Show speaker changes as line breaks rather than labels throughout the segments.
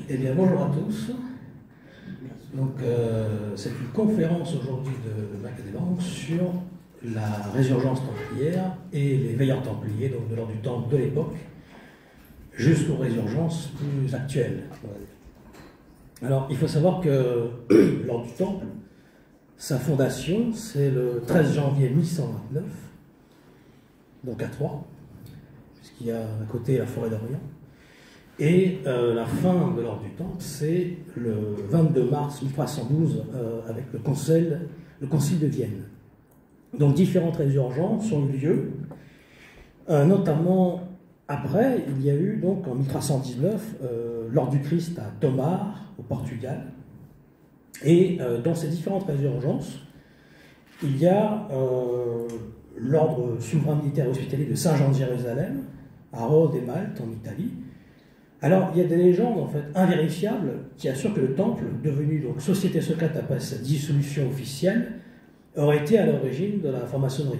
Eh bien, bonjour à tous. Donc, c'est une conférence aujourd'hui de Macadébanque sur la résurgence templière et les veilleurs templiers, donc de l'ordre du Temple de l'époque, jusqu'aux résurgences plus actuelles. Alors, il faut savoir que l'ordre du Temple, sa fondation, c'est le 13 janvier 1129, donc à Troyes, puisqu'il y a à côté la forêt d'Orient. Et la fin de l'ordre du Temple, c'est le 22 mars 1312 avec le concile de Vienne. Donc différentes résurgences ont eu lieu, notamment après, il y a eu donc en 1319 l'ordre du Christ à Tomar, au Portugal. Et dans ces différentes résurgences, il y a l'ordre souverain militaire hospitalier de Saint-Jean de Jérusalem, à Rhodes et Malte, en Italie. Alors, il y a des légendes, en fait, invérifiables, qui assurent que le temple, devenu donc société secrète après sa dissolution officielle, aurait été à l'origine de la franc-maçonnerie.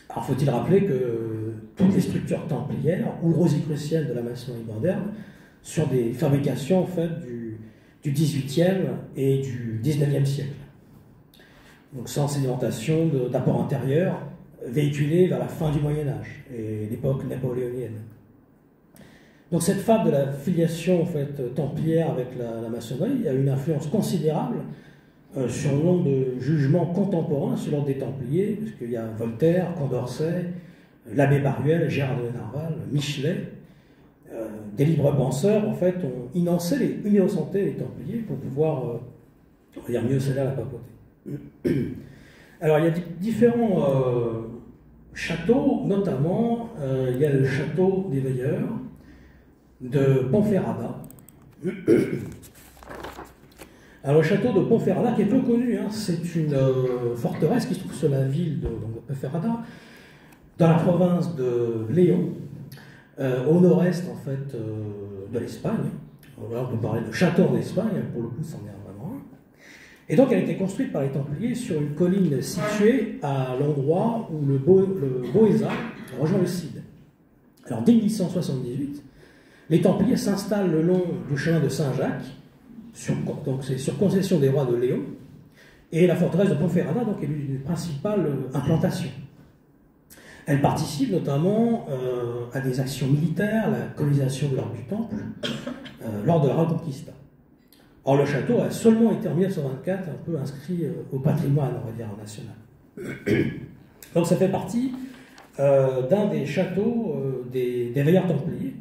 Alors, faut-il rappeler que toutes les structures templières ou rosicruciennes de la maçonnerie moderne sont des fabrications, en fait, du XVIIIe et du XIXe siècle. Donc, sans sédimentation d'apport intérieur, véhiculé vers la fin du Moyen-Âge et l'époque napoléonienne. Donc cette fable de la filiation en fait, templière avec la maçonnerie a une influence considérable sur le nombre de jugements contemporains sur l'ordre des Templiers, parce qu'il y a Voltaire, Condorcet, l'abbé Baruel, Gérard de Nerval, Michelet, des libres penseurs en fait ont innocenté les Templiers pour pouvoir on va dire, mieux sceller la papauté. Alors il y a différents châteaux, notamment il y a le château des Veilleurs de Ponferrada. Alors le château de Ponferrada, qui est peu connu, hein, c'est une forteresse qui se trouve sur la ville de Ponferrada, dans la province de Léon, au nord-est en fait de l'Espagne. Voilà, on peut parler de château en Espagne, pour le coup c'en est vraiment un. Et donc elle a été construite par les Templiers sur une colline située à l'endroit où le Boéza rejoint le Cid. Alors dès 1178, les Templiers s'installent le long du chemin de Saint-Jacques, donc c'est sur concession des rois de Léon, et la forteresse de Ponferrada donc, est l'une des principales implantations. Elle participe notamment à des actions militaires, la colonisation de l'ordre du Temple, lors de la Reconquista. Or, le château a seulement été en 1924 un peu inscrit au patrimoine, on va dire, national. Donc ça fait partie d'un des châteaux des veilleurs templiers,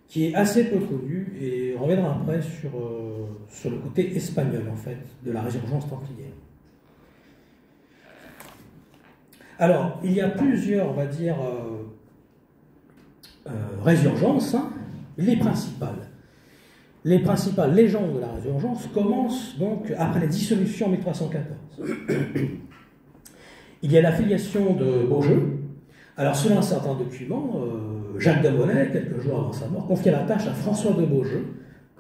qui est assez peu connu, et on reviendra après sur le côté espagnol, en fait, de la résurgence templière. Alors, il y a plusieurs, on va dire, résurgences, hein, les principales. Les principales légendes de la résurgence commencent donc après la dissolution en 1314. Il y a la filiation de Beaujeu. Alors, selon un certain document, Jacques de Molay, quelques jours avant sa mort, confia la tâche à François de Beaujeu,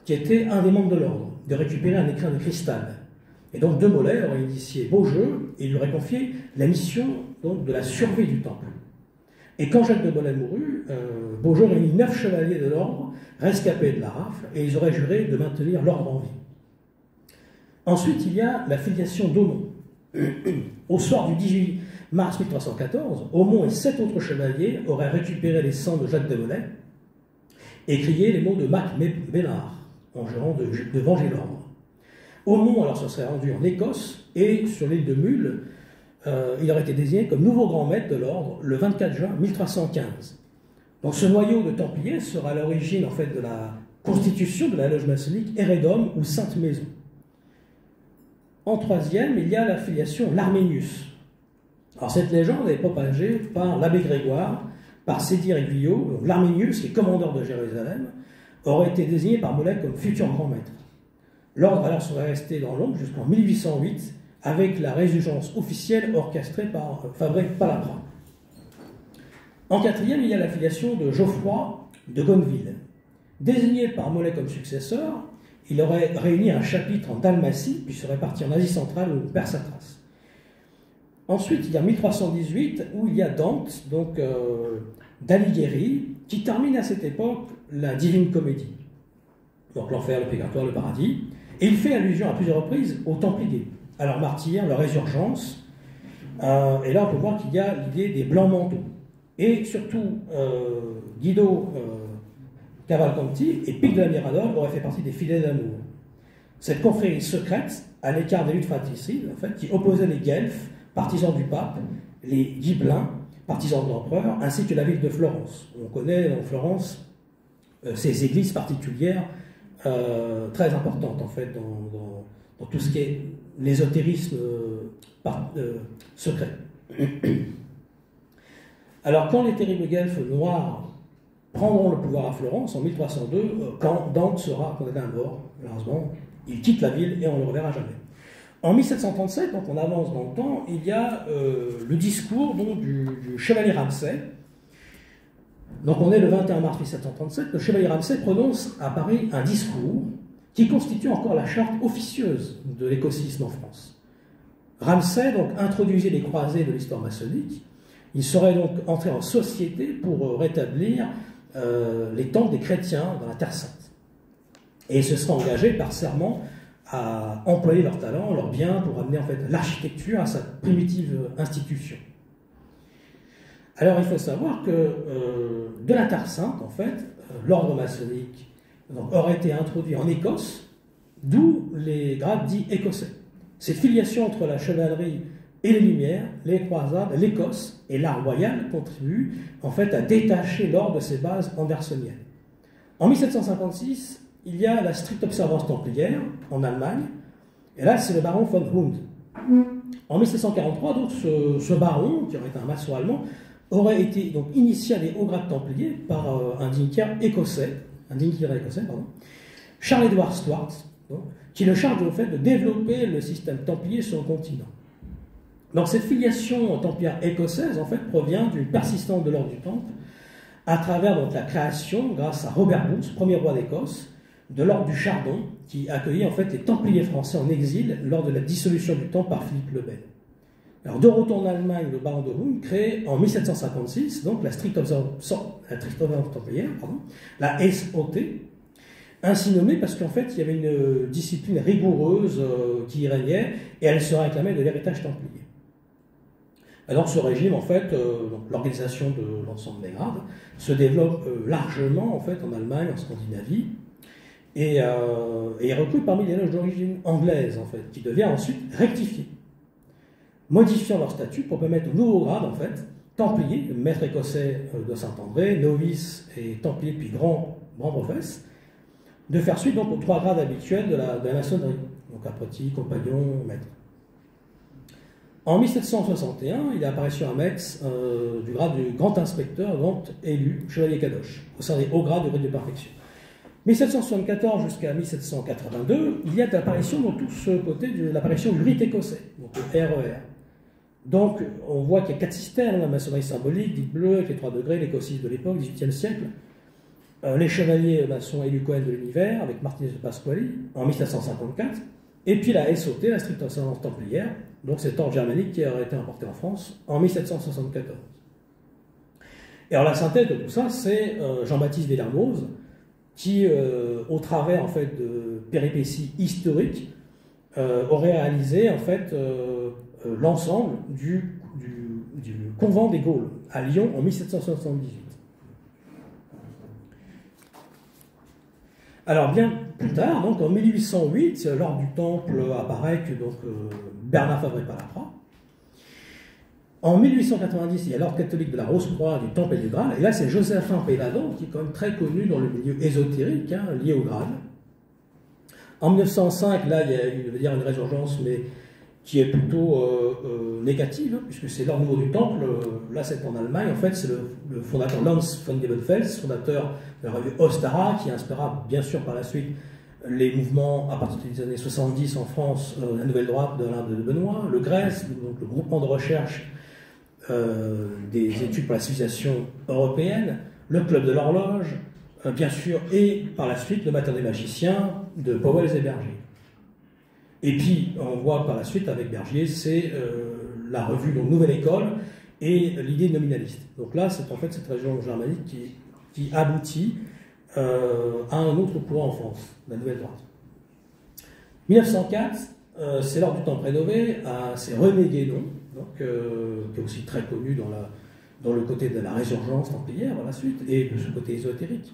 qui était un des membres de l'ordre, de récupérer un écrin de cristal. Et donc de Molay aurait initié Beaujeu et il lui aurait confié la mission donc, de la survie du temple. Et quand Jacques de Molay mourut, Beaujeu réunit 9 chevaliers de l'ordre, rescapés de la rafle, et ils auraient juré de maintenir l'ordre en vie. Ensuite, il y a la filiation d'Aumont. Au soir du 18 mars 1314, Aumont et 7 autres chevaliers auraient récupéré les sangs de Jacques de Molay et crié les mots de Mac Bénard, en jurant de venger l'ordre. Aumont alors se serait rendu en Écosse et sur l'île de Mull, il aurait été désigné comme nouveau grand maître de l'ordre le 24 juin 1315. Donc ce noyau de Templiers sera à l'origine en fait de la constitution de la loge maçonnique Hérédom ou Sainte Maison. En troisième, il y a la filiation l'Arménius. Alors cette légende est propagée par l'abbé Grégoire, par Sédir et Guyot. L'Arménius, qui est commandeur de Jérusalem, aurait été désigné par Molay comme futur grand maître. L'ordre alors serait resté dans l'ombre jusqu'en 1808, avec la résurgence officielle orchestrée par Fabré Palaprat. En quatrième, il y a la filiation de Geoffroy de Gonneville. Désigné par Molay comme successeur, il aurait réuni un chapitre en Dalmatie, puis serait parti en Asie centrale ou Perse à Thrace. Ensuite, il y a 1318, où il y a Dante, donc d'Alighieri, qui termine à cette époque la Divine Comédie. donc l'enfer, le purgatoire, le paradis, et il fait allusion à plusieurs reprises aux Templiers, à leur martyre, leur résurgence, et là on peut voir qu'il y a l'idée des blancs manteaux, et surtout Guido Cavalcanti et Pic de la Mirador auraient fait partie des fidèles d'amour. Cette confrérie secrète, à l'écart des luttes fratricides, en fait, qui opposait les guelfes, partisans du pape, les Ghibelins, partisans de l'empereur, ainsi que la ville de Florence. On connaît dans Florence ces églises particulières très importantes, en fait, dans tout ce qui est l'ésotérisme secret. Alors, quand les terribles guelfes noirs prendront le pouvoir à Florence, en 1302, quand Dante sera condamné à mort, malheureusement, il quitte la ville et on ne le reverra jamais. En 1737, donc on avance dans le temps, il y a le discours donc, du chevalier Ramsay. Donc on est le 21 mars 1737, le chevalier Ramsay prononce à Paris un discours qui constitue encore la charte officieuse de l'écossisme en France. Ramsay donc introduisait les croisés de l'histoire maçonnique. Il serait donc entré en société pour rétablir les temples des chrétiens dans la Terre Sainte. Et il se serait engagé par serment à employer leurs talents, leurs biens, pour amener en fait l'architecture à sa primitive institution. Alors il faut savoir que de la Terre Sainte, en fait, l'ordre maçonnique donc, aurait été introduit en Écosse, d'où les grades dits écossais. Cette filiation entre la chevalerie et les Lumières, les croisades, l'Écosse et l'art royal contribue en fait à détacher l'ordre de ses bases andersoniennes. En 1756, il y a la stricte observance templière en Allemagne, et là c'est le baron von Hund. En 1743, donc, ce baron, qui aurait été un maçon allemand, aurait été donc initié à des hauts grades templiers par un dignitaire écossais, Charles Edward Stuart, donc, qui le charge au fait de développer le système templier sur le continent. Donc cette filiation templière écossaise en fait provient d'une persistance de l'ordre du Temple à travers donc, la création, grâce à Robert Bruce, premier roi d'Écosse, de l'ordre du Chardon, qui accueillit en fait les Templiers français en exil lors de la dissolution du Temple par Philippe le Bel. Alors de retour en Allemagne, le baron de Hund crée en 1756 donc la stricte observance templière, la SOT, ainsi nommée parce qu'en fait il y avait une discipline rigoureuse qui y régnait et elle se réclamait de l'héritage templier. Alors ce régime, en fait, l'organisation de l'ensemble des grades, se développe largement en fait en Allemagne, en Scandinavie, et est recrue parmi les loges d'origine anglaise, en fait, qui devient ensuite rectifiée, modifiant leur statut pour permettre aux nouveaux grades, en fait, templier, maître écossais de Saint-André, novice et templier puis grand professe, de faire suite donc aux 3 grades habituels de la maçonnerie, donc apprenti, compagnon, maître. En 1761, il est apparition à Metz du grade du grand inspecteur, grand élu, chevalier Cadoche, au sein des hauts grades du rite de perfection. 1774 jusqu'à 1782, il y a l'apparition dans tout ce côté de l'apparition du rite écossais, donc le RER. Donc, on voit qu'il y a 4 systèmes, la maçonnerie symbolique, dite bleue, avec les 3 degrés, l'écossisme de l'époque, 18e siècle, les chevaliers maçons élus Cohen de l'univers, avec Martinez de Pasquali, en 1754, et puis la SOT, la stricte observance templière, donc cet ordre germanique qui aurait été importé en France en 1774. Et alors la synthèse de tout ça, c'est Jean-Baptiste Villermoz, qui, au travers en fait, de péripéties historiques, aurait réalisé en fait, l'ensemble du convent des Gaules à Lyon en 1778. Alors bien plus tard, donc en 1808, l'ordre du Temple apparaît que donc, Bernard Fabré-Palaprat. En 1890, il y a l'ordre catholique de la Rose-Croix, du Temple et du Graal, et là c'est Joséphin Péladan, qui est quand même très connu dans le milieu ésotérique, hein, lié au Graal. En 1905, là il y a une résurgence, mais qui est plutôt négative, hein, puisque c'est l'ordre nouveau du Temple, là c'est en Allemagne, en fait c'est le fondateur Lanz von Diebenfels, fondateur de la revue Ostara, qui inspira bien sûr par la suite les mouvements à partir des années 70 en France, la Nouvelle Droite de l'Inde de Benoît, le GRES, donc le groupement de recherche des études pour la civilisation européenne, le Club de l'horloge, bien sûr, et par la suite le Matin des magiciens de Pauwels et Bergier. Et puis, on voit par la suite avec Bergier, c'est la revue donc, Nouvelle École et l'idée nominaliste. Donc là, c'est en fait cette région germanique qui aboutit à un autre courant en France, la Nouvelle Droite. 1904, c'est l'Ordre du Temple rénové, c'est René Guénon, donc, qui est aussi très connu dans le côté de la résurgence templière par la suite, et de ce côté ésotérique.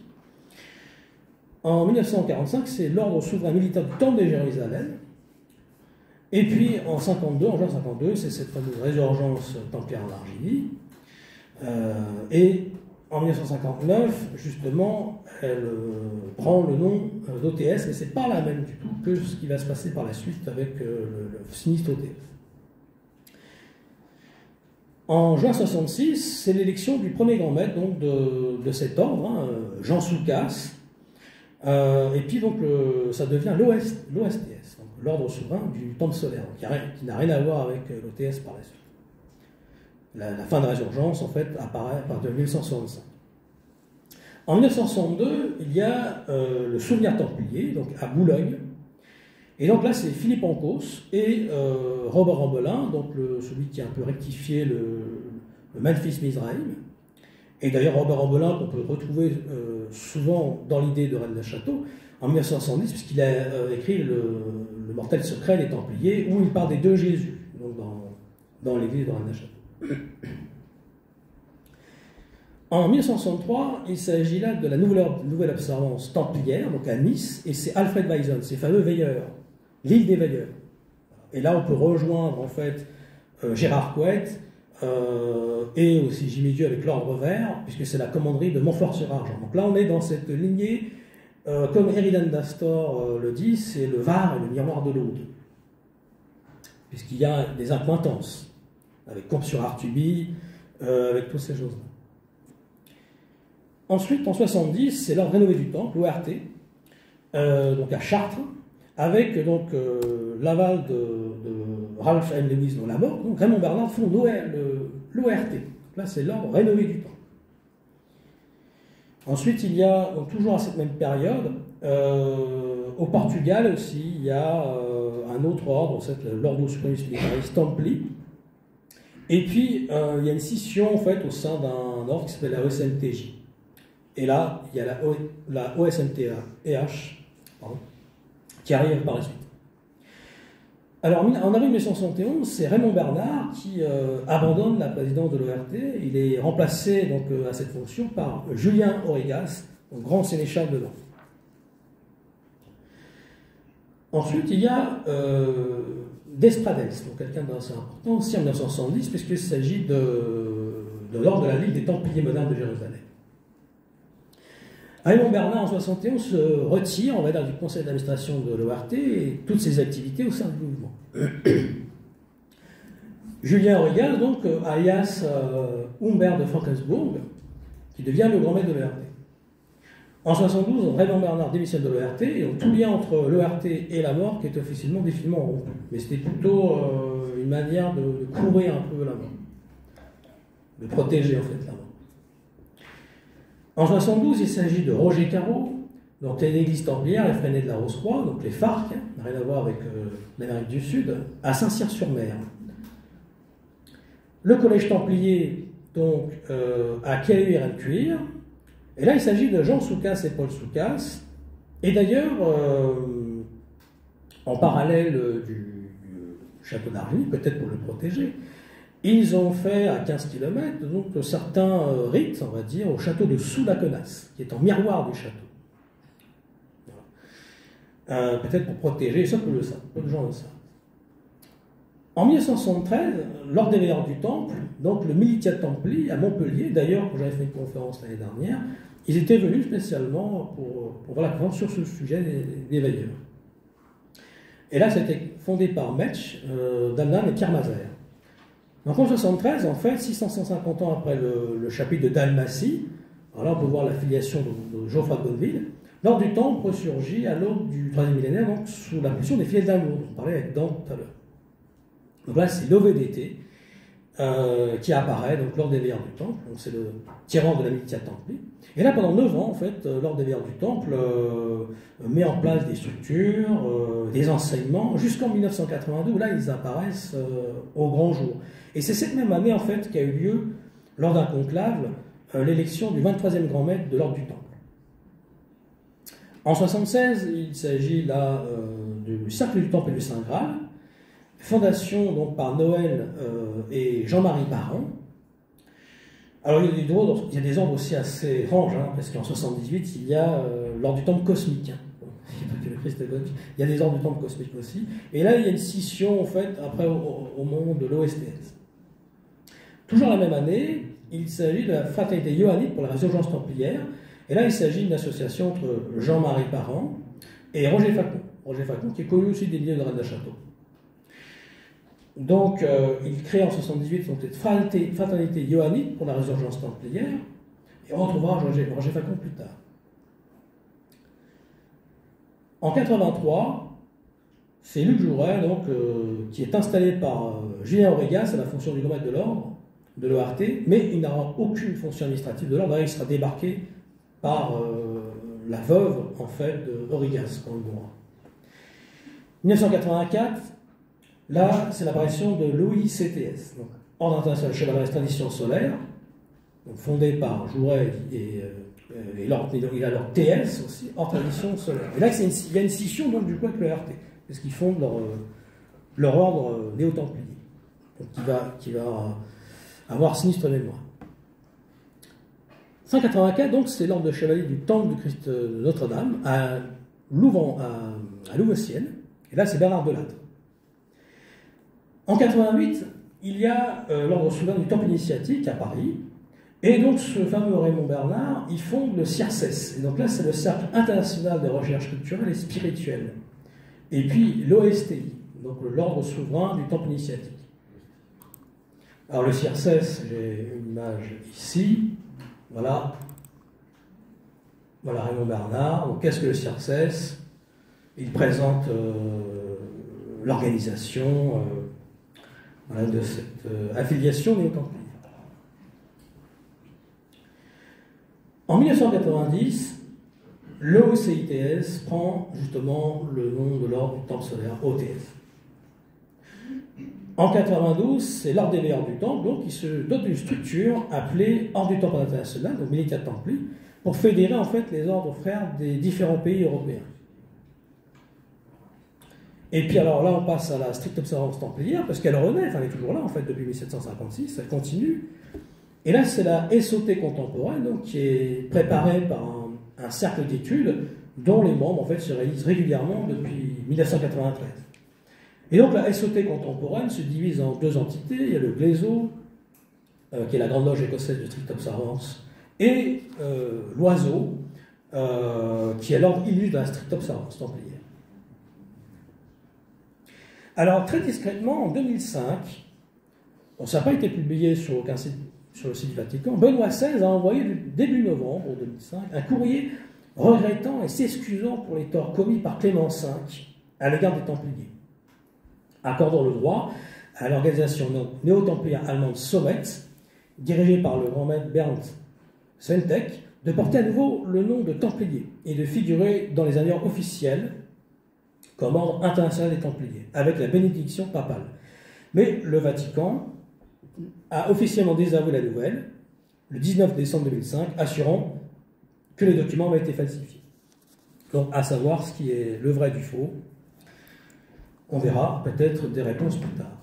En 1945, c'est l'Ordre souverain militaire du Temple de Jérusalem. Et puis en 52, en juin 52, c'est cette fameuse résurgence templière en Argélie. Et en 1959, justement, elle prend le nom d'OTS, mais c'est pas la même du tout que ce qui va se passer par la suite avec le sinistre OTS. En juin 66, c'est l'élection du premier grand maître donc, de cet ordre, hein, Jean Soucas. Et puis donc ça devient l'OSTS, l'ordre souverain du Temple solaire, qui n'a rien à voir avec l'OTS par la suite. La fin de résurgence, en fait, apparaît à partir de 1965. En 1962, il y a le souvenir templier, donc à Boulogne. Et donc là, c'est Philippe Ancos et Robert Rambelin, donc celui qui a un peu rectifié le Memphis Mizraïm. Et d'ailleurs, Robert Rambelin, qu'on peut retrouver souvent dans l'idée de Rennes le Château, en 1970, puisqu'il a écrit le Mortel secret des Templiers, où il parle des deux Jésus, donc dans l'église de Rennes le Château. En 1963, il s'agit là de la nouvelle observance templière, donc à Nice, et c'est Alfred Weisen, ces fameux veilleurs, l'île des veilleurs. Et là, on peut rejoindre en fait Gérard Couette et aussi Jimmy Dieu avec l'Ordre Vert, puisque c'est la commanderie de Montfort-sur-Argent. Donc là, on est dans cette lignée, comme Eridan d'Astor le dit, c'est le Var et le miroir de l'Aude, puisqu'il y a des accointances avec Comps-sur-Artuby, avec toutes ces choses-là. Ensuite, en 70, c'est l'ordre rénové du Temple, l'ORT, donc à Chartres, avec donc l'aval de Ralph M. Lewis dans la mort. Donc Raymond Bernard fonde l'ORT. Là, c'est l'ordre rénové du Temple. Ensuite, il y a, donc, toujours à cette même période, au Portugal aussi, il y a un autre ordre, l'Ordo Supremus Militaris Templi. Et puis, il y a une scission en fait au sein d'un ordre qui s'appelle la OSMTJ. Et là, il y a la OSMTH qui arrive par la suite. Alors, en avril 1971, c'est Raymond Bernard qui abandonne la présidence de l'ORT. Il est remplacé donc, à cette fonction par Julien Origas, grand sénéchal de Nantes. Ensuite, il y a Desprades, donc quelqu'un d'assez important, aussi en 1970, puisqu'il s'agit de l'ordre de la Ligue des Templiers modernes de Jérusalem. Raymond Bernard, en 1971, se retire, on va dire, du conseil d'administration de l'ORT et toutes ses activités au sein du mouvement. Julien Origas, donc, alias Humbert de Frankensburg, qui devient le grand maître de l'ORT. En 1972, Raymond Bernard démissionne de l'ORT, et donc tout lien entre l'ORT et la mort qui est officiellement définitivement rompu. Mais c'était plutôt une manière de couvrir un peu la mort, de protéger en fait la mort. En 1972, il s'agit de Roger Carreau, donc l'église templière, les Freinés de la Rose-Croix, donc les FARC, rien à voir avec l'Amérique du Sud, à Saint-Cyr-sur-Mer. Le collège templier, donc, à Quélu-Cuire. Et là, il s'agit de Jean Soucas et Paul Soucas. Et d'ailleurs, en parallèle du château d'Argélie, peut-être pour le protéger, ils ont fait à 15 km donc, certains rites, on va dire, au château de Sous-la-Quenasse, qui est en miroir du château. Voilà. Peut-être pour protéger, ça peu de gens le savent. En 1973, lors des veilleurs du Temple, donc le Militia Templi à Montpellier, d'ailleurs, quand j'avais fait une conférence l'année dernière, ils étaient venus spécialement pour voir la conférence sur ce sujet des veilleurs. Et là, c'était fondé par Metsch, Damnan et Pierre Mazer. Donc en 1973, en fait, 650 ans après le chapitre de Dalmatie, alors là on peut voir l'affiliation de Geoffroy de Bonneville, l'ordre du Temple ressurgit à l'aube du 3e millénaire, donc sous l'impulsion des fidèles d'amour, on parlait avec Dante tout à l'heure. Donc là, c'est l'OVDT qui apparaît donc, lors des veilleurs du Temple, c'est le tyran de la Militia Templi. Et là, pendant 9 ans, en fait, lors des veilleurs du Temple, met en place des structures, des enseignements, jusqu'en 1982, où là, ils apparaissent au grand jour. Et c'est cette même année, en fait, qu'a eu lieu, lors d'un conclave, l'élection du 23e grand maître de l'ordre du Temple. En 1976, il s'agit là du Cercle du Temple et du Saint Graal, fondation donc par Noël et Jean-Marie Parent. Alors il y a des ordres aussi assez étranges, hein, parce qu'en 78, il y a l'ordre du Temple cosmique. Hein. Bon, il n'y a pas que le Christ cosmique, il y a des ordres du Temple cosmique aussi. Et là, il y a une scission, en fait, après au monde de l'OSTS. Toujours la même année, il s'agit de la fraternité johannite pour la résurgence templière. Et là, il s'agit d'une association entre Jean-Marie Parent et Roger Facon. Roger Facon, qui est connu aussi des lieux de Rennes de Château. Donc, il crée en 1978 cette fraternité johannite pour la résurgence templière. Et on retrouvera Roger Facon plus tard. En 1983, c'est Luc Jouret, donc, qui est installé par Julien Aurégas à la fonction du grand maître de l'ordre de l'ORT, mais il n'aura aucune fonction administrative de l'ordre. Il sera débarqué par la veuve, en fait, de Aurégas, on le verra. 1984, là, c'est l'apparition de l'OICTS, donc Ordre international chevaleresque tradition solaire, donc fondé par Jouret et il a leur TS aussi, Ordre tradition solaire. Et là, il y a une scission donc, du coup avec le RT, parce qu'ils fondent leur ordre néo-templier, qui va avoir sinistre mémoire. 184, donc, c'est l'ordre de chevalier du Temple du Christ de Notre-Dame à Louveciennes. Et là, c'est Bernard Delattre. En 88, il y a l'ordre souverain du Temple initiatique à Paris. Et donc, ce fameux Raymond Bernard, il fonde le CIRCES. Et donc là, c'est le Cercle international de recherche culturelle et spirituelle. Et puis, l'OSTI, donc l'ordre souverain du Temple initiatique. Alors, le CIRCES, j'ai une image ici. Voilà. Voilà Raymond Bernard. Donc, qu'est-ce que le CIRCES? Il présente l'organisation voilà, de cette affiliation néo-templière. En 1990, l'OCITS prend justement le nom de l'ordre du Temple solaire, OTS. En 92, c'est l'ordre des veilleurs du Temple, donc, qui se dote d'une structure appelée Ordre du Temple international, donc Militia Templi, pour fédérer en fait les ordres frères des différents pays européens. Et puis alors là, on passe à la stricte observance templière, parce qu'elle renaît, enfin elle est toujours là en fait depuis 1756, elle continue. Et là, c'est la SOT contemporaine, donc, qui est préparée par un cercle d'études dont les membres en fait se réalisent régulièrement depuis 1993. Et donc la SOT contemporaine se divise en deux entités. Il y a le GLESO, qui est la grande loge écossaise de stricte observance, et l'OISO, qui est l'ordre illustre de la stricte observance templière. Alors très discrètement, en 2005, bon, ça n'a pas été publié sur aucun site, sur le site du Vatican, Benoît XVI a envoyé début novembre 2005 un courrier regrettant et s'excusant pour les torts commis par Clément V à l'égard des Templiers, accordant le droit à l'organisation néo-templière allemande Sommet, dirigée par le grand maître Bernd Sventek, de porter à nouveau le nom de Templier et de figurer dans les annuaires officiels comme ordre international des Templiers, avec la bénédiction papale. Mais le Vatican a officiellement désavoué la nouvelle le 19 décembre 2005, assurant que les documents avaient été falsifiés. Donc, à savoir ce qui est le vrai du faux. On verra peut-être des réponses plus tard.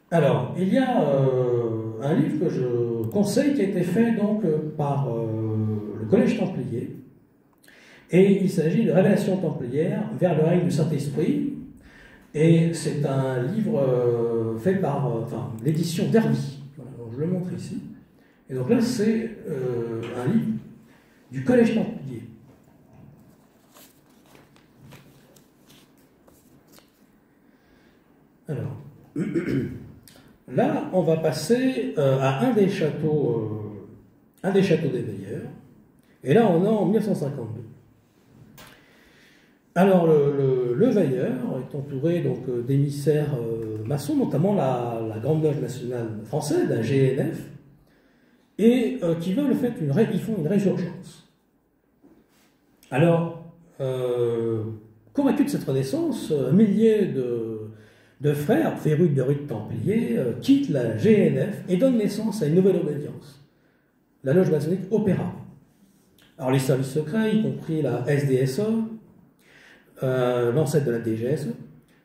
Alors, il y a un livre que je conseille qui a été fait donc, par le Collège Templier. Et il s'agit de Révélation templière vers le règne du Saint-Esprit. Et c'est un livre fait par l'édition d'Herby. Voilà, donc je le montre ici. Et donc là, c'est un livre du Collège Templier. Alors, là, on va passer à un des châteaux des veilleurs. Et là, on est en 1952. Alors, le veilleur est entouré d'émissaires maçons, notamment la Grande Loge nationale française, la GNF, et qui veulent en fait ils font une résurgence. Alors, convaincus de cette renaissance, un millier de frères, férus de rite templier, quittent la GNF et donnent naissance à une nouvelle obédience, la loge maçonnique Opéra. Alors les services secrets, y compris la SDSE, l'ancêtre de la DGSE,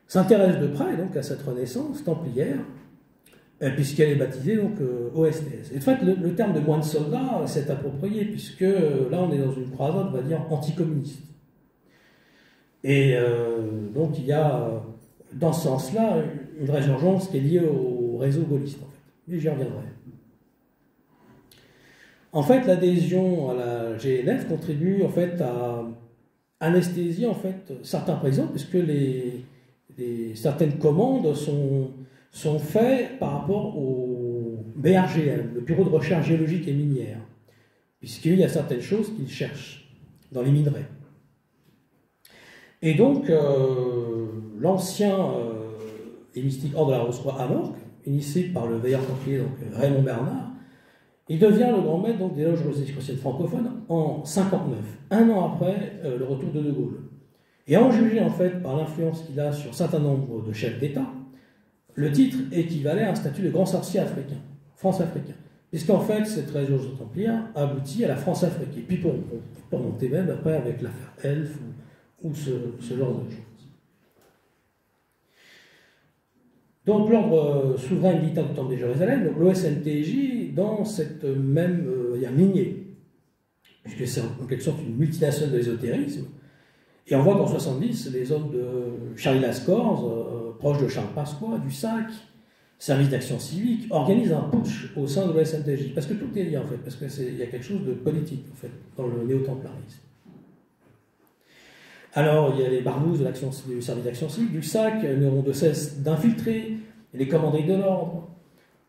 s'intéressent de près donc à cette renaissance templière, puisqu'elle est baptisée donc OSTS. Et en fait, le terme de moine soldat s'est approprié, puisque là on est dans une croisade, on va dire, anticommuniste. Et donc il y a, dans ce sens-là, une résurgence qui est liée au réseau gaulliste, en fait. Mais j'y reviendrai. En fait, l'adhésion à la GNF contribue en fait à anesthésier en fait certains présidents, puisque certaines commandes sont faites par rapport au BRGM, le Bureau de recherche géologique et minière, puisqu'il y a certaines choses qu'ils cherchent dans les minerais. Et donc, l'ancien hémistique Ordre de la Rose-Croix à Morques, initié par le veilleur templier Raymond Bernard, il devient le grand maître donc, des loges rosicruciennes francophones en 1959, un an après le retour de De Gaulle. Et en jugé en fait par l'influence qu'il a sur un certain nombre de chefs d'État, le titre équivalait à un statut de grand sorcier africain, France-africain. Puisqu'en fait, cette résurgence templière aboutit à la France-Afrique. Et puis pour monter même après avec l'affaire Elf ou ce genre de choses. Donc l'ordre souverain et militant du Temple de Jérusalem, l'OSNTJ, dans cette même lignée, puisque c'est en quelque sorte une multinationale de l'ésotérisme, et on voit qu'en 70, les hommes de Charlie Lascors, proches de Charles Pasqua, du SAC, service d'action civique, organisent un putsch au sein de l'OSNTJ, parce que tout est lié en fait, parce qu'il y a quelque chose de politique en fait, dans le néo-templarisme. Alors, il y a les barbouzes du service d'action civique, du SAC, n'auront de cesse d'infiltrer les commanderies de l'ordre.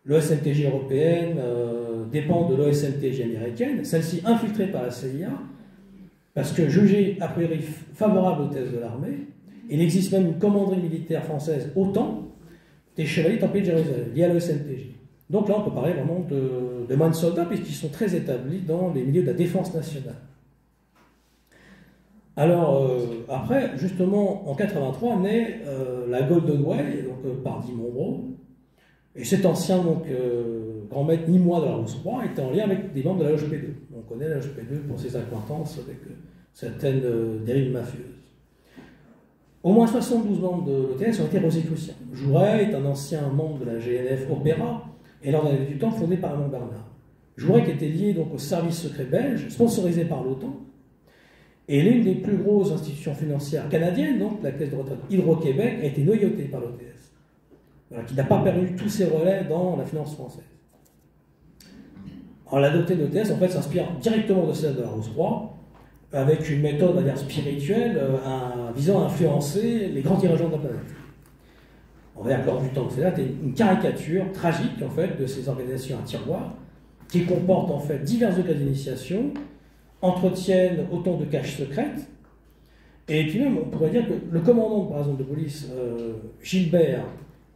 L'OSNTJ européenne dépend de l'OSNTJ américaine, celle-ci infiltrée par la CIA, parce que jugée a priori favorable aux thèses de l'armée, il existe même une commanderie militaire française autant des chevaliers templiers de Jérusalem, liés à l'OSNTJ. Donc là, on peut parler vraiment de moines soldats, puisqu'ils sont très établis dans les milieux de la défense nationale. Alors, après, justement, en 83, naît la Golden Way, donc, par Guy Monroe. Et cet ancien grand maître nîmois de la Rose-Croix était en lien avec des membres de la loge P2. On connaît la loge P2 pour ses accointances avec certaines dérives mafieuses. Au moins 72 membres de l'OTS ont été rosicruciens. Jouret est un ancien membre de la GNF Opéra et l'ordre du temps fondé par Raymond Bernard. Jouret qui était lié donc au service secret belge, sponsorisé par l'OTAN. Et l'une des plus grosses institutions financières canadiennes, donc la caisse de retraite Hydro-Québec, a été noyautée par l'OTS, voilà, qui n'a pas perdu tous ses relais dans la finance française. Alors la doctrine de l'OTS, en fait, s'inspire directement de celle de la Rose-Croix, avec une méthode, on va dire, spirituelle, visant à influencer les grands dirigeants de la planète. On va dire que lors du temps, c'est une caricature tragique, en fait, de ces organisations à tiroir, qui comportent, en fait, divers degrés d'initiation, entretiennent autant de caches secrètes, et puis même, on pourrait dire que le commandant, par exemple, de police, Gilbert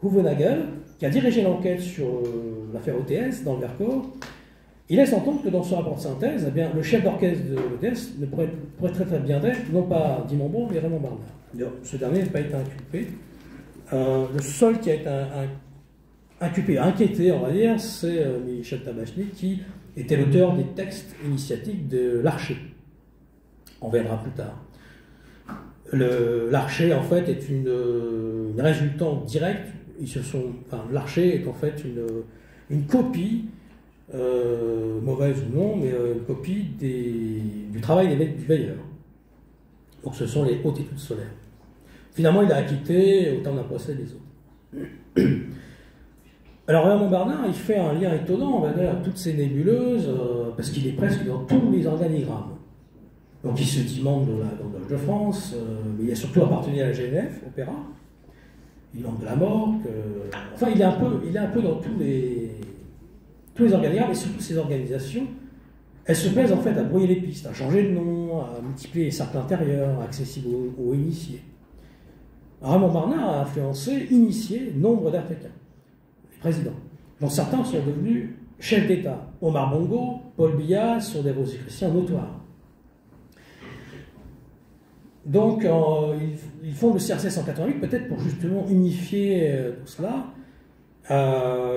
Houvenagel, qui a dirigé l'enquête sur l'affaire OTS dans le Vercors, il laisse entendre que dans son rapport de synthèse, eh bien, le chef d'orchestre de l'OTS ne pourrait très très bien être, non pas Guy Monroe, mais Raymond Bernard. Ce dernier n'a pas été inculpé. Le seul qui a été inculpé, inquiété, on va dire, c'est Michel Tabachnik, qui était l'auteur des textes initiatiques de l'Archer. On verra plus tard. L'Archer, en fait, est une résultante directe. L'Archer est en fait une copie, mauvaise ou non, mais une copie du travail du veilleur. Donc ce sont les hautes études solaires. Finalement, il a acquitté au terme d'un procès des autres. Alors Raymond Bernard, il fait un lien étonnant, on va dire, à toutes ces nébuleuses, parce qu'il est presque dans tous les organigrammes. Donc il se dit membre de la Loge de France, mais il a surtout appartenu à la GNF, Opéra. Il est membre de la Morgue. Enfin, il est un peu dans tous les organigrammes, et surtout ces organisations, elles se plaisent en fait à brouiller les pistes, à changer de nom, à multiplier les cercles intérieurs, accessibles aux initiés. Raymond Bernard a influencé, initié nombre d'Africains, les présidents, dont certains sont devenus chefs d'État. Omar Bongo, Paul Biya sont des rosicruciens notoires. Donc, ils font le CRC 188 peut-être pour justement unifier tout cela.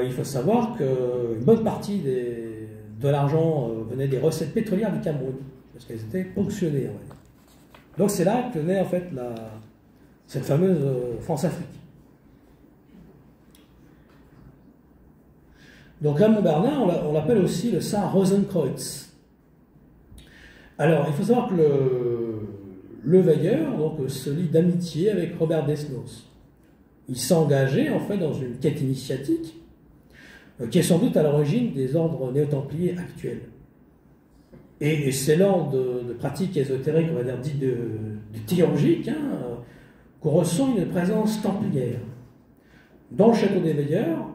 Il faut savoir qu'une bonne partie de l'argent venait des recettes pétrolières du Cameroun. parce qu'elles étaient ponctionnées, on va dire. Donc c'est là que naît en fait cette fameuse France-Afrique. Donc Raymond Bernard, on l'appelle aussi le Saint Rosenkreuz. Alors, il faut savoir que le veilleur donc, se lie d'amitié avec Robert Desnos. Il s'est engagé en fait dans une quête initiatique qui est sans doute à l'origine des ordres néo-templiers actuels. Et c'est lors de pratiques ésotériques, on va dire dites de théurgiques, qu'on ressent une présence templière. Dans le château des veilleurs,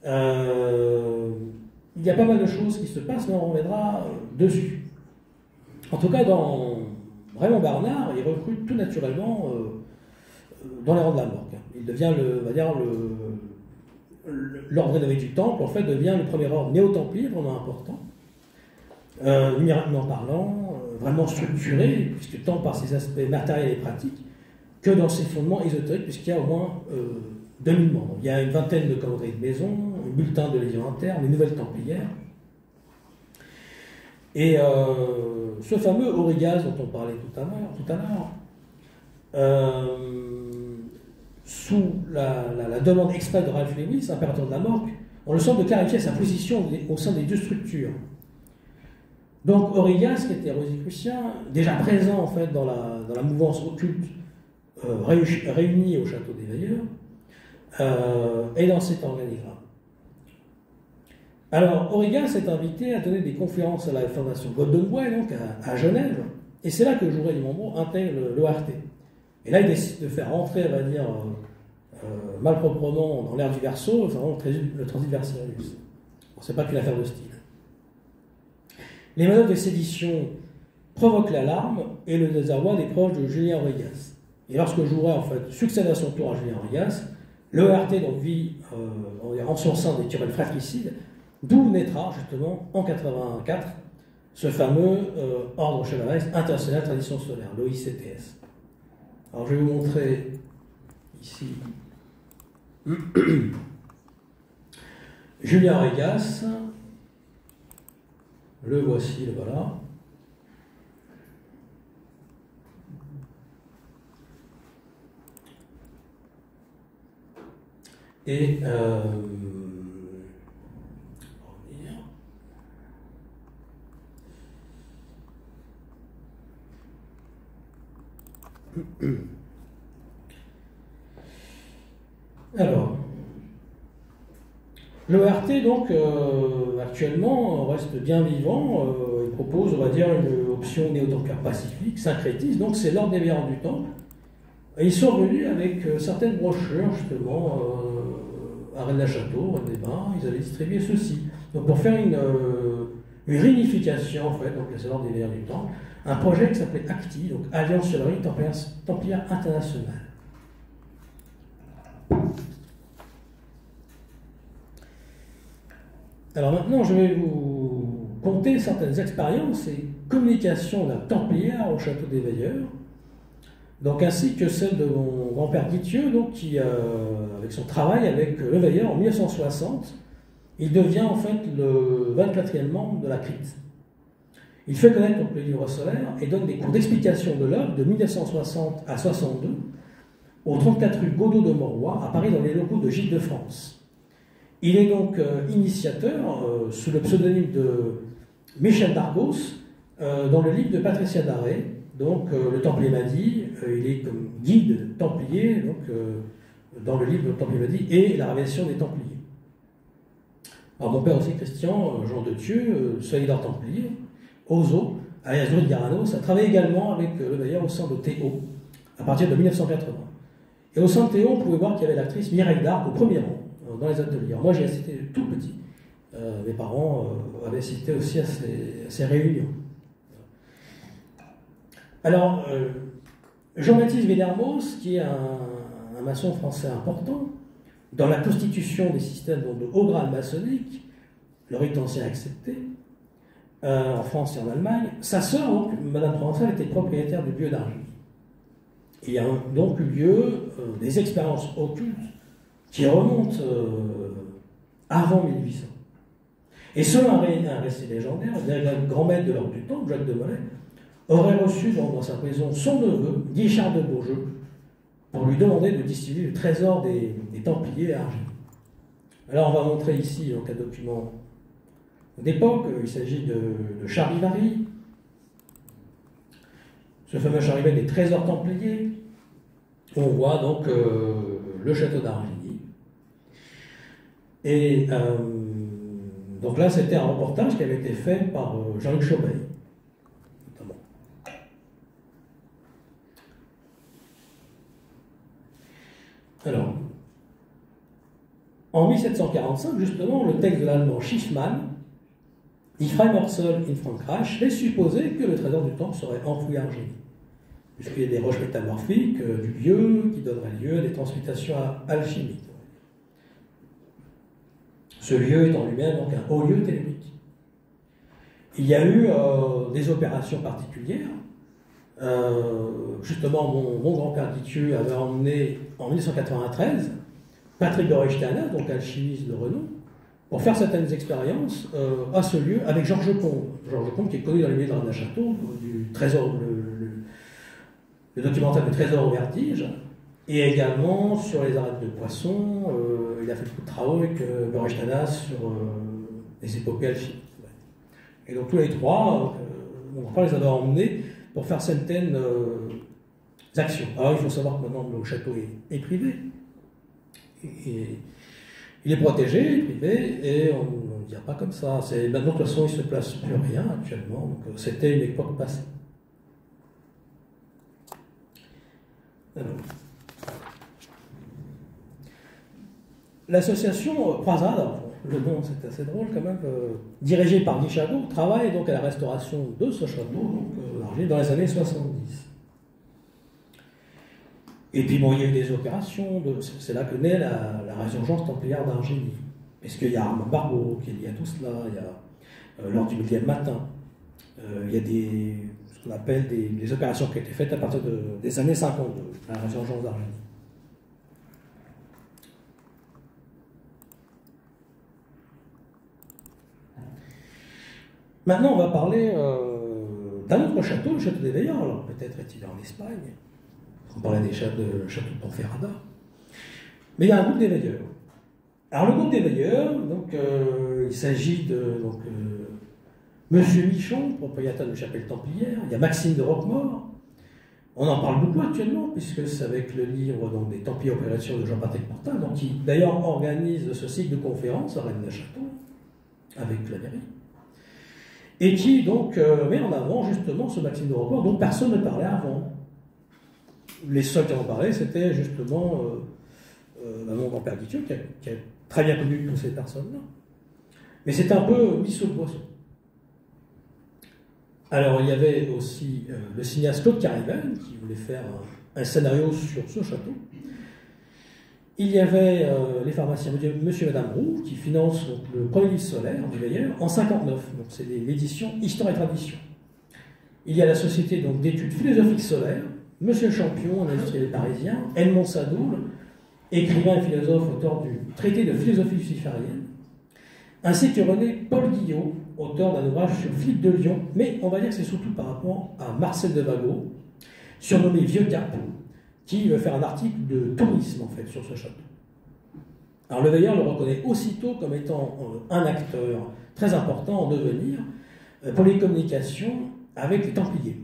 il y a pas mal de choses qui se passent, mais on reviendra dessus. En tout cas, dans Raymond Bernard, il recrute tout naturellement dans les rangs de la mort. Il devient, l'ordre rénové du Temple, en fait, devient le premier ordre néo-templier, vraiment important, numériquement parlant, vraiment structuré, puisque tant par ses aspects matériels et pratiques, que dans ses fondements ésotériques, puisqu'il y a au moins 2000 membres. Il y a une vingtaine de calendriers de maison, un bulletin de légion interne, des nouvelles templières. Et ce fameux Aurigas dont on parlait tout à l'heure, sous la demande express de Ralph Lewis, impérateur de la Morgue, on le sent de clarifier sa position au sein des deux structures. Donc Aurigas, qui était rosicrucien, déjà présent en fait dans la mouvance occulte réunie au château des Veilleurs, est dans cet organigramme. Alors, Aurigas est invité à donner des conférences à la Fondation Golden Boy, donc à Genève, et c'est là que Jouret du Montbron intègre l'ORT. Et là, il décide de faire rentrer, on va dire, malproprement dans l'ère du Verseau, le transit Versirius. Bon, c'est pas qu'une affaire de style. Les manœuvres de sédition provoquent l'alarme et le désarroi des proches de Julien Aurigas. Et lorsque Jouret, en fait, succède à son tour à Julien Aurigas, l'ORT donc vit en son sein des querelles fratricides, d'où naîtra justement en 1984 ce fameux ordre chevaleresque international tradition solaire, l'OICTS. Alors je vais vous montrer ici Julien Aurigas. Le voici, le voilà. Et alors, l'ORT, donc, actuellement, reste bien vivant. Il propose, on va dire, une option néo-templaire pacifique, syncrétiste. Donc, c'est l'ordre des veilleurs du Temple. Et ils sont revenus avec certaines brochures, justement, à Rennes-la-Château, Rennes-des-Bains. Ils avaient distribué ceci. Donc, pour faire une réunification, en fait, donc, c'est l'ordre des veilleurs du Temple, un projet qui s'appelait ACTI, donc Alliance Chevalerie Templière Internationale. Alors maintenant, je vais vous conter certaines expériences et communications d'un templière au château des Veilleurs, donc ainsi que celle de mon grand-père Guithieu, donc, qui, avec son travail avec le Veilleur en 1960, il devient en fait le 24e membre de la crypte. Il fait connaître donc le livre solaire et donne des cours d'explication de l'œuvre de 1960 à 62 au 34 rue Godot de Mauroy, à Paris, dans les locaux de Gilles de France. Il est donc initiateur, sous le pseudonyme de Michel Dargos, dans le livre de Patricia Daré, donc le Templier m'a dit, il est comme guide templier, donc, dans le livre de Templier m'a dit, et la révélation des Templiers. Alors mon père aussi, Christian, Jean de Thieu, solidar templier, Ozo, alias Druide Garanos, a travaillé également avec le Veilleur au sein de Théo, à partir de 1980. Et au sein de Théo, on pouvait voir qu'il y avait l'actrice Mireille Darc au premier rang, dans les ateliers. Alors moi, j'ai assisté tout petit. Mes parents avaient assisté aussi à ces réunions. Alors, Jean-Baptiste Villermoz, qui est un maçon français important, dans la constitution des systèmes de haut grade maçonnique, le rite ancien accepté, en France et en Allemagne, sa sœur, donc, Madame Provençal, était propriétaire du lieu d'Argy. Il y a donc eu lieu des expériences occultes qui remontent avant 1800. Et selon un récit légendaire, le grand maître de l'ordre du Temple, Jacques de Molay, aurait reçu dans sa prison son neveu, Guichard de Beaujeu, pour lui demander de distiller le trésor des Templiers à Argilly. Alors on va montrer ici donc, un document d'époque. Il s'agit de Charivari, ce fameux Charivari des trésors templiers. On voit donc le château d'Argilly. Et donc là, c'était un reportage qui avait été fait par Jean-Luc Chaubeil, notamment. Alors, en 1745, justement, le texte de l'allemand Schiffmann, Die Freimersel in Frankreich, laisse supposer que le trésor du temple serait enfoui à Argilly, puisqu'il y a des roches métamorphiques du lieu qui donneraient lieu à des transmutations alchimiques. Ce lieu est en lui-même donc un haut lieu tellurique. Il y a eu des opérations particulières. Justement, mon grand-père Dithieu avait emmené en 1993 Patrick de Reichsteiner, donc alchimiste de renom, pour faire certaines expériences à ce lieu avec Georges Combe. Georges Combe qui est connu dans les milieux de Rennes Château, du trésor, le documentaire du Trésor au vertige, et également sur les arêtes de poissons. Il a fait beaucoup de travaux avec Reichsteiner sur les épopées alchimiques. Et donc tous les trois, mon grand-père les avait emmenés pour faire certaines actions. Alors il faut savoir que maintenant le château est privé. Et il est protégé, privé, et on ne dira pas comme ça. Maintenant, de toute façon, il ne se place plus rien actuellement. Donc c'était une époque passée. Alors. L'association Croisade, le nom c'est assez drôle quand même, dirigée par Guy Chadot, travaille donc à la restauration de ce château, donc, dans les années 70. Et puis bon, il y a eu des opérations, c'est là que naît la résurgence templière d'Argilly, puisqu'il y a Armand Barbeau qui est lié à tout cela, il y a lors du 10e matin, il y a ce qu'on appelle des opérations qui ont été faites à partir des années 52, la résurgence d'Argilly. Maintenant, on va parler d'un autre château, le château des Veilleurs. Alors, peut-être est-il en Espagne. On parlait des châteaux de Ponferrada. Mais il y a un groupe des Veilleurs. Alors, le groupe des Veilleurs, donc, il s'agit de Monsieur Michon, propriétaire de chapelle templière. Il y a Maxime de Roquemort. On en parle beaucoup actuellement, puisque c'est avec le livre donc, des Templiers Opérations de Jean-Patrick Portal, donc, qui d'ailleurs organise ce cycle de conférences à Rennes-le-Château, avec la mairie. Et qui donc met en avant justement ce Maxime de Roquemort dont personne ne parlait avant. Les seuls qui en parlaient, c'était justement mon grand-père Dithieu, qui a très bien connu toutes ces personnes-là. Mais c'était un peu mis sous le boisseau. Alors il y avait aussi le cinéaste Claude Cariben, qui voulait faire un scénario sur ce château. Il y avait les pharmaciens, Monsieur et Madame Roux, qui financent donc, le premier livre solaire du Veilleur en 59. Donc c'est l'édition Histoire et Tradition. Il y a la société d'études philosophiques solaires, Monsieur Champion, un industriel parisien, Edmond Sadoul, écrivain et philosophe, auteur du traité de philosophie luciférienne, ainsi que René Paul Guillot, auteur d'un ouvrage sur Philippe de Lyon, mais on va dire que c'est surtout par rapport à Marcel de Vago, surnommé Vieux Cap, qui veut faire un article de tourisme, en fait, sur ce château. Alors, le Veilleur le reconnaît aussitôt comme étant un acteur très important en devenir pour les communications avec les Templiers.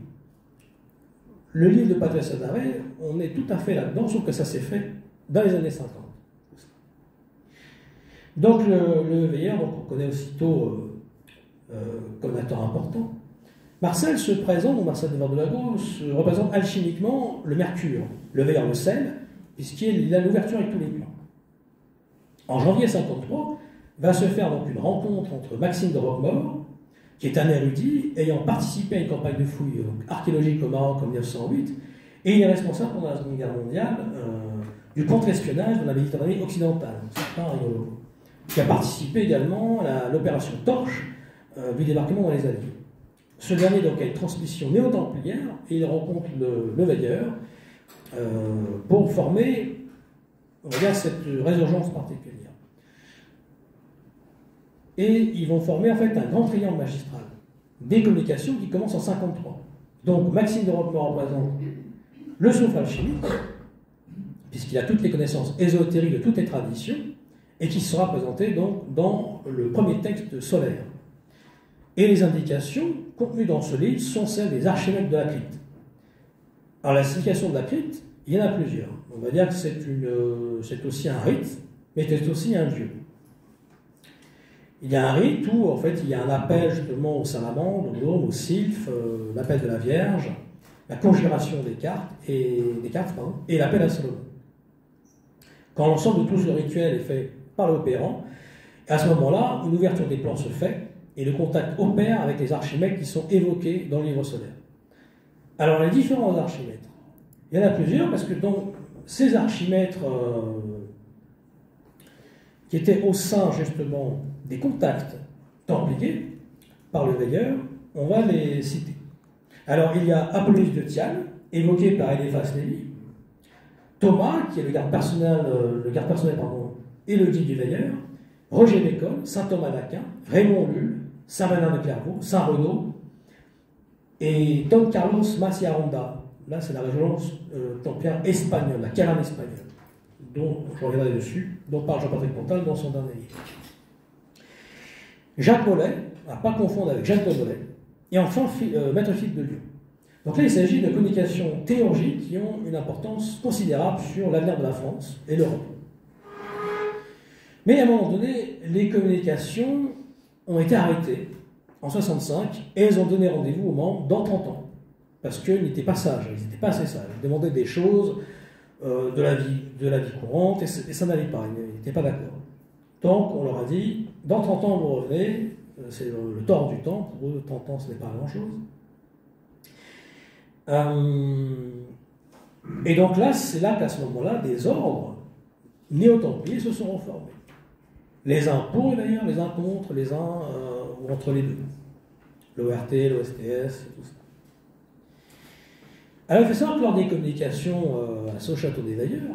Le livre de Patrice Césaré, on est tout à fait là-dedans, sauf que ça s'est fait dans les années 50. Donc, le Veilleur, on reconnaît aussitôt comme acteur important. Marcel se présente, ou Marcel de Verdelago, se représente alchimiquement le mercure, le Veilleur le sel, puisqu'il a l'ouverture avec tous les plans. En janvier 53, va se faire donc une rencontre entre Maxime de Roquemort, qui est un érudit ayant participé à une campagne de fouilles archéologiques au Maroc en 1908, et il est responsable pendant la Seconde Guerre mondiale du contre-espionnage dans la Méditerranée occidentale. C'est pas rigolo. Qui a participé également à l'opération Torche du débarquement dans les Alliés. Ce dernier donc, a une transmission néo-templière et il rencontre le Veilleur pour former, on va dire, cette résurgence particulière. et ils vont former en fait un grand triangle magistral des communications qui commence en 53. Donc Maxime de Roquemort représente le souffle alchimique, puisqu'il a toutes les connaissances ésotériques de toutes les traditions, et qui sera présenté donc dans le premier texte solaire. Et les indications contenues dans ce livre sont celles des archimètres de la crypte. Alors la signification de la crypte, il y en a plusieurs. On va dire que c'est aussi un rite, mais c'est aussi un dieu. Il y a un rite où en fait il y a un appel justement aux salamandres, aux gnomes, aux sylphes, l'appel de la Vierge, la conjuration des cartes et l'appel à Salomon. Quand l'ensemble de tout ce rituel est fait par l'opérant, à ce moment-là, une ouverture des plans se fait et le contact opère avec les archimètres qui sont évoqués dans le livre solaire. Alors les différents archimètres, il y en a plusieurs parce que donc ces archimètres qui étaient au sein justement des contacts templiers par le veilleur, on va les citer. Alors il y a Apollonius de Thiane, évoqué par Eliphas Lévi, Thomas, qui est le garde personnel et le guide du veilleur, Roger Bacon, saint Thomas d'Aquin, Raymond Lulle, saint Bernard de Clairvaux, saint Renaud, et Don Carlos Maciaronda. Là, c'est la régence templière espagnole, la Calane espagnole, dont je reviendrai dessus, dont parle Jean-Patrick Pontal dans son dernier livre. Jacques Mollet, à ne pas confondre avec Jacques de Molay, et enfin Maître Philippe de Lyon. Donc là, il s'agit de communications théurgiques qui ont une importance considérable sur l'avenir de la France et l'Europe. Mais à un moment donné, les communications ont été arrêtées en 65 et elles ont donné rendez-vous aux membres dans 30 ans. Parce qu'ils n'étaient pas sages, ils n'étaient pas assez sages. Ils demandaient des choses de la vie courante et ça n'allait pas, ils n'étaient pas d'accord. Donc on leur a dit, dans 30 ans vous revenez, c'est le tort du temps, pour eux 30 ans ce n'est pas grand-chose. Et donc là, c'est là qu'à ce moment-là, des ordres néo-templiers se sont reformés. Les uns pour d'ailleurs, les uns contre, les uns ou entre les deux. L'ORT, l'OSTS, tout ça. Alors il faut savoir que lors des communications à ce château des Veilleurs,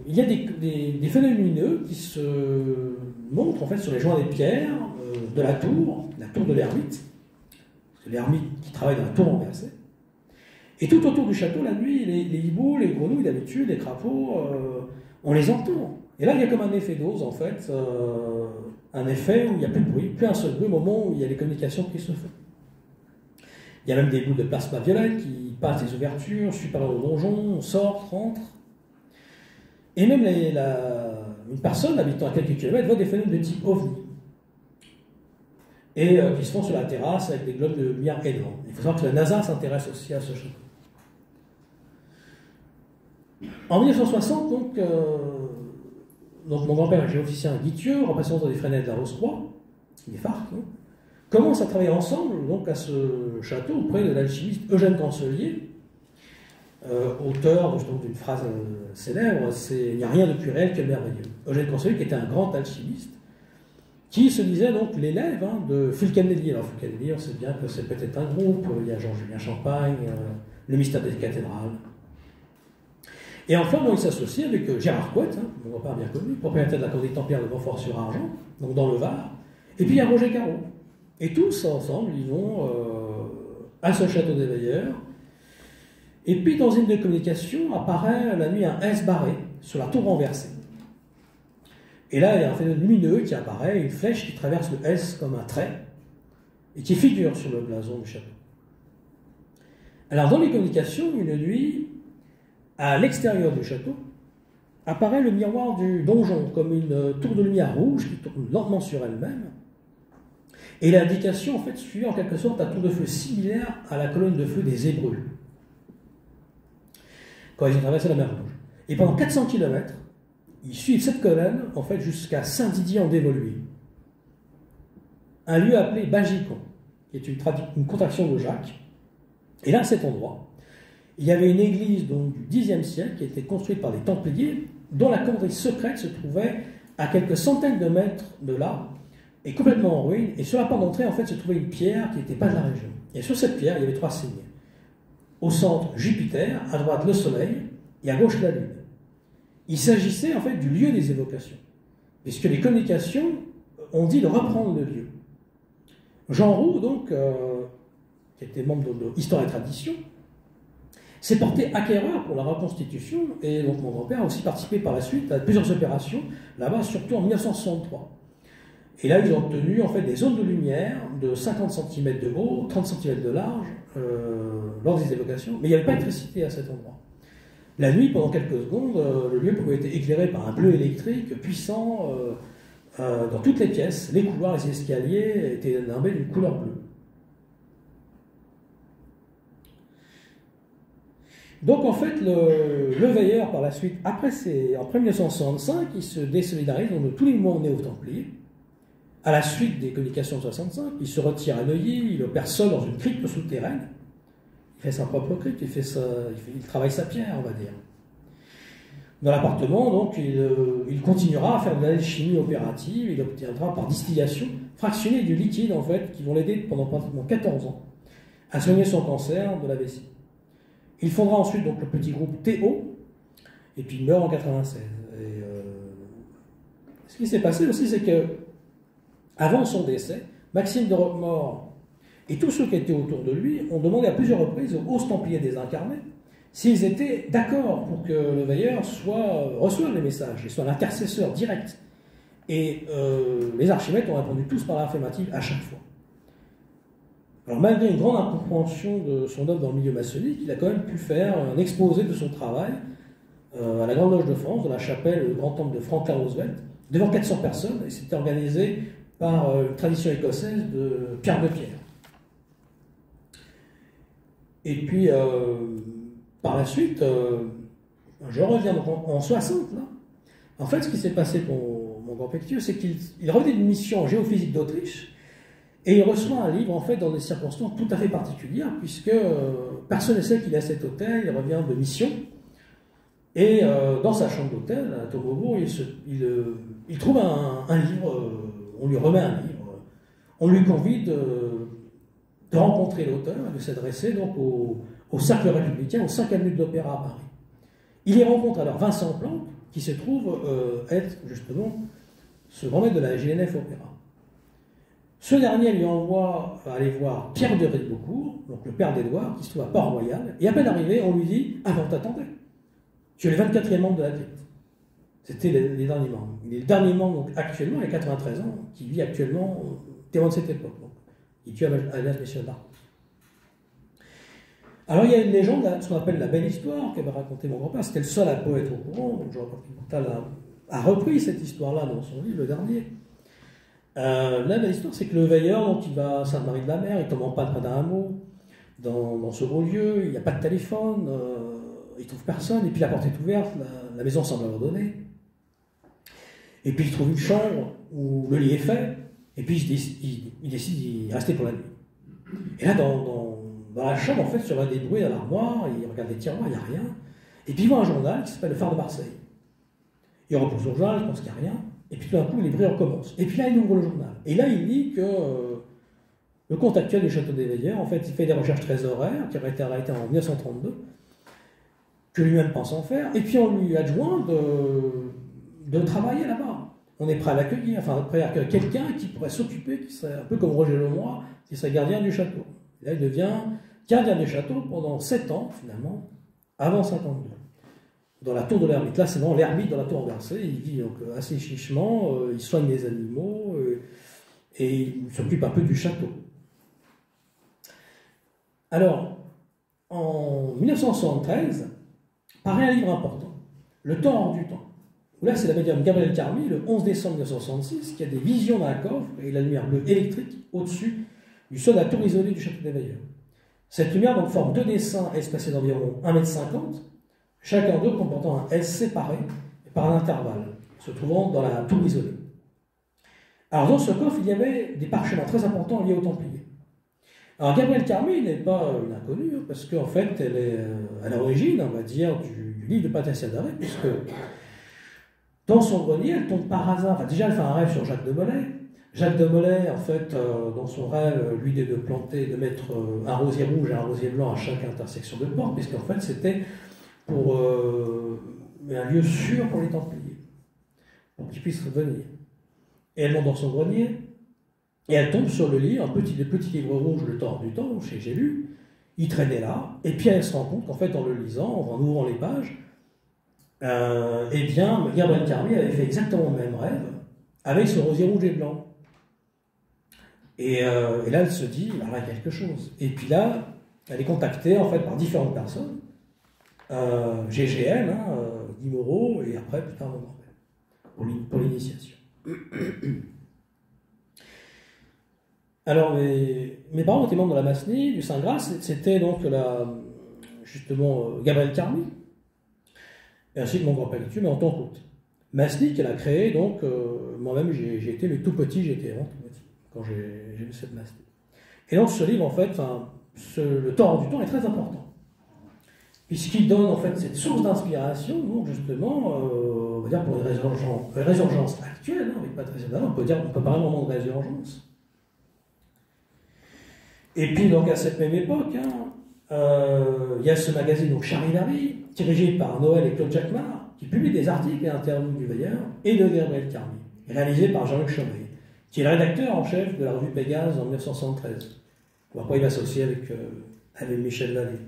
il y a des phénomènes lumineux qui se montrent en fait sur les joints des pierres de la tour de l'ermite. L'ermite qui travaille dans la tour renversée. Et tout autour du château, la nuit, les hiboux, les grenouilles d'habitude, les crapauds, on les entend. Et là, il y a comme un effet d'ose, en fait, un effet où il n'y a plus de bruit, plus un seul bruit au moment où il y a les communications qui se font. Il y a même des boules de plasma violette qui passent des ouvertures, supérieures au donjon, sortent, rentrent. Et même une personne habitant à quelques kilomètres voit des phénomènes de type ovni. Et qui se font sur la terrasse avec des globes de lumière énormes. Il faut savoir que la NASA s'intéresse aussi à ce château. En 1960, donc mon grand-père, géophysicien Guithieu, représentant des Fresnel de la Rose-Croix, des FARC, commence à travailler ensemble donc, à ce château auprès de l'alchimiste Eugène Cancelier, auteur justement d'une phrase célèbre, c'est « Il n'y a rien de plus réel que le merveilleux ». Eugène Cancelier qui était un grand alchimiste, qui se disait donc l'élève de Fulcanelli. Alors Fulcanelli, on sait bien que c'est peut-être un groupe, il y a Jean-Julien Champagne, le mystère des cathédrales. Et enfin, il s'associe avec Gérard Couette, mon grand-père bien connu, propriétaire de la Commanderie templière de Montfort-sur-Argent, donc dans le Var, et puis il y a Roger Caro. Et tous ensemble, ils vont à ce château des Veilleurs. Et puis dans une des communications apparaît la nuit un S barré sur la tour renversée. Et là, il y a un phénomène lumineux qui apparaît, une flèche qui traverse le S comme un trait, et qui figure sur le blason du château. Alors, dans les communications, une nuit, à l'extérieur du château, apparaît le miroir du donjon, comme une tour de lumière rouge qui tourne lentement sur elle-même. Et l'indication, en fait, suivait en quelque sorte un tour de feu similaire à la colonne de feu des Hébreux, quand ils ont traversé la mer Rouge. Et pendant 400 km, ils suivent cette colonne, en fait, jusqu'à Saint-Didier en Dévoluy, un lieu appelé Bagicon, qui est une contraction de Jacques. Et là, à cet endroit, il y avait une église donc, du Xe siècle qui a été construite par les Templiers, dont la commanderie secrète se trouvait à quelques centaines de mètres de là, et complètement en ruine. Et sur la porte d'entrée, en fait, se trouvait une pierre qui n'était pas de la région. Et sur cette pierre, il y avait 3 signes. Au centre, Jupiter, à droite, le Soleil, et à gauche, la Lune. Il s'agissait, en fait, du lieu des évocations. puisque les communications ont dit de reprendre le lieu. Jean Roux, donc, qui était membre de Histoire et Tradition, s'est porté acquéreur pour la reconstitution, et donc mon grand-père a aussi participé par la suite à plusieurs opérations, là-bas, surtout en 1963. Et là, ils ont obtenu en fait des zones de lumière de 50 cm de haut, 30 cm de large, lors des évocations, mais il n'y avait pas d'électricité à cet endroit. La nuit, pendant quelques secondes, le lieu pouvait être éclairé par un bleu électrique puissant dans toutes les pièces. Les couloirs, les escaliers étaient nimbés d'une couleur bleue. Donc en fait, le veilleur, par la suite, après 1965, il se désolidarise de tous les mouvements néo-templiers. À la suite des communications de 65, il se retire à Neuilly, il opère seul dans une crypte souterraine. Il fait sa propre crypte, il travaille sa pierre, on va dire. Dans l'appartement, donc, il continuera à faire de l'alchimie opérative, il obtiendra par distillation fractionner du liquide, en fait, qui vont l'aider pendant pratiquement 14 ans à soigner son cancer de la vessie. Il fondera ensuite donc, le petit groupe TO, et puis il meurt en 96. Et, ce qui s'est passé aussi, c'est que, avant son décès, Maxime de Roquemaure et tous ceux qui étaient autour de lui ont demandé à plusieurs reprises aux hauts templiers désincarnés s'ils étaient d'accord pour que le veilleur reçoive les messages et soit l'intercesseur direct. Et les archimètres ont répondu tous par l'affirmative à chaque fois. Alors malgré une grande incompréhension de son œuvre dans le milieu maçonnique, il a quand même pu faire un exposé de son travail à la Grande Loge de France, dans la chapelle, le Grand Temple de Franklin Roosevelt, devant 400 personnes, et c'était organisé par une tradition écossaise de Pierre de Pierre. Et puis, par la suite, je reviens donc en 60, là. En fait, ce qui s'est passé pour mon grand Pécutieux, c'est qu'il revenait d'une mission en géophysique d'Autriche, et il reçoit un livre, en fait, dans des circonstances tout à fait particulières, puisque personne ne sait qu'il est à cet hôtel, il revient de mission, et dans sa chambre d'hôtel, à Tomobo, il trouve un livre, on lui remet un livre, on lui convie de rencontrer l'auteur et de s'adresser donc au Cercle républicain, aux 5 avenues de l'Opéra à Paris. Il y rencontre alors Vincent Planck, qui se trouve être justement ce grand maître de la GNF Opéra. Ce dernier lui envoie aller voir Pierre de Ribeaucourt, donc le père d'Édouard, qui se trouve à Port-Royal, et à peine arrivé, on lui dit « Ah non, t'attendais, tu es le 24e membre de la crypte ». C'était les derniers membres. Il est le dernier membre donc, actuellement, il a 93 ans, qui vit actuellement témoin de cette époque. Donc, il tue alias Michel Darc. Alors il y a une légende, ce qu'on appelle la belle histoire, qu'avait raconté mon grand-père, c'était le seul à pas être au courant, donc Jean Portal a repris cette histoire-là dans son livre, le dernier. La belle histoire, c'est que le veilleur, donc, il va à Sainte-Marie de la Mer, il tombe en panne près d'un hameau, dans ce beau lieu, il n'y a pas de téléphone, il ne trouve personne, et puis la porte est ouverte, la maison semble abandonnée. Et puis il trouve une chambre où le lit est fait, et puis il décide d'y rester pour la nuit. Et là, dans la chambre, en fait, sur un des bruits à l'armoire, il regarde les tiroirs, il n'y a rien. Et puis il voit un journal qui s'appelle Le Phare de Marseille. Il repose son journal, il pense qu'il n'y a rien. Et puis tout d'un coup, les bruits recommencent. Et puis là, il ouvre le journal. Et là, il lit que le comte actuel du château des Veilleurs, en fait, il fait des recherches trésorières, qui auraient été arrêtées en 1932, que lui-même pense en faire. Et puis on lui adjoint de travailler là-bas. On est prêt à l'accueillir, enfin, prêt à accueillir quelqu'un qui pourrait s'occuper, qui serait un peu comme Roger Lemoyne, qui serait gardien du château. Et là, il devient gardien du château pendant 7 ans, finalement, avant 52. Dans la tour de l'ermite. Là, c'est vraiment l'ermite dans la tour renversée. Il vit donc assez chichement, il soigne les animaux et il s'occupe un peu du château. Alors, en 1973, paraît un livre important, Le temps hors du temps. Où là, c'est la médium Gabrielle Carmy, le 11 décembre 1966, qui a des visions d'un coffre et la lumière bleue électrique au-dessus du sol de la tour isolée du château des Veilleurs. Cette lumière donc, forme 2 dessins espacés d'environ 1,50 m, chacun d'eux comportant un S séparé par un intervalle, se trouvant dans la tour isolée. Alors dans ce coffre, il y avait des parchemins très importants liés aux Templiers. Alors Gabrielle Carmy n'est pas une inconnue, parce qu'en fait, elle est à l'origine, on va dire, du livre de Patricia Daré, puisque dans son grenier, elle tombe par hasard, enfin déjà elle fait un rêve sur Jacques de Molay. Jacques de Molay, en fait, dans son rêve, lui dit de planter, de mettre un rosier rouge et un rosier blanc à chaque intersection de porte, puisqu'en fait c'était pour un lieu sûr pour les Templiers, pour qu'ils puissent venir. et elle monte dans son grenier, et elle tombe sur le livre, le petit livre rouge, Le Tort du Temps, chez j'ai lu, il traînait là, et puis elle se rend compte qu'en fait, en le lisant, en ouvrant les pages, eh bien, Gabriel Carmy avait fait exactement le même rêve, avec ce rosier rouge et blanc. Et là, elle se dit, il y a quelque chose. Et puis là, elle est contactée, en fait, par différentes personnes, GGM, Guy Moreau, et après, plus tard, mon grand-père, pour l'initiation. Alors, mes parents étaient membres de la Massenie, du Saint-Grace, c'était donc justement Gabriel Carmy, et ainsi que mon grand-père là-dessus, mais en tant qu'hôte. Massenie qu'elle a créé, donc moi-même j'ai été le tout petit, j'étais vraiment tout petit quand j'ai vu cette Massenie. Et donc ce livre, en fait, Le Tort du Temps est très important, puisqu'il donne en fait cette source d'inspiration, donc justement, on va dire pour les résurgences actuelles, avec Patricia Dallin, on peut parler vraiment de résurgence. Et puis, donc, à cette même époque, il y a ce magazine, donc Charivari, dirigé par Noël et Claude Jacquemart, qui publie des articles et interviews du Veilleur et de Gabriel Carmy, réalisé par Jean-Luc Chomeil, qui est le rédacteur en chef de la revue Pégase en 1973. Après, il va s'associer avec Michel Vallée,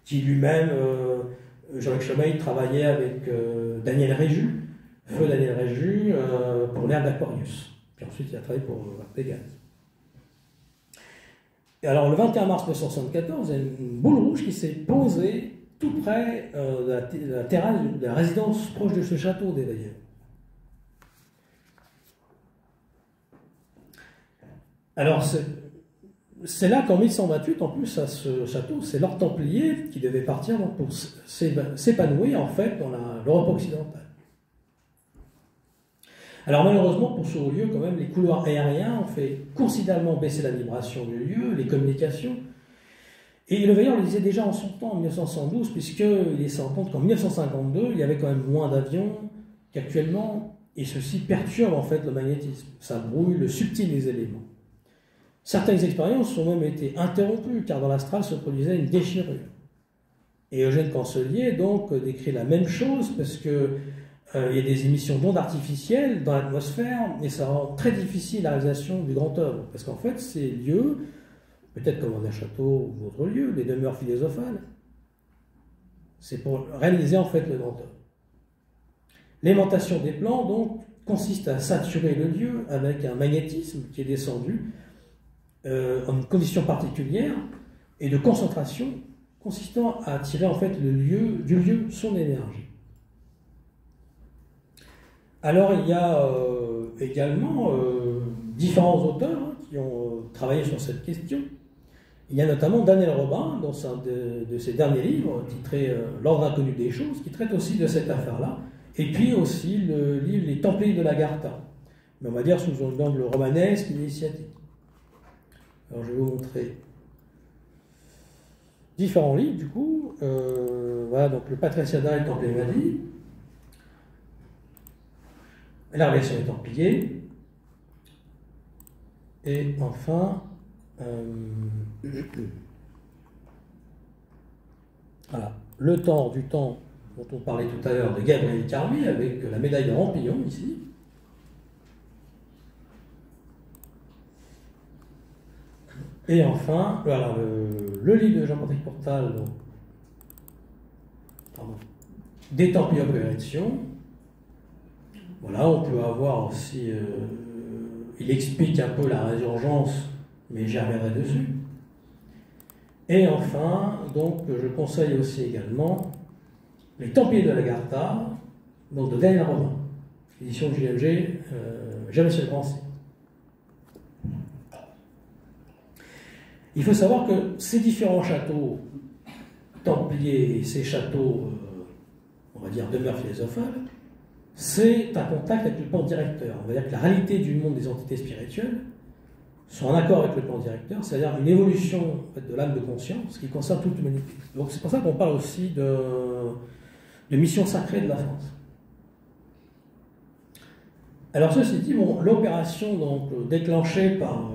qui lui-même, Jean-Luc Chomeil, travaillait avec Daniel Réju, feu Daniel Réju, pour l'ère d'Aquarius. Puis ensuite, il a travaillé pour Pégase. Et alors, le 21 mars 1974, il y a une boule rouge qui s'est posée tout près de la terrasse de la résidence proche de ce château des Veilleurs. Alors, c'est là qu'en 1128, en plus, à ce château, c'est l'ordre templier qui devait partir donc, pour s'épanouir, en fait, dans l'Europe occidentale. Alors malheureusement, pour ce haut lieu, quand même, les couloirs aériens ont fait considérablement baisser la vibration du lieu, les communications. Et le Veilleur le disait déjà en son temps, en 1972, puisqu'il s'est rendu compte qu'en 1952, il y avait quand même moins d'avions qu'actuellement, et ceci perturbe en fait le magnétisme. Ça brouille le subtil des éléments. Certaines expériences ont même été interrompues, car dans l'astral se produisait une déchirure. Et Eugène Cancelier, donc, décrit la même chose, parce que il y a des émissions d'ondes artificielles dans l'atmosphère, et ça rend très difficile la réalisation du grand œuvre. Parce qu'en fait, ces lieux, peut-être comme un château ou d'autres lieux, les demeures philosophales, c'est pour réaliser en fait le grand œuvre. L'aimantation des plans, donc, consiste à saturer le lieu avec un magnétisme qui est descendu en une condition particulière et de concentration consistant à tirer en fait du lieu son énergie. Alors, il y a également différents auteurs qui ont travaillé sur cette question. Il y a notamment Daniel Robin, dans un de ses derniers livres, titré L'ordre inconnu des choses, qui traite aussi de cette affaire-là. Et puis aussi le livre Les Templiers de l'Agartha, mais on va dire sous un angle romanesque et initiatique. Alors, je vais vous montrer différents livres, du coup. Voilà, donc le Patriciada et Templier Madi. La relation des Templiers. Et enfin, voilà, le temps du temps dont on parlait tout à l'heure de Gabriel Carmy avec la médaille de Rampillon ici. Et enfin, voilà, le livre de Jean-Patrick Portal, donc, des Templiers de l'érection. Voilà, on peut avoir aussi, il explique un peu la résurgence, mais j'y reviendrai dessus. Et enfin, donc, je conseille aussi également Les Templiers de l'Agartha, donc de Daniel Robin, édition de JMG, Jean-Michel Francy. Il faut savoir que ces différents châteaux templiers et ces châteaux, on va dire, demeures philosophales, c'est un contact avec le plan directeur. On va dire que la réalité du monde des entités spirituelles sont en accord avec le plan directeur, c'est-à-dire une évolution en fait, de l'âme de conscience qui concerne toute l'humanité. Donc c'est pour ça qu'on parle aussi de mission sacrée de la France. Alors ceci dit, bon, l'opération donc déclenchée par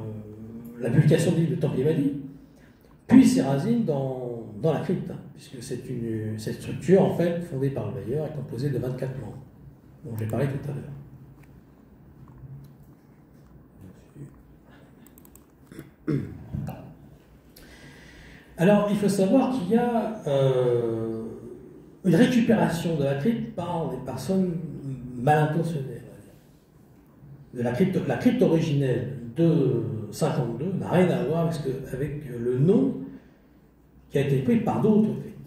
la publication du livre de Templier Madi puis ses racines dans la crypte, puisque cette structure en fait fondée par le Veilleur est composée de 24 membres, dont j'ai parlé tout à l'heure. Alors, il faut savoir qu'il y a une récupération de la crypte par des personnes mal intentionnées. La crypte originelle de 52 n'a rien à voir avec le nom qui a été pris par d'autres cryptes.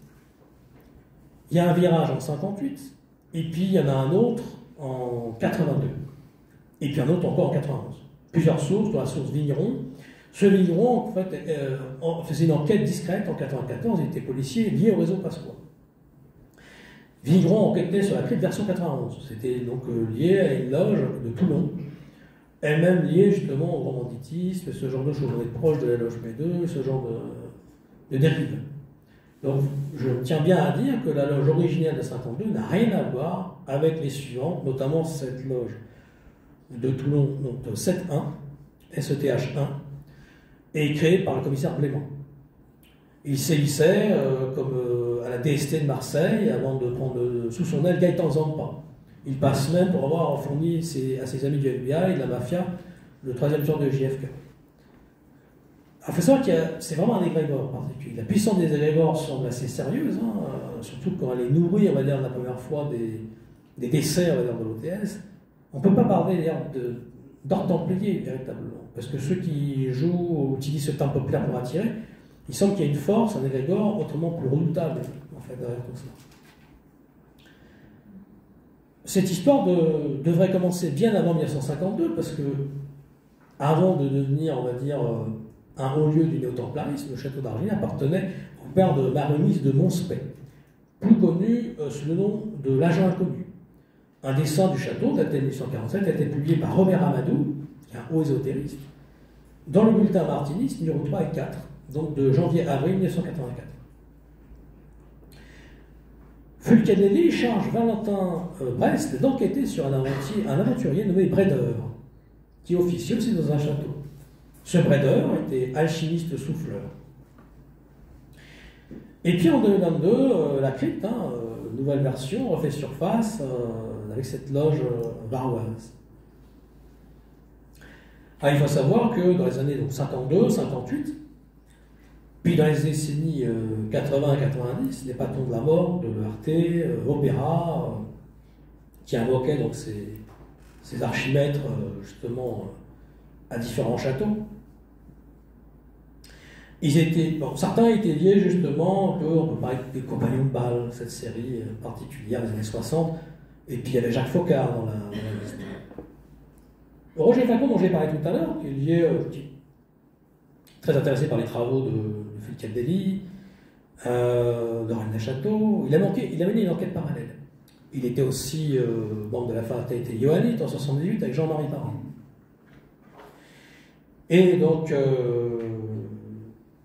Il y a un virage en 58, et puis il y en a un autre en 82, et puis un autre encore en 91. Plusieurs sources, dont la source Vigneron. Ce Vigneron, en fait, faisait une enquête discrète en 94, il était policier lié au réseau Pasqua. Vigneron enquêtait sur la crypte version 91. C'était donc lié à une loge de Toulon, elle-même liée justement au romanticisme, ce genre de choses. On est proche de la loge P2, ce genre de dérive. Donc je tiens bien à dire que la loge originelle de 52 n'a rien à voir avec les suivantes, notamment cette loge de Toulon, donc 7-1, SETH1, est créée par le commissaire Blément. Il s'élissait comme à la DST de Marseille avant de prendre sous son aile Gaëtan Zampa. Il passe même pour avoir fourni à ses amis du FBI et de la mafia le 3e tour de JFK. Il faut savoir que c'est vraiment un égrégore particulier. La puissance des égrégores semble assez sérieuse, surtout quand elle est nourrie, on va dire, la première fois des décès, on va dire, de l'OTS. On ne peut pas parler d'ordre templier, véritablement, parce que ceux qui jouent ou utilisent ce terme populaire pour attirer, il semble qu'il y a une force, un égrégore autrement plus redoutable, en fait, derrière tout ça. Cette histoire devrait commencer bien avant 1952, parce que, avant de devenir, on va dire, un haut lieu du néo-templarisme, le château d'Argile appartenait au père de Maronis de Monspey, plus connu sous le nom de l'agent inconnu. Un dessin du château, daté de 1847, a été publié par Robert Amadou, qui est un haut ésotériste, dans le bulletin martiniste numéro 3 et 4, donc de janvier-avril 1984. Fulcanelli charge Valentin Brest d'enquêter sur un aventurier nommé Bredeur, qui officiait aussi dans un château. Ce Bredeur était alchimiste souffleur. Et puis en 2022, la crypte, nouvelle version, refait surface avec cette loge varoise. Il faut savoir que dans les années 52, 58, puis dans les décennies 80 et 90, les patrons de la mort, de l'ERT, Opéra, qui invoquaient donc ces archimètres justement à différents châteaux. Certains étaient liés justement, on peut parler des Compagnons de Bâle, cette série particulière des années 60, et puis il y avait Jacques Faucard dans la liste. Roger Facon, dont j'ai parlé tout à l'heure, qui est lié, qui est très intéressé par les travaux de Fulcanelli, de René Château. Il a mené une enquête parallèle. Il était aussi membre de la fraternité Johannite en 78 avec Jean-Marie Parent. Et donc,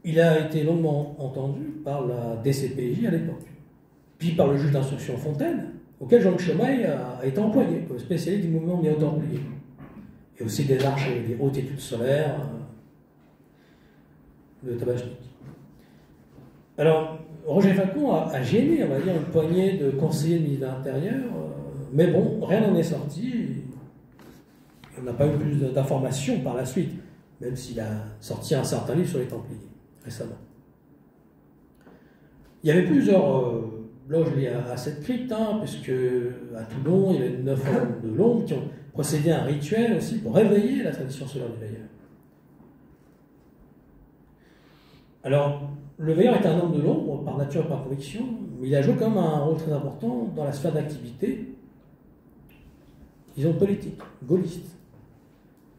il a été longuement entendu par la DCPJ à l'époque, puis par le juge d'instruction Fontaine, auquel Jean-Luc Chaumeil a été employé comme spécialiste du mouvement néo-templier, et aussi des arches et des hautes études solaires de Tabachnik. Alors, Roger Facon a gêné, on va dire, une poignée de conseillers de ministère de l'Intérieur, mais bon, rien n'en est sorti. On n'a pas eu plus d'informations par la suite, même s'il a sorti un certain livre sur les Templiers récemment. Il y avait plusieurs loges liées à cette crypte, puisque à Toulon, il y avait 9 hommes de l'ombre qui ont procédé à un rituel aussi pour réveiller la tradition solaire du veilleur. Alors, le veilleur est un homme de l'ombre, par nature et par conviction, mais il a joué quand même un rôle très important dans la sphère d'activité, disons politique, gaulliste.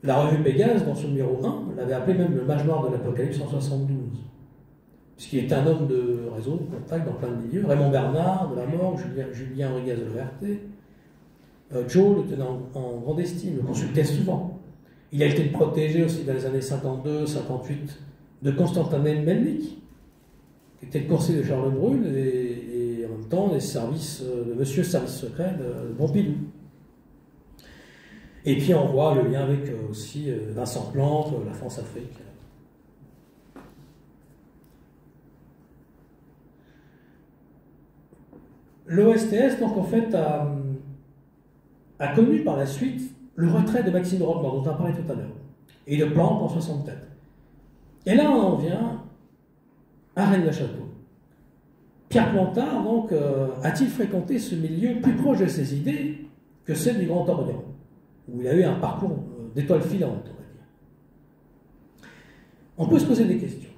La revue Pégase, dans son numéro 1, l'avait appelé même le mage noir de l'Apocalypse en 72, puisqu'il était un homme de réseau, de contact dans plein de milieux. Raymond Bernard, de la mort, Julien Rodriguez de l'ERT. Joe le tenait en grande estime, le consultait souvent. Il a été protégé aussi dans les années 52-58 de Constantin Melnik, qui était le conseiller de Charles Brune, et en même temps des services de monsieur service secret de Pompidou. Et puis on voit le lien avec aussi Vincent Plante, la France-Afrique. L'OSTS, donc en fait, a connu par la suite le retrait de Maxime de Roquemort, dont on a parlé tout à l'heure, et de Plante en 64. Et là, on en vient à Rennes-le-Château. Pierre Plantard, donc, a-t-il fréquenté ce milieu plus proche de ses idées que celle du Grand Orient, où il a eu un parcours d'étoile filante, on va dire. On peut se poser des questions.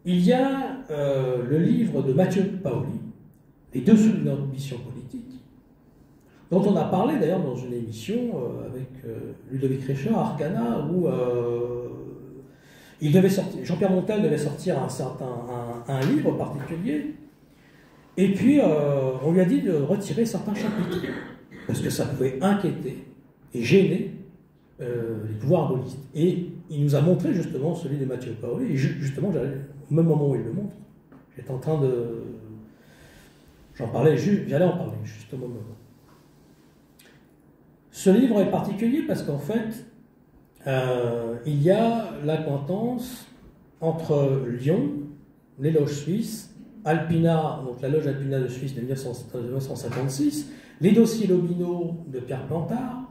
Il y a le livre de Mathieu Paoli, Les dessous de notre mission politique, dont on a parlé d'ailleurs dans une émission avec Ludovic Recher, Arcana, où Jean-Pierre Montel devait sortir un livre particulier, et puis on lui a dit de retirer certains chapitres, parce que ça pouvait inquiéter et gêner les pouvoirs gaullistes. Et il nous a montré justement celui de Mathieu Paoli, et justement, au même moment où il le montre, j'étais en train de... j'allais en parler justement au moment. Ce livre est particulier parce qu'en fait, il y a l'acquaintance entre Lyon, les loges suisses, Alpina, donc la loge Alpina de Suisse de 1956, les dossiers Lobineau de Pierre Plantard.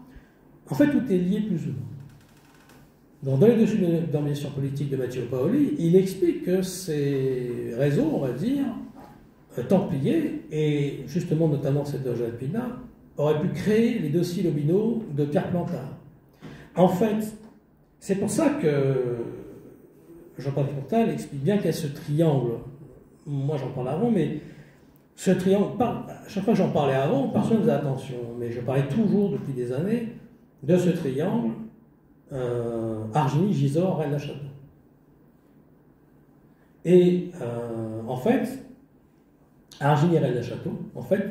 En fait, tout est lié plus ou moins. Donc, dans les dossiers d'ambition politique de Mathieu Paoli, il explique que ces réseaux, on va dire, templiers, et justement notamment cette loge Alpina, auraient pu créer les dossiers Lobineau de Pierre Plantard. En fait, c'est pour ça que Jean-Paul Fontal explique bien qu'il y a ce triangle. Moi, j'en parle avant, mais ce triangle, chaque fois que j'en parlais avant, personne ne faisait attention. Mais je parlais toujours, depuis des années, de ce triangle Arginy, Gisors, Rennes-le-Château. Et en fait, Arginy et Rennes-le-Château, en fait,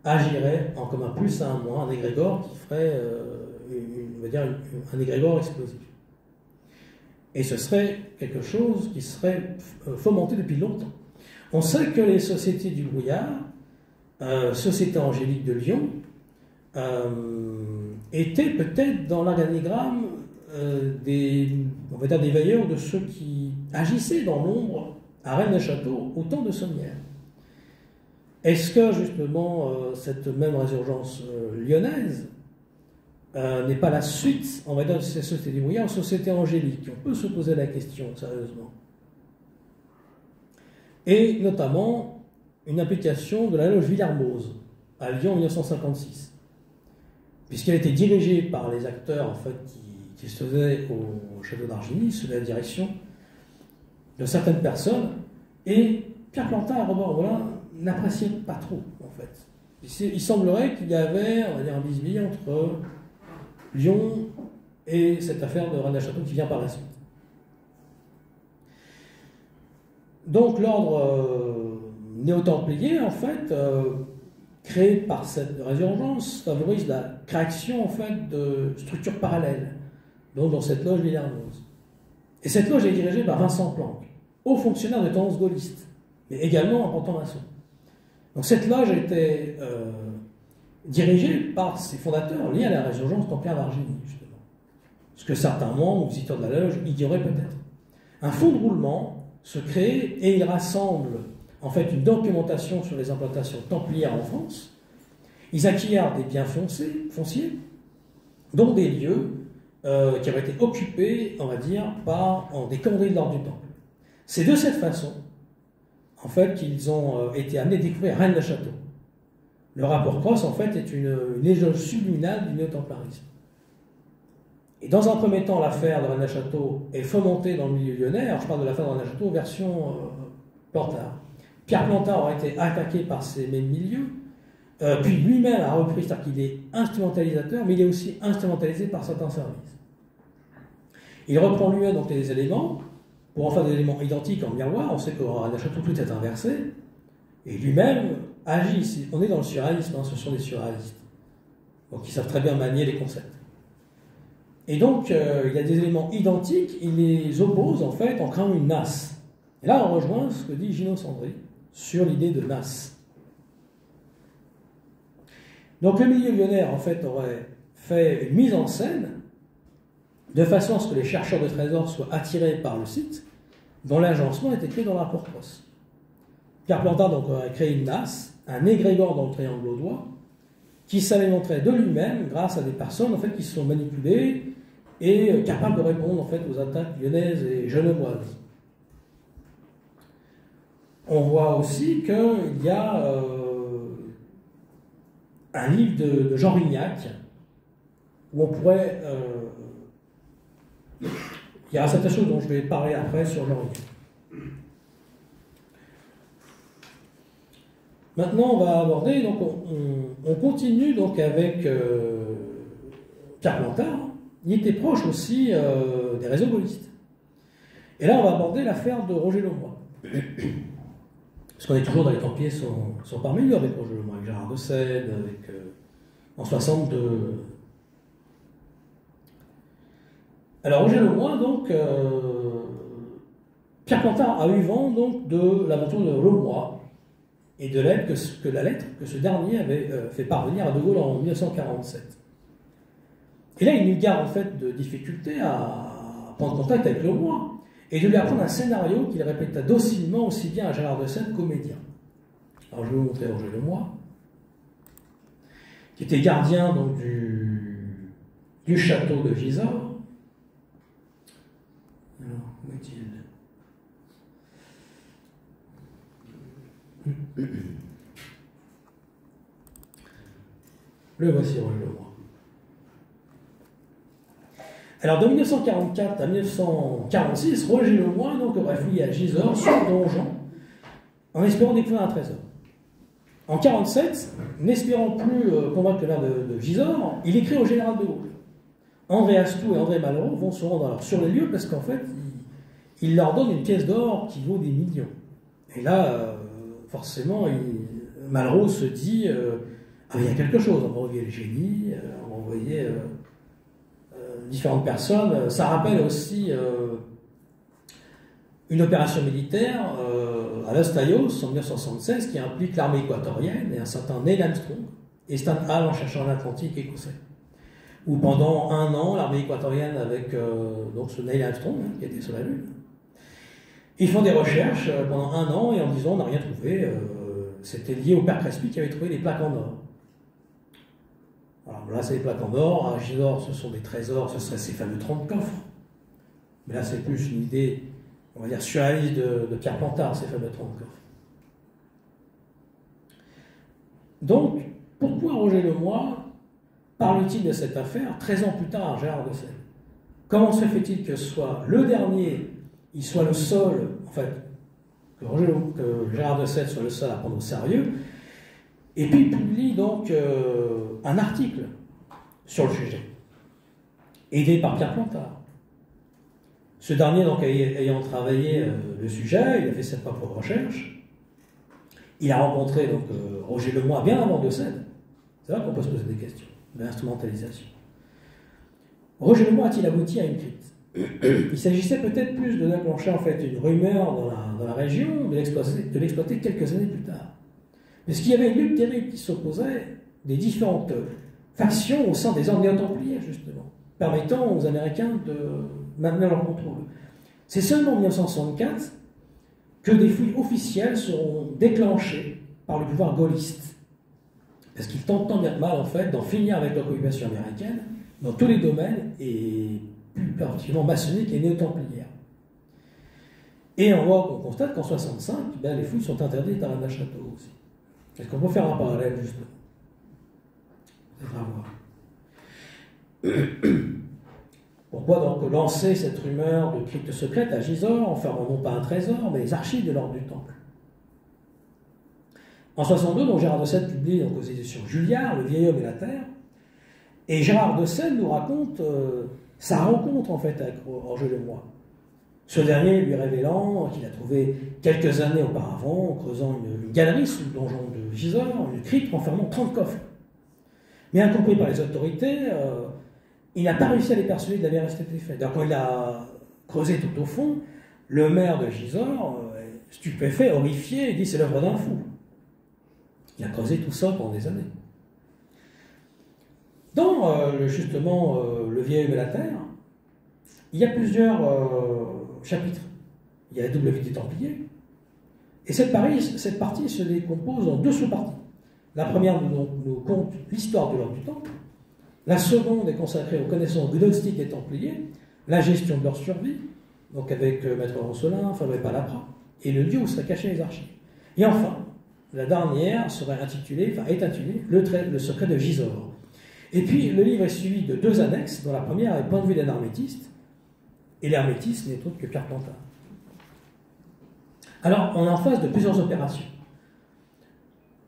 agiraient en comme un plus à un moins, un égrégore qui ferait, on va dire, un égrégore explosif. Et ce serait quelque chose qui serait fomenté depuis longtemps. On sait que les sociétés du brouillard, Société Angélique de Lyon, étaient peut-être dans l'organigramme on va dire des veilleurs de ceux qui agissaient dans l'ombre à Rennes-le-Château au temps de Sommières. Est-ce que justement cette même résurgence lyonnaise n'est pas la suite, on va dire, de ces sociétés du brouillard aux sociétés angéliques? On peut se poser la question sérieusement. Et notamment une implication de la loge Villermoz à Lyon en 1956, puisqu'elle était dirigée par les acteurs en fait, qui se faisaient au château d'Arginy sous la direction de certaines personnes, et Pierre Plantard et Robert Rollin n'appréciaient pas trop en fait. Il semblerait qu'il y avait, on va dire, un bisbille entre Lyon et cette affaire de Rennes-le-Château qui vient par la suite. Donc l'ordre néo-templier, en fait, créé par cette résurgence, favorise la création en fait, de structures parallèles, donc dans cette loge Villermoz. Et cette loge est dirigée par Vincent Planck, haut fonctionnaire de tendance gaulliste, mais également important maçon. Donc cette loge était dirigée par ses fondateurs liés à la résurgence templière d'Arginy, justement. Ce que certains membres ou visiteurs de la loge ignoraient peut-être. Un fonds de roulement se crée et il rassemble en fait une documentation sur les implantations templières en France. Ils acquièrent des biens fonciers, dont des lieux qui avaient été occupés, on va dire, par des commandés de l'ordre du Temple. C'est de cette façon, en fait, qu'ils ont été amenés à découvrir Rennes-le-Château. Le rapport Cross, en fait, est une éloge subliminale du néo-templarisme. Et dans un premier temps, l'affaire de Rennes-le-Château est fomentée dans le milieu lyonnais. Alors, je parle de l'affaire de Rennes-le-Château version Plantard. Pierre Plantard aurait été attaqué par ces mêmes milieux, puis lui-même a repris, c'est-à-dire qu'il est instrumentalisateur, mais il est aussi instrumentalisé par certains services. Il reprend lui-même donc les éléments, pour en faire des éléments identiques en miroir. On sait qu'au Rennes-le-Château, tout est inversé, et lui-même agit ici. On est dans le surréalisme, hein, ce sont des surréalistes, donc ils savent très bien manier les concepts. Et donc, il y a des éléments identiques, il les oppose en fait en créant une NAS. Et là, on rejoint ce que dit Gino Sandry sur l'idée de NAS. Donc, le milieu lyonnais, en fait, aurait fait une mise en scène de façon à ce que les chercheurs de trésors soient attirés par le site, dont l'agencement était créé dans le rapport Cross. Pierre Plantard donc, aurait créé une NAS, un égrégore dans le triangle audois, qui s'alimenterait de lui-même grâce à des personnes en fait, qui se sont manipulées et capables de répondre en fait, aux attaques lyonnaises et genevoises. on voit aussi qu'il y a un livre de Jean Rignac où on pourrait... il y a certaines choses dont je vais parler après sur Jean Rignac. Maintenant, on va aborder, donc on continue donc avec Pierre Plantard. Il était proche aussi des réseaux gaullistes. Et là, on va aborder l'affaire de Roger Lemoy. Parce qu'on est toujours dans les Templiers sont parmi nous avec Roger Lemoy, avec Gérard de Sède, avec, en 62. Alors, Roger Lemoy, donc, Pierre Plantard a eu vent donc, de l'aventure de Lemoy et de la lettre que ce dernier avait fait parvenir à De Gaulle en 1947. Et là, il nous garde en fait de difficulté à prendre contact avec Lemoy et de lui apprendre un scénario qu'il répéta docilement aussi bien à Gérard de Sède qu'aux médias. Alors, je vais vous montrer Roger Lemoy, qui était gardien donc, du château de Gisors. Alors, où est-il ? Le voici, Roger Lemoy. Alors, de 1944 à 1946, Roger Lemoy donc, aurait fouillé à Gisors, sur le donjon, en espérant découvrir un trésor. En 1947, n'espérant plus convaincre le maire de Gisors, il écrit au général de Gaulle. André Astou et André Malraux vont se rendre alors sur les lieux parce qu'en fait, il leur donne une pièce d'or qui vaut des millions. Et là, forcément, Malraux se dit il y a quelque chose, on va envoyer le génie, on va envoyer différentes personnes. Ça rappelle aussi une opération militaire à Los Cayos en 1976 qui implique l'armée équatorienne et un certain Neil Armstrong et Stan Hall en cherchant l'Atlantique écossais. Où pendant un an, l'armée équatorienne avec donc ce Neil Armstrong qui était sur la Lune, ils font des recherches pendant un an et en disant on n'a rien trouvé. C'était lié au père Crespi qui avait trouvé des plaques en or. Alors là, c'est des plaques en or. À Gisors, ce sont des trésors, ce seraient ces fameux 30 coffres. Mais là, c'est plus une idée, on va dire, surréaliste de Pierre Plantard, ces fameux 30 coffres. Donc, pourquoi Roger Lemoy parle-t-il de cette affaire 13 ans plus tard à Gérard de Sède? Comment se fait-il que ce soit le dernier, il soit le seul, en fait, que Gérard de Sède soit le seul à prendre au sérieux, et puis il publie donc un article sur le sujet, aidé par Pierre Plantard. Ce dernier, donc, ayant travaillé le sujet, il a fait ses propres recherches, il a rencontré donc, Roger Lemoy bien avant de Sède. C'est là qu'on peut se poser des questions, de l'instrumentalisation. Roger Lemoy a-t-il abouti à une crypte? Il s'agissait peut-être plus de déclencher en fait une rumeur dans la région, de l'exploiter quelques années plus tard. Mais ce qu'il y avait une lutte terrible qui s'opposait des différentes factions au sein des ordres néo-templiers, justement, permettant aux Américains de maintenir leur contrôle. C'est seulement en 1964 que des fouilles officielles seront déclenchées par le pouvoir gaulliste. Parce qu'ils tentent tant bien que mal, en fait, d'en finir avec l'occupation américaine dans tous les domaines, et plus particulièrement maçonnique et néo-templière. Et on constate qu'en 1965, les fouilles sont interdites à Rennes-la-Château aussi. Est-ce qu'on peut faire un parallèle, justement? Peut-être à voir. Pourquoi donc lancer cette rumeur de crypte secrète à Gisors, en fermant non pas un trésor, mais les archives de l'ordre du Temple? En 1962, donc, Gérard de Sède publie donc, aux éditions Julliard, Le vieil homme et la terre, et Gérard de Sède nous raconte sa rencontre en fait avec Roger Lemoy. Ce dernier lui révélant qu'il a trouvé quelques années auparavant, en creusant une galerie sous le donjon de Gisors, une crypte renfermant 30 coffres. Mais incompris par les autorités, il n'a pas réussi à les persuader de la véracité des faits. Donc quand il a creusé tout au fond, le maire de Gisors, stupéfait, horrifié, dit c'est l'œuvre d'un fou. Il a creusé tout ça pendant des années. Dans justement Le vieil homme et la terre, il y a plusieurs chapitres. Il y a la double vie des Templiers. Et cette partie se décompose en deux sous-parties. La première nous conte l'histoire de l'ordre du Temple. La seconde est consacrée aux connaissances gnostiques des Templiers, la gestion de leur survie, donc avec Maître Roncelin, Fabre Palapra, et le lieu où seraient cachées les archives. Et enfin, la dernière est intitulée Le secret de Gisors. Et puis, le livre est suivi de 2 annexes, dont la première est point de vue d'un hermétiste, et l'hermétisme n'est autre que Pierre Plantard. Alors, on est en face de plusieurs opérations.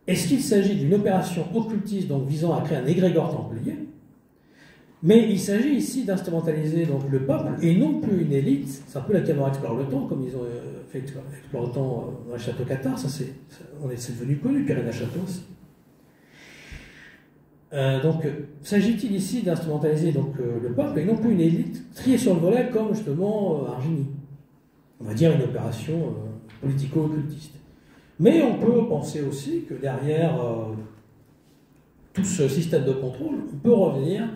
Est-ce qu'il s'agit d'une opération occultiste, donc visant à créer un égrégore templier? Mais il s'agit ici d'instrumentaliser donc le peuple et non plus une élite. C'est un peu la Camorra explore le temps, comme ils ont fait explore le temps dans le château Cathare. C'est devenu connu, Pierre Château aussi. Donc, s'agit-il ici d'instrumentaliser donc le peuple et non plus une élite triée sur le volet comme justement Argini? On va dire une opération politico-occultiste. Mais on peut penser aussi que derrière tout ce système de contrôle, on peut revenir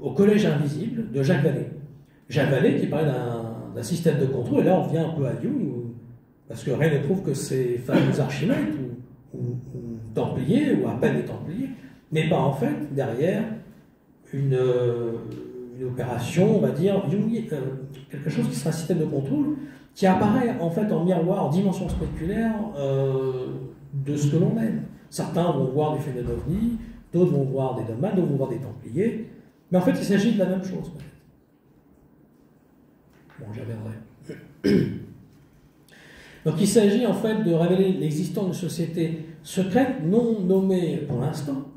au collège invisible de Jacques Vallée. Jacques Vallée qui parlait d'un système de contrôle, et là on revient un peu à Jung, parce que rien ne prouve que ces fameux archimèdes ou templiers, ou à peine des templiers, n'est pas en fait derrière une opération, on va dire, quelque chose qui sera un système de contrôle qui apparaît en fait en miroir, en dimension spéculaire de ce que l'on aime. Certains vont voir des phénomènes ovnis, d'autres vont voir des domaines, d'autres vont voir des templiers, mais en fait il s'agit de la même chose. Bon, j'y reviendrai. Donc il s'agit en fait de révéler l'existence d'une société secrète, non nommée pour l'instant,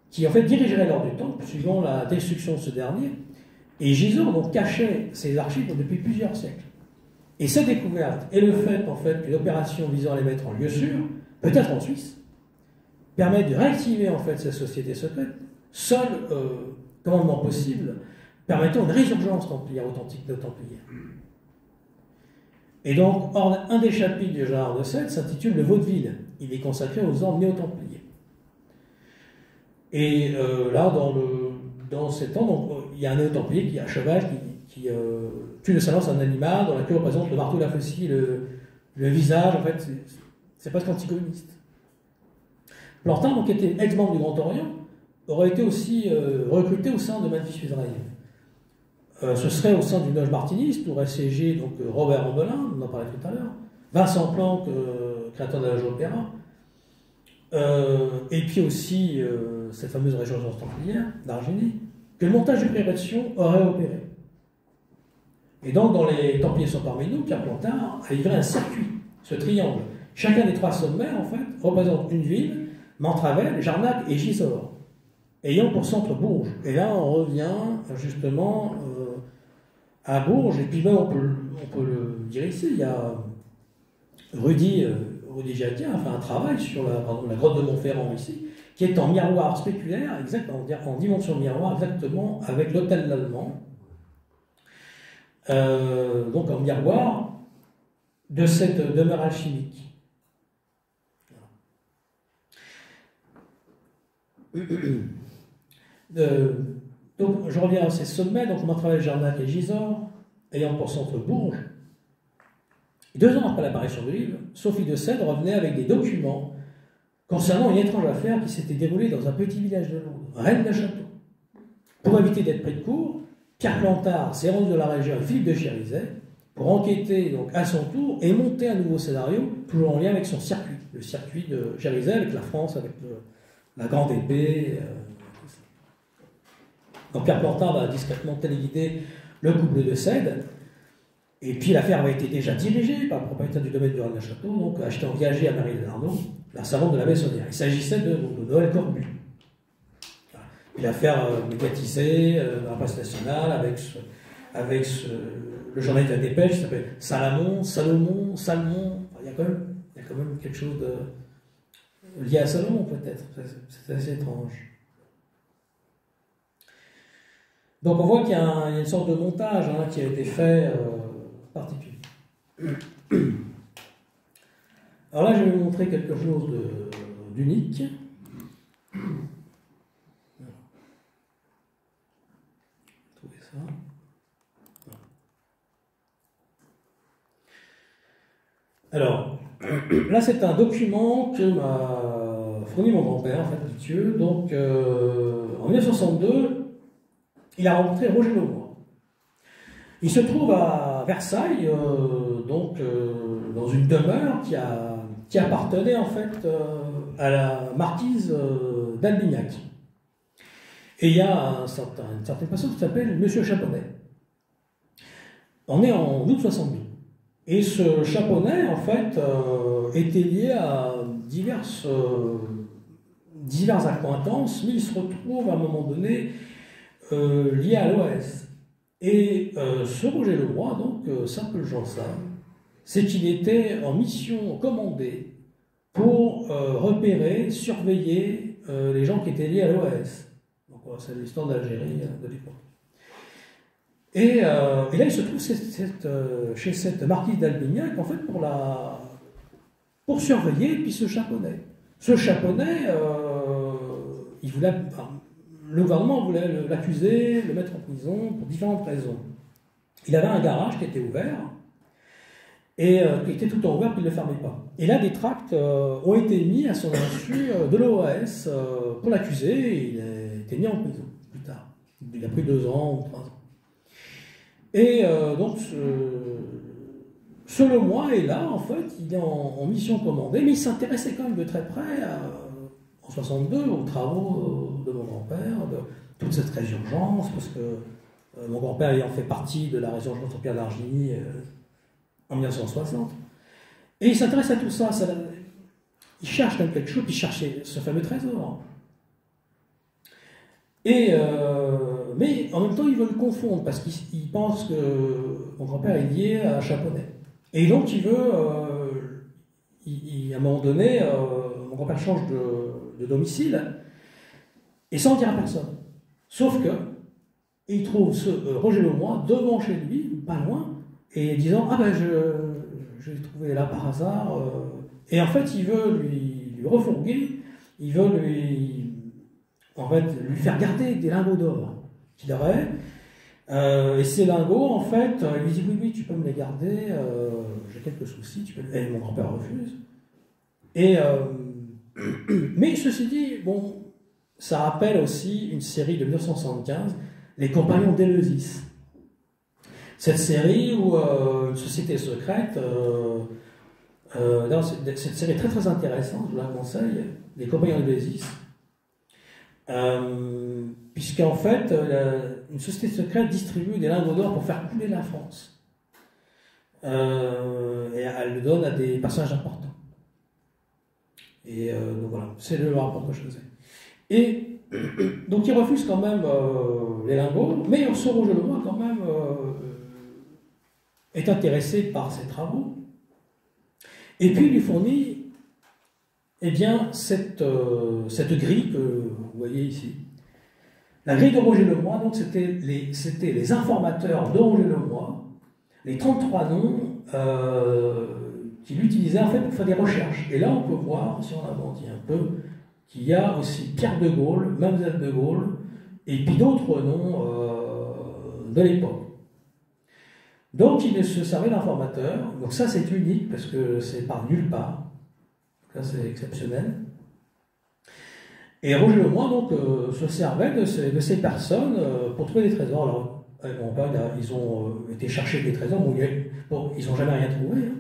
qui en fait dirigerait l'ordre du temple, suivant la destruction de ce dernier, et Gisors donc cachait ses archives depuis plusieurs siècles. Et cette découverte et le fait en fait qu'une opération visant à les mettre en lieu sûr, peut-être en Suisse, permet de réactiver en fait cette société secrète, seul commandement possible permettant une résurgence templière authentique de Templiers. Et donc, un des chapitres du Gérard de Sède s'intitule Le Vaudeville. Il est consacré aux ordres néo-templiers. Et là, dans ces temps, donc, il y a un néo-templier qui est à cheval, qui tue de sa lance un animal, dont la queue représente le marteau, la faucille, le visage. En fait, c'est presque anticommuniste. Plantin, donc, qui était ex-membre du Grand Orient, aurait été aussi recruté au sein de Magnifique Israël. Ce serait au sein du loge martiniste, où aurait siégé donc, Robert Ambelin, on en parlait tout à l'heure, Vincent Planck, créateur de la loge opéra, et puis aussi cette fameuse résurgence templière d'Argini, que le montage du Prérection aurait opéré. Et donc, dans les Templiers sont parmi nous, Pierre Plantard a livré un circuit, ce triangle. Chacun des 3 sommets, en fait, représente une ville, Mantravel, Jarnac et Gisors, ayant pour centre Bourges. Et là, on revient justement à Bourges, et puis même on peut le dire ici, il y a Rudy Jacquin a fait un travail sur la grotte de Montferrand ici, qui est en miroir spéculaire, en dimension miroir, exactement avec l'hôtel l'Allemand, donc en miroir de cette demeure alchimique. Donc, je reviens à ces sommets, donc on a travaillé Jarnac et Gisors, ayant pour centre Bourges. 2 ans après l'apparition du livre, Sophie de Sède revenait avec des documents concernant une étrange affaire qui s'était déroulée dans un petit village de Londres, Rennes-le-Château. Pour éviter d'être pris de court, Pierre Plantard s'est rendu dans la région avec Philippe de Chérizet pour enquêter donc, à son tour et monter un nouveau scénario, toujours en lien avec son circuit, le circuit de Chérizet avec la France, avec la grande épée. Donc Pierre Plantard va discrètement téléguider le couple de Sède. Et puis l'affaire avait été déjà dirigée par le propriétaire du domaine du Rennes-le-Château, donc acheté engagé à Marie Lenarnaud, la savante de la Maissonnière. Il s'agissait de Noël Corbu. Et l'affaire médiatisée dans la presse nationale avec le journaliste de la Dépêche qui s'appelle Salomon. Enfin, il y a quand même quelque chose lié à Salomon peut-être. C'est assez étrange. Donc on voit qu'il y a une sorte de montage qui a été fait particulier. Alors là, je vais vous montrer quelque chose d'unique. Trouver ça. Alors, là, c'est un document que m'a fourni mon grand-père, en fait, Mathieu. Donc, en 1962, il a rencontré Roger Lemoine. Il se trouve à Versailles, dans une demeure qui appartenait en fait à la marquise d'Albignac. Et il y a une certaine personne qui s'appelle Monsieur Chaponnet. On est en août 62. Et ce Chaponnet, en fait, était lié à diverses accointances, mais il se retrouve à un moment donné lié à l'OS. Et ce Roger Leroy, donc, c'est un peu le genre ça, c'est qu'il était en mission commandée pour repérer, surveiller les gens qui étaient liés à l'OS. Donc voilà, c'est l'histoire d'Algérie de l'époque. Et là, il se trouve chez cette marquise d'Albignac, en fait, pour surveiller, et puis ce Chaponnet. Ce Chaponnet, le gouvernement voulait l'accuser, le mettre en prison pour différentes raisons. Il avait un garage qui était ouvert, et qui était tout le temps ouvert, puis il ne le fermait pas. Et là, des tracts ont été mis à son insu de l'OAS pour l'accuser, et il a été mis en prison plus tard. Il a pris 2 ans ou 3 ans. Et donc, ce Leroy est là, en fait, il est en mission commandée, mais il s'intéressait quand même de très près, en 62, aux travaux de mon grand-père, de toute cette résurgence, parce que mon grand-père ayant fait partie de la résurgence au Pierre d'Argigny en 1960. Et il s'intéresse à tout ça, il cherche comme quelque chose, il cherchait ce fameux trésor. Mais en même temps, il veut le confondre, parce qu'il pense que mon grand-père est lié à Chaponnet. Et donc, il veut, à un moment donné, mon grand-père change de domicile, et sans dire à personne. Sauf que, il trouve Roger Leroy devant chez lui, pas loin, et disant, ah ben je l'ai trouvé là par hasard. Et en fait, il veut lui refourguer, il veut lui faire garder des lingots d'or qu'il aurait. Et ces lingots, en fait, il lui dit, oui, tu peux me les garder, j'ai quelques soucis, et mon grand-père refuse. Mais ceci dit, bon, ça rappelle aussi une série de 1975, Les Compagnons d'Éleusis. Cette série où une société secrète, cette série est très très intéressante, je vous la conseille, Les Compagnons d'Éleusis, puisqu'en fait, une société secrète distribue des lingots d'or pour faire couler la France. Et elle le donne à des personnages importants. Et donc voilà, c'est le rapport que je faisais. Et donc il refuse quand même les lingots, mais ce Roger Leroy quand même est intéressé par ses travaux. Et puis il lui fournit cette grille que vous voyez ici. La grille de Roger Leroy, donc c'était les informateurs de Roger Leroy, les 33 noms qu'il utilisait en fait pour faire des recherches. Et là on peut voir, si on agrandit un peu, qu'il y a aussi Pierre de Gaulle, Mademoiselle de Gaulle, et puis d'autres noms de l'époque. Donc il se servait d'informateurs, donc ça c'est unique parce que c'est par nulle part, ça c'est exceptionnel. Et Roger Leroy donc se servait de ces personnes pour trouver des trésors. Alors, ils ont été chercher des trésors, bon, ils n'ont jamais rien trouvé. Hein.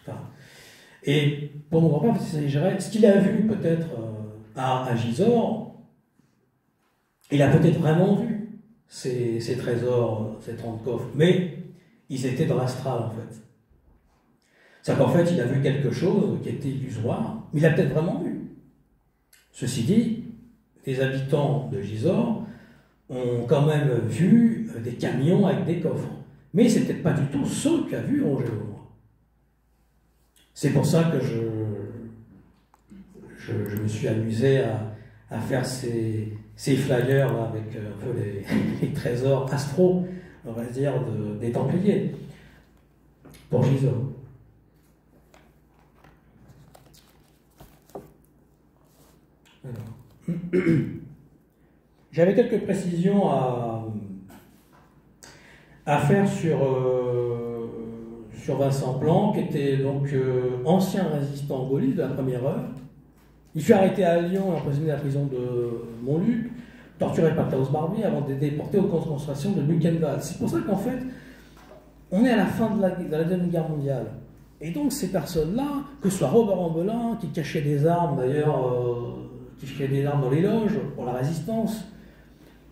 Enfin, et pour mon grand-père, ce qu'il a vu peut-être à Gisors, il a peut-être vraiment vu ces trésors, ces 30 coffres, mais ils étaient dans l'astral en fait. C'est-à-dire qu'en fait, il a vu quelque chose qui était illusoire, mais il a peut-être vraiment vu. Ceci dit, les habitants de Gisors ont quand même vu des camions avec des coffres. Mais c'est peut-être pas du tout ce qu'a vu Roger Leroy. C'est pour ça que je me suis amusé à faire ces flyers là, avec un peu les trésors astro, on va dire, des Templiers, pour Gisors. J'avais quelques précisions à faire sur Vincent Plan, qui était donc ancien résistant gaulliste de la première heure. Il fut arrêté à Lyon et emprisonné à la prison de Montluc, torturé par Klaus Barbie avant d'être déporté aux concentrations de Buchenwald. C'est pour ça qu'en fait, on est à la fin de la Deuxième Guerre mondiale. Et donc ces personnes-là, que ce soit Robert Ambelin, qui cachait des armes d'ailleurs, qui cachait des armes dans les loges pour la résistance,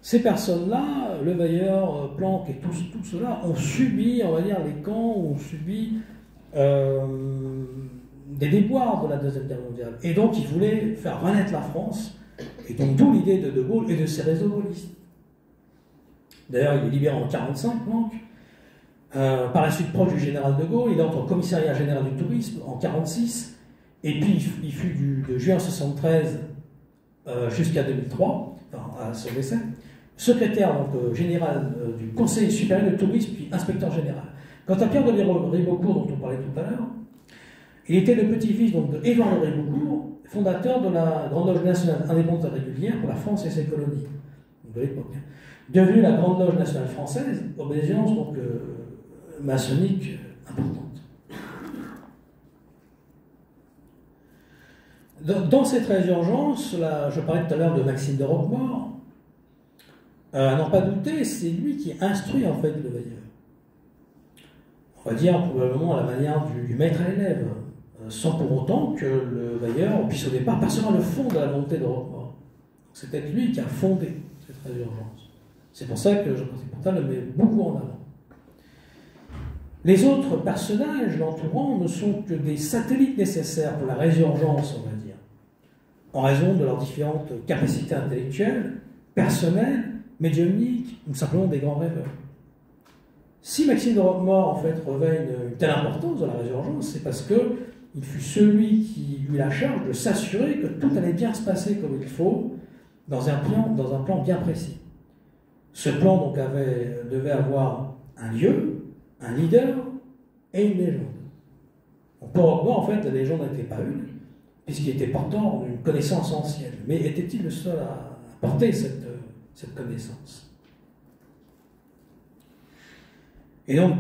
ces personnes-là, Levailleur, Planck et tout cela, ont subi, on va dire, les camps, ont subi des déboires de la Deuxième Guerre mondiale. Et donc ils voulaient faire renaître la France, et donc d'où l'idée de Gaulle et de ses réseaux gaullistes. D'ailleurs, il est libéré en 1945, Planck. Par la suite, proche du général de Gaulle, il entre au commissariat général du tourisme en 1946, et puis il fut de juin 1973 jusqu'à 2003, enfin, à son décès, secrétaire donc, général du Conseil supérieur du tourisme, puis inspecteur général. Quant à Pierre de Ribeaucourt, dont on parlait tout à l'heure, il était le petit-fils d'Édouard de Ribeaucourt, fondateur de la Grande Loge nationale indépendante et régulière pour la France et ses colonies, de l'époque. Devenue la Grande Loge nationale française, obédience donc maçonnique importante. Dans cette résurgence, là, je parlais tout à l'heure de Maxime de Roquemaure, à n'en pas douter, c'est lui qui instruit en fait Levailleur. On va dire probablement à la manière du maître à l'élève, sans pour autant que Levailleur puisse au départ percevoir le fond de la volonté de Roquemaure. C'est peut-être lui qui a fondé cette résurgence. C'est pour ça que Jean-Baptiste Pontin le met beaucoup en avant. Les autres personnages l'entourant ne sont que des satellites nécessaires pour la résurgence, on va dire, en raison de leurs différentes capacités intellectuelles, personnelles, médiumniques, ou simplement des grands rêveurs. Si Maxime de Roquemaure, en fait, revêt une telle importance dans la résurgence, c'est parce qu'il fut celui qui eut la charge de s'assurer que tout allait bien se passer comme il faut, dans un plan bien précis. Ce plan donc devait avoir un lieu, un leader et une légende. Pour Roquemaure, en fait, la légende n'était pas une, puisqu'il était porteur d'une connaissance ancienne. Mais était-il le seul à porter cette connaissance? Et donc,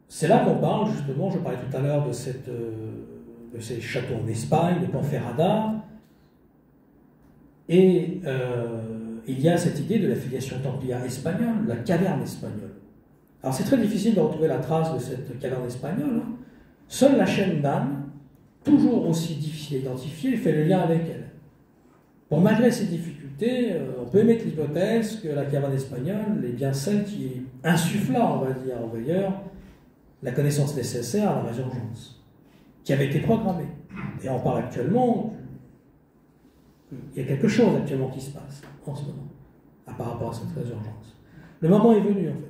c'est là qu'on parle, justement, je parlais tout à l'heure de ces châteaux en Espagne, de Ponferrada, et il y a cette idée de la filiation templière espagnole, la caverne espagnole. Alors c'est très difficile de retrouver la trace de cette caverne espagnole. Seule la chaîne d'Anne, toujours aussi difficile à identifier, fait le lien avec elle. Bon, malgré ces difficultés, on peut émettre l'hypothèse que la caverne espagnole est bien celle qui insuffla, on va dire, au Veilleur, la connaissance nécessaire à la résurgence, qui avait été programmée. Et on parle actuellement, il y a quelque chose actuellement qui se passe en ce moment, par rapport à cette résurgence. Le moment est venu, en fait.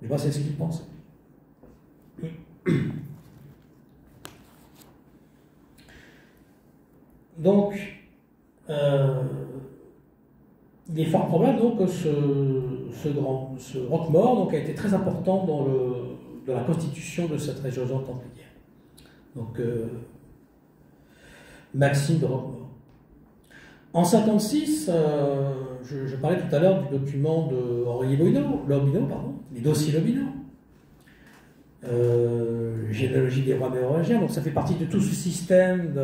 Mais moi, c'est ce qu'il pense. Donc, il est fort probable donc, que ce Roquemaure donc, a été très important dans la constitution de cette résurgence templière. Donc, Maxime de Roquemaure. En 1956, je parlais tout à l'heure du document de Henri Lobino, les dossiers Lobino, généalogie des rois mérovingiens, donc ça fait partie de tout ce système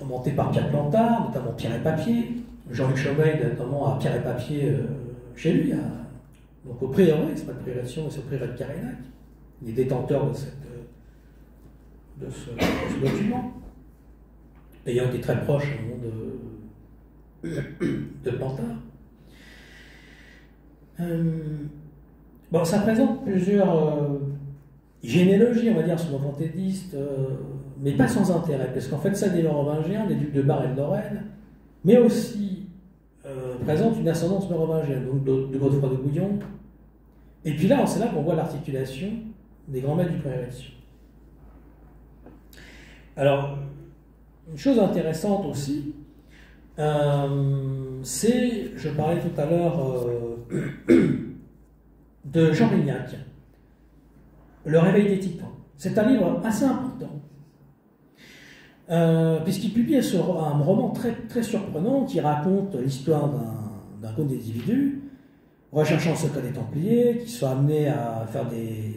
monté par Pierre Plantard, notamment Pierre et Papier, Jean-Luc Chaumet, notamment à Pierre et Papier chez lui, donc au prieuré, c'est pas le prieuré de Sion, mais c'est au prieuré de Carénac, il est détenteur de ce document. Ayant été très proche de Plantard. Bon, ça présente plusieurs généalogies, on va dire, sur le fantaisiste, mais pas sans intérêt, parce qu'en fait, ça des mérovingiens, des ducs de Bar et de Lorraine, mais aussi présente une ascendance mérovingienne, donc de Godefroy de Bouillon. Et puis là, c'est là qu'on voit l'articulation des grands maîtres du prieuré de Sion. Alors, une chose intéressante aussi, c'est, je parlais tout à l'heure de Jean Rignac, Le Réveil des Titans. C'est un livre assez important, puisqu'il publie un roman très, très surprenant qui raconte l'histoire d'un groupe d'individus recherchant le secret des Templiers, qui sont amenés à faire des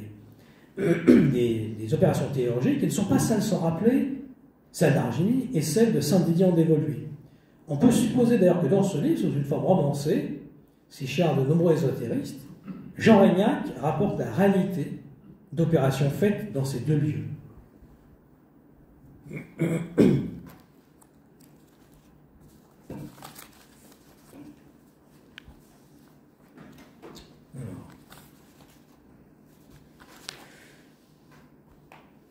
opérations théologiques qui ne sont pas celles sans rappeler celle d'Argini et celle de Saint-Didier en Dévoluy. On peut supposer d'ailleurs que dans ce livre, sous une forme romancée, si cher à de nombreux ésotéristes, Jean Régnac rapporte la réalité d'opérations faites dans ces deux lieux.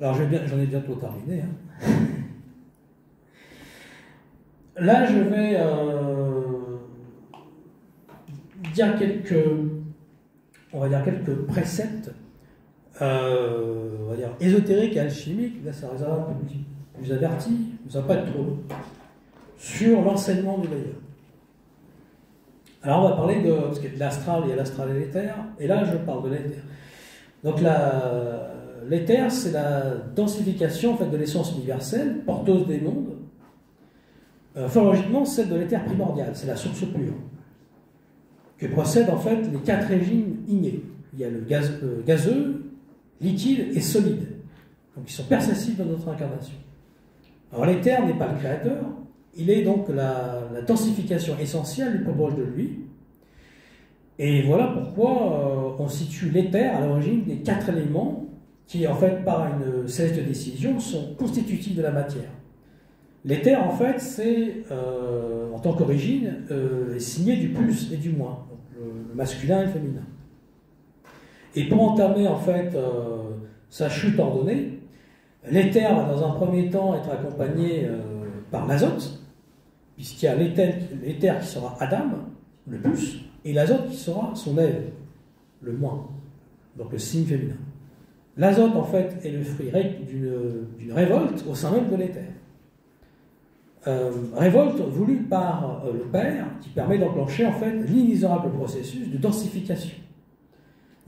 Alors j'en ai bientôt terminé. Là, je vais dire quelques préceptes, on va dire ésotériques et alchimiques. Là, ça réserve un peu plus averti, ça va pas être trop long, sur l'enseignement du veilleur. Alors, on va parler de l'astral, il y a l'astral et l'éther, et là, je parle de l'éther. Donc, l'éther, c'est la densification en fait, de l'essence universelle, porteuse des mondes. Philologiquement, celle de l'éther primordial, c'est la source pure, que procèdent en fait les 4 régimes innés. Il y a le gazeux, liquide et solide, donc ils sont perceptibles dans notre incarnation. Alors l'éther n'est pas le créateur, il est donc la densification essentielle du plus proche de lui. Et voilà pourquoi on situe l'éther à l'origine des 4 éléments qui, en fait, par une céleste décision, sont constitutifs de la matière. L'éther, en fait, c'est, en tant qu'origine, est signé du plus et du moins, donc le masculin et le féminin. Et pour entamer, en fait, sa chute ordonnée, l'éther va, dans un premier temps, être accompagné par l'azote, puisqu'il y a l'éther qui sera Adam, le plus, et l'azote qui sera son Ève, le moins, donc le signe féminin. L'azote, en fait, est le fruit d'une révolte au sein même de l'éther. Révolte voulue par le Père, qui permet d'enclencher, en fait, l'inexorable processus de densification.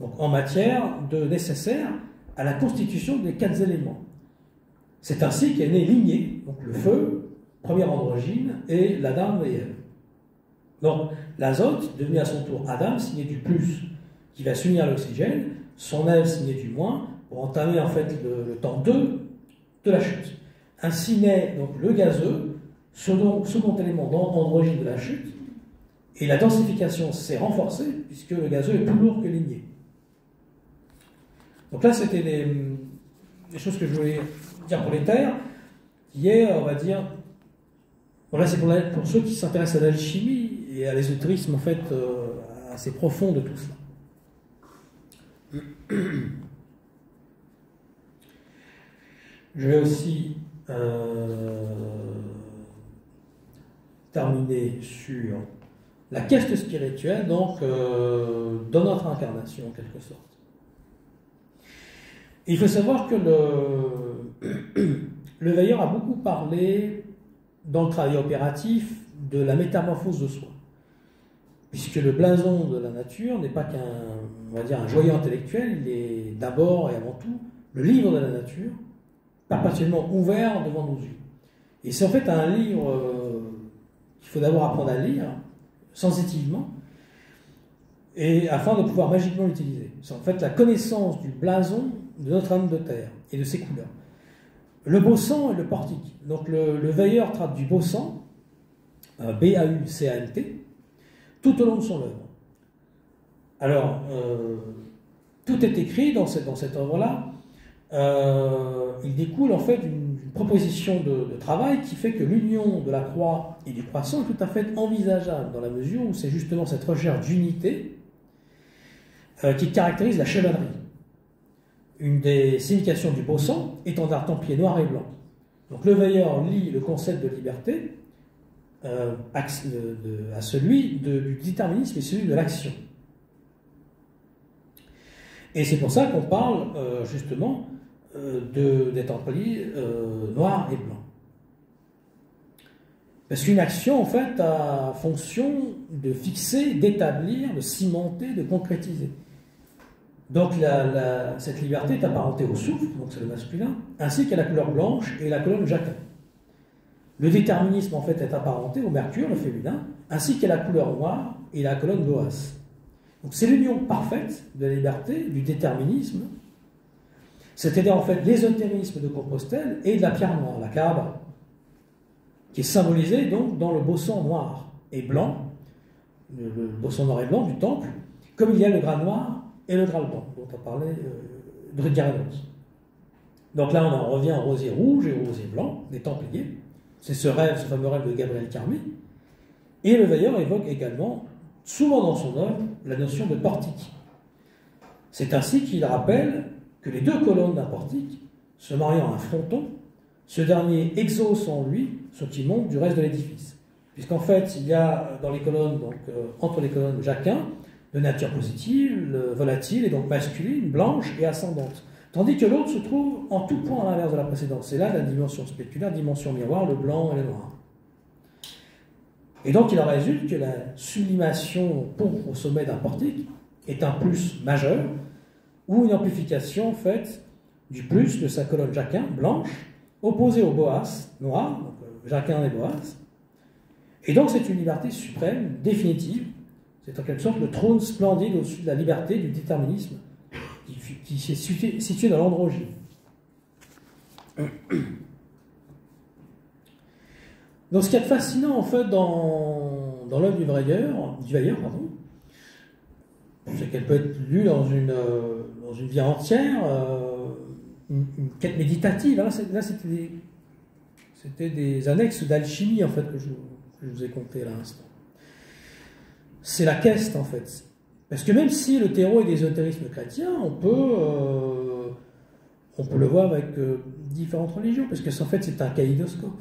Donc, en matière nécessaire à la constitution des 4 éléments. C'est ainsi qu'est née Lignée, donc le feu, première androgyne, et l'Adam et Ève. Donc, l'azote, devenu à son tour Adam, signé du plus, qui va s'unir à l'oxygène, son Ève signé du moins, pour entamer en fait le temps 2 de la chute. Ainsi naît donc le gazeux, second élément androgyne de la chute, et la densification s'est renforcée, puisque le gazeux est plus lourd que Lignée. Donc là, c'était des choses que je voulais dire pour l'éther, qui est, on va dire, bon là c'est pour ceux qui s'intéressent à l'alchimie et à l'ésotérisme en fait assez profond de tout cela. Je vais aussi terminer sur la quête spirituelle, donc dans notre incarnation en quelque sorte. Et il faut savoir que le veilleur a beaucoup parlé dans le travail opératif de la métamorphose de soi, puisque le blason de la nature n'est pas un joyau intellectuel, il est d'abord et avant tout le livre de la nature, perpétuellement ouvert devant nos yeux. Et c'est en fait un livre qu'il faut d'abord apprendre à lire, sensitivement, et afin de pouvoir magiquement l'utiliser. C'est en fait la connaissance du blason de notre âme de terre et de ses couleurs. Le beau sang et le portique. Donc le veilleur traite du beau sang, B-A-U-C-A-N-T, tout au long de son œuvre. Alors, tout est écrit dans cette œuvre-là. Il découle en fait d'une proposition de travail qui fait que l'union de la croix et du croissant est tout à fait envisageable, dans la mesure où c'est justement cette recherche d'unité qui caractérise la chevalerie. Une des significations du beau sang, étendard templier noir et blanc. Donc le veilleur lie le concept de liberté à celui du déterminisme et celui de l'action. Et c'est pour ça qu'on parle justement des templiers noirs et blancs. Parce qu'une action, en fait, a fonction de fixer, d'établir, de cimenter, de concrétiser. Donc cette liberté est apparentée au souffle, donc c'est le masculin, ainsi qu'à la couleur blanche et la colonne Jacquin. Le déterminisme, en fait, est apparenté au mercure, le féminin, ainsi qu'à la couleur noire et la colonne Boas. Donc c'est l'union parfaite de la liberté, du déterminisme, c'est-à-dire en fait l'ésotérisme de Compostelle et de la pierre noire, la Kaaba, qui est symbolisée donc dans le beau sang noir et blanc, le bosson noir et blanc du temple, comme il y a le Graal noir et le Graal blanc, dont a parlé Rudger Reynolds. Donc là, on en revient au rosier rouge et au rosier blanc, des Templiers. C'est ce fameux rêve de Gabriel Carmi. Et le veilleur évoque également, souvent dans son œuvre, la notion de portique. C'est ainsi qu'il rappelle que les deux colonnes d'un portique, se mariant à un fronton, ce dernier exauce en lui ce qui monte du reste de l'édifice. Puisqu'en fait, il y a dans les colonnes, donc entre les colonnes Jacquin, de nature positive, volatile et donc masculine, blanche et ascendante. Tandis que l'autre se trouve en tout point à l'inverse de la précédente. C'est là la dimension spéculaire, dimension miroir, le blanc et le noir. Et donc il en résulte que la sublimation pourpre au sommet d'un portique est un plus majeur, ou une amplification faite du plus de sa colonne Jacquin, blanche, opposée au Boas, noir, donc Jacquin et Boas. Et donc c'est une liberté suprême, définitive. C'est en quelque sorte le trône splendide au-dessus de la liberté, du déterminisme, qui s'est situé dans l'androgyne. Donc ce qui est fascinant en fait dans l'œuvre du veilleur, c'est qu'elle peut être lue dans une vie entière, une quête méditative. Là c'était des annexes d'alchimie en fait que je vous ai conté à l'instant. C'est la quête en fait. Parce que même si le terreau est d'ésotérisme chrétien, on peut le voir avec différentes religions, parce que en fait c'est un kaléidoscope.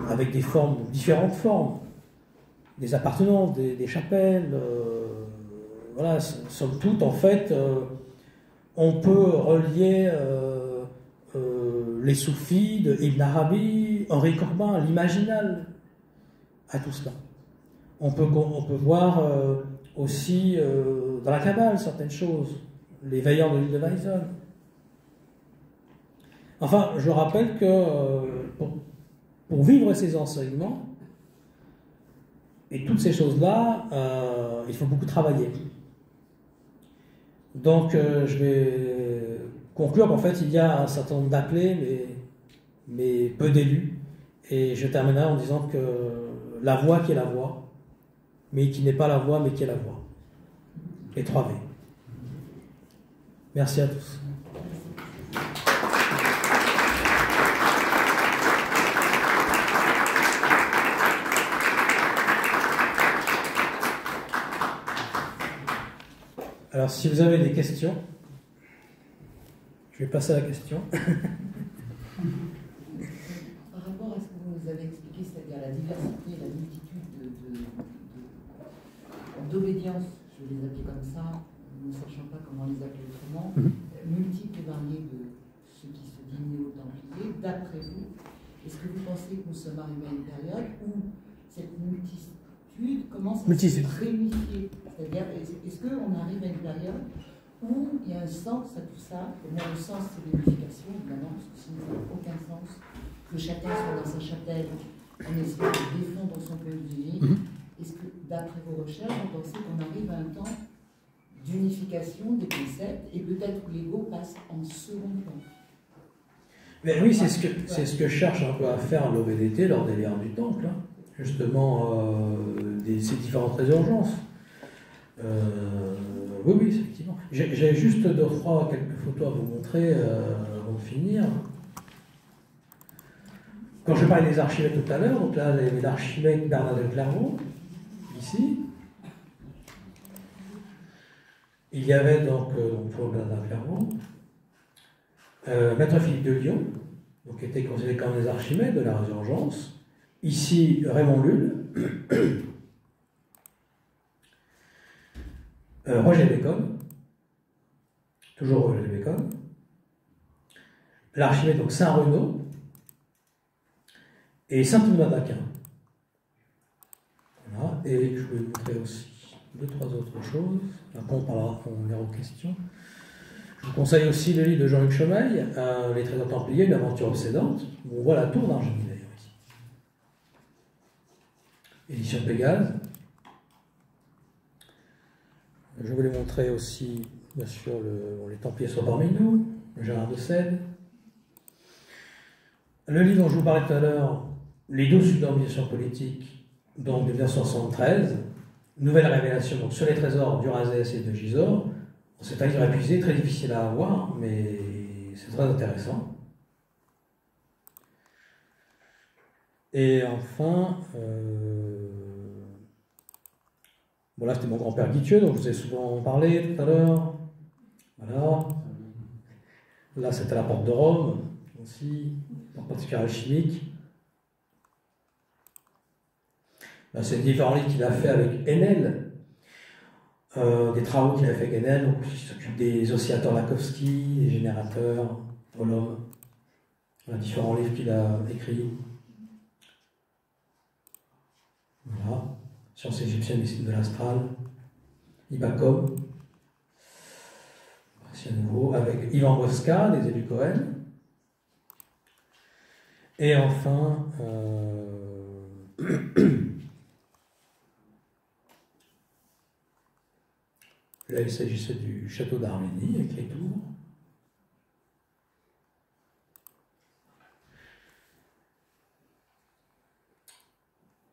Avec des formes, différentes formes, des appartenances, des chapelles, voilà, somme toute, en fait, on peut relier les soufis de Ibn Arabi, Henri Corbin, l'imaginal, à tout cela. On peut voir aussi dans la Kabbale certaines choses, les veilleurs de l'île de Weizsäule. Enfin, je rappelle que pour vivre ces enseignements et toutes ces choses-là, il faut beaucoup travailler. Donc, je vais conclure qu'en fait, il y a un certain nombre d'appelés, mais peu d'élus. Et je terminerai en disant que la voix qui est la voix, mais qui n'est pas la voix, mais qui est la voix. Les 3 V. Merci à tous. Alors, si vous avez des questions, je vais passer à la question.
Par rapport à ce que vous nous avez expliqué, c'est-à-dire la diversité, la multitude d'obédiences, je vais les appeler comme ça, ne sachant pas comment les appeler autrement, multiples et variées de ceux qui se disent néo-templiers, d'après vous, est-ce que vous pensez que nous sommes arrivés à une période où cette multitude commence à se réunifier? C'est-à-dire, est-ce qu'on arrive à une période où il y a un sens à tout ça? Pour moi, le sens, c'est l'unification, évidemment, parce que sinon, ça n'a aucun sens. Que chacun soit dans sa chapelle en essayant de défendre son point de vue. Est-ce que, d'après vos recherches, vous pensez qu'on arrive à un temps d'unification des concepts et peut-être que l'ego passe en second plan?
Mais oui, c'est ce que cherche un peu à faire l'OVDT lors des guerres du Temple, hein. Justement, ces différentes résurgences. Oui, effectivement. J'ai juste quelques photos à vous montrer avant de finir. Quand je parlais des archimètres tout à l'heure, donc là, l'archimètre Bernard de Clairvaux, ici. Il y avait donc Bernard de Clairvaux, Maître Philippe de Lyon, donc qui était considéré comme des archimètres de la résurgence. Ici, Raymond Lull, Roger Bacon, toujours Roger Bacon, l'archimètre donc Saint-Renaud et Saint-Thomas d'Aquin. Voilà. Et je vais vous montrer aussi 2-3 autres choses. Après, on ira aux questions. Je vous conseille aussi le livre de Jean-Luc Chomeil, Les Trésors Templiers, une aventure obsédante, où on voit la tour d'Argénie d'ailleurs ici. Édition Pégase. Je voulais montrer aussi, bien sûr, les Templiers sont parmi nous, le Gérard de Sède. Le livre dont je vous parlais tout à l'heure, Les 12 subordinations politiques, donc de 1973, nouvelle révélation donc, sur les trésors d'Urasès et de Gisors. C'est un livre épuisé, très difficile à avoir, mais c'est très intéressant. Et enfin, bon là c'était mon grand-père Guithieu, dont je vous ai souvent parlé tout à l'heure. Voilà. Là c'était la porte de Rome, aussi, porte particulière chimique. Là c'est différents livres qu'il a fait avec Enel, des travaux qu'il a fait avec Enel, donc il s'occupe des oscillateurs Lakowski, des générateurs, Holome. Voilà, différents livres qu'il a écrits. Voilà. Sciences égyptiennes de l'astral. Ibacom. C'est à nouveau avec Ivan Bosca, des élus Cohen. Et enfin, là il s'agissait du château d'Arménie avec les tours.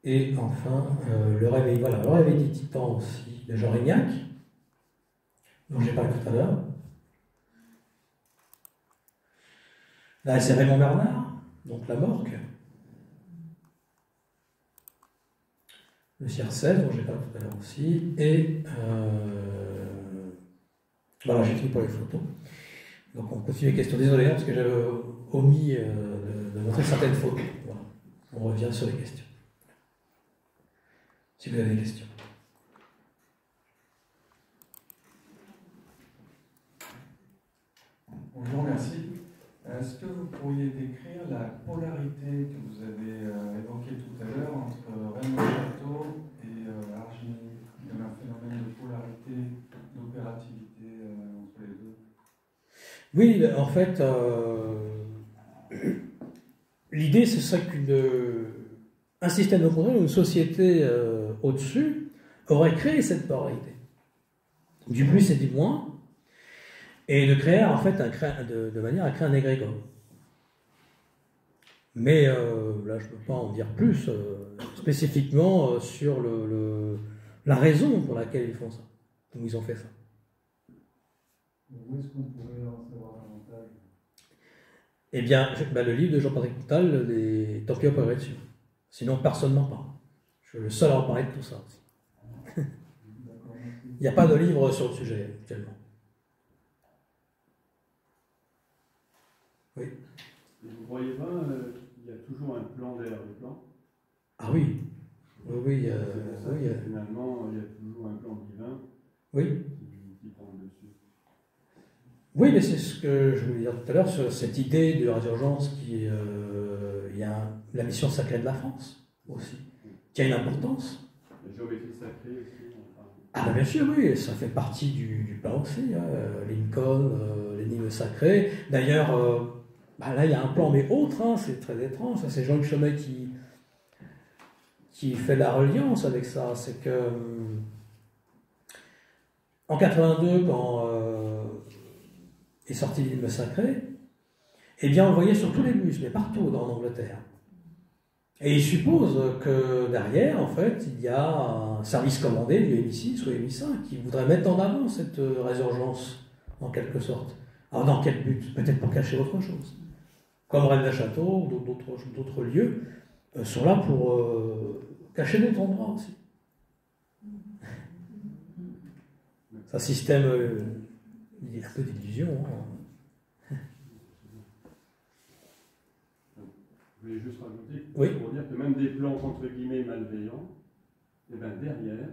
Et enfin, le réveil, voilà, le réveil des titans aussi, de Jean Rignac, dont j'ai parlé tout à l'heure. Là, c'est Raymond Bernard, donc la Morque. Le Circès, dont j'ai parlé tout à l'heure aussi. Et voilà, j'ai fini pour les photos. Donc on continue les questions. Désolé, parce que j'avais omis de montrer certaines photos. Voilà. On revient sur les questions. Si vous avez des questions.
Bonjour, merci. Est-ce que vous pourriez décrire la polarité que vous avez évoquée tout à l'heure entre Raymond Château et Argini? Il y avait un phénomène de polarité, d'opérativité entre les deux.
Oui, en fait, l'idée, ce serait qu'un système de contrôle, une société au-dessus, aurait créé cette polarité. Du plus et du moins, et de créer, en fait, de manière à créer un égrégore. Mais là, je ne peux pas en dire plus spécifiquement sur la raison pour laquelle ils font ça, où ils ont fait ça.
Où est-ce qu'on pourrait en savoir davantage?
Eh bien, le livre de Jean-Patrick Coutal, les Templiers opéraient dessus. Sinon, personne n'en parle. Je suis le seul à en parler de tout ça aussi. Il n'y a pas de livre sur le sujet actuellement. Oui.
Et vous ne voyez pas qu'il y a toujours un plan derrière le plan?
Ah oui. Oui,
finalement, il y a toujours un plan divin
oui.
qui prend le dessus.
Oui, mais c'est ce que je voulais dire tout à l'heure sur cette idée de la résurgence qui il y a la mission sacrée de la France aussi, qui a une importance.
La géométrie sacrée aussi. Enfin...
Ah ben bien sûr, oui, ça fait partie du plan aussi. Lincoln, l'énigme sacrée. D'ailleurs, là il y a un plan mais autre, hein, c'est très étrange. C'est Jean-Luc Chomet qui fait la reliance avec ça. C'est que en 82, quand est sorti l'énigme sacrée, eh bien on le voyait sur tous les bus, mais partout en Angleterre. Et il suppose que derrière, en fait, il y a un service commandé du MI6 ou MI5 qui voudrait mettre en avant cette résurgence, en quelque sorte. Alors dans quel but? Peut-être pour cacher autre chose. Comme Rennes le Château ou d'autres lieux sont là pour cacher d'autres endroits aussi. C'est un système un peu d'illusion. Hein.
Je voulais juste rajouter
pour
dire que même des plans entre guillemets malveillants, et bien derrière,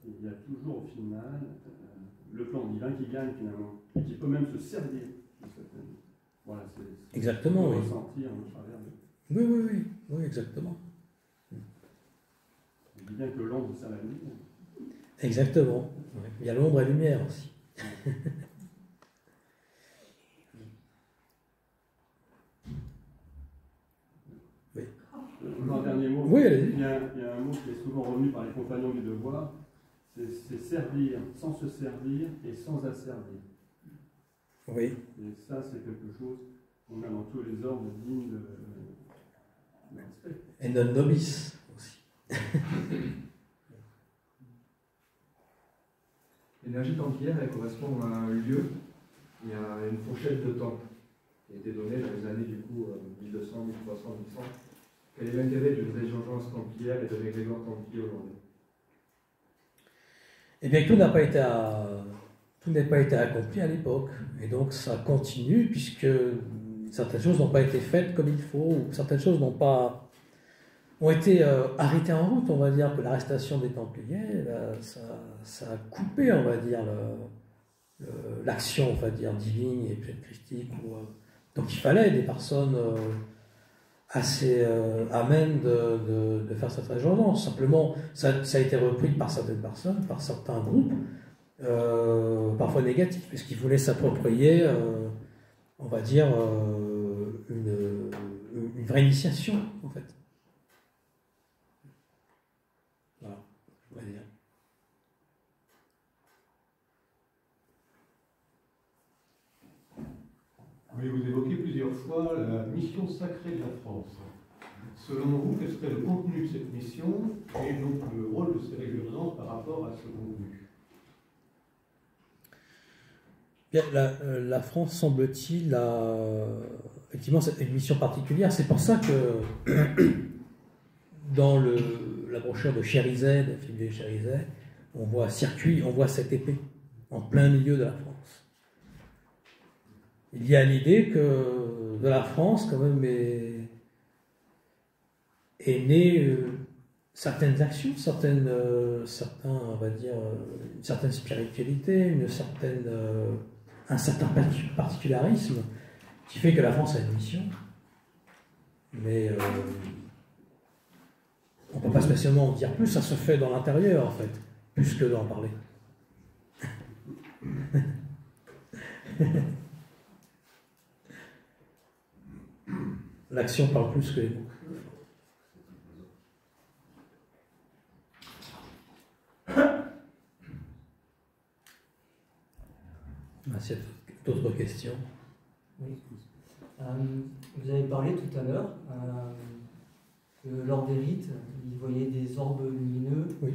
il y a toujours au final le plan divin qui gagne finalement, et qui peut même se servir de cette... Voilà, c'est
exactement, oui.
Ressentir au travers de...
Oui, exactement.
On dit bien que l'ombre sert la lumière.
Exactement. Il y a l'ombre et la lumière aussi. Oui.
Un dernier mot.
Oui, allez-y.
Il y a un mot qui est souvent revenu par les compagnons du devoir, c'est servir sans se servir et sans asservir.
Oui.
Et ça, c'est quelque chose qu'on a dans tous les ordres dignes de respect.
Et non nobis aussi.
L'énergie templière, elle correspond à un lieu et à une fourchette de temps qui a été donnée dans les années du coup 1200, 1300, 1100. Quel est l'intérêt d'une résurgence templière et de l'égrégore templier aujourd'hui?
Eh bien, tout n'est pas été accompli à l'époque. Et donc, ça continue, puisque certaines choses n'ont pas été faites comme il faut, ou certaines choses ont été arrêtées en route, on va dire, que l'arrestation des Templiers, là, ça a coupé, on va dire, l'action, on va dire, divine et pleine christique. Donc, il fallait des personnes assez amènes de faire cette résurgence. Simplement, ça a été repris par certaines personnes, par certains groupes, parfois négatifs, puisqu'ils voulaient s'approprier, on va dire, une vraie initiation, en fait. Voilà, je pourrais dire.
Oui, vous évoquez plusieurs fois la mission sacrée de la France. Selon vous, quel serait le contenu de cette mission et donc le rôle de ces résurgences par rapport à ce contenu?
Bien, la France, semble-t-il, effectivement, c'est une mission particulière. C'est pour ça que dans la brochure de Chérizet, de Philippe Chérizet, on voit circuit, on voit cette épée en plein milieu de la France. Il y a l'idée que de la France, quand même, est née certaines actions, on va dire, une certaine spiritualité, un certain particularisme qui fait que la France a une mission. Mais on ne peut pas spécialement en dire plus, ça se fait dans l'intérieur, en fait, plus que d'en parler. L'action parle plus que les mots. S'il y a d'autres questions.
Oui. Vous avez parlé tout à l'heure que lors des rites, ils voyaient des orbes lumineux,
oui.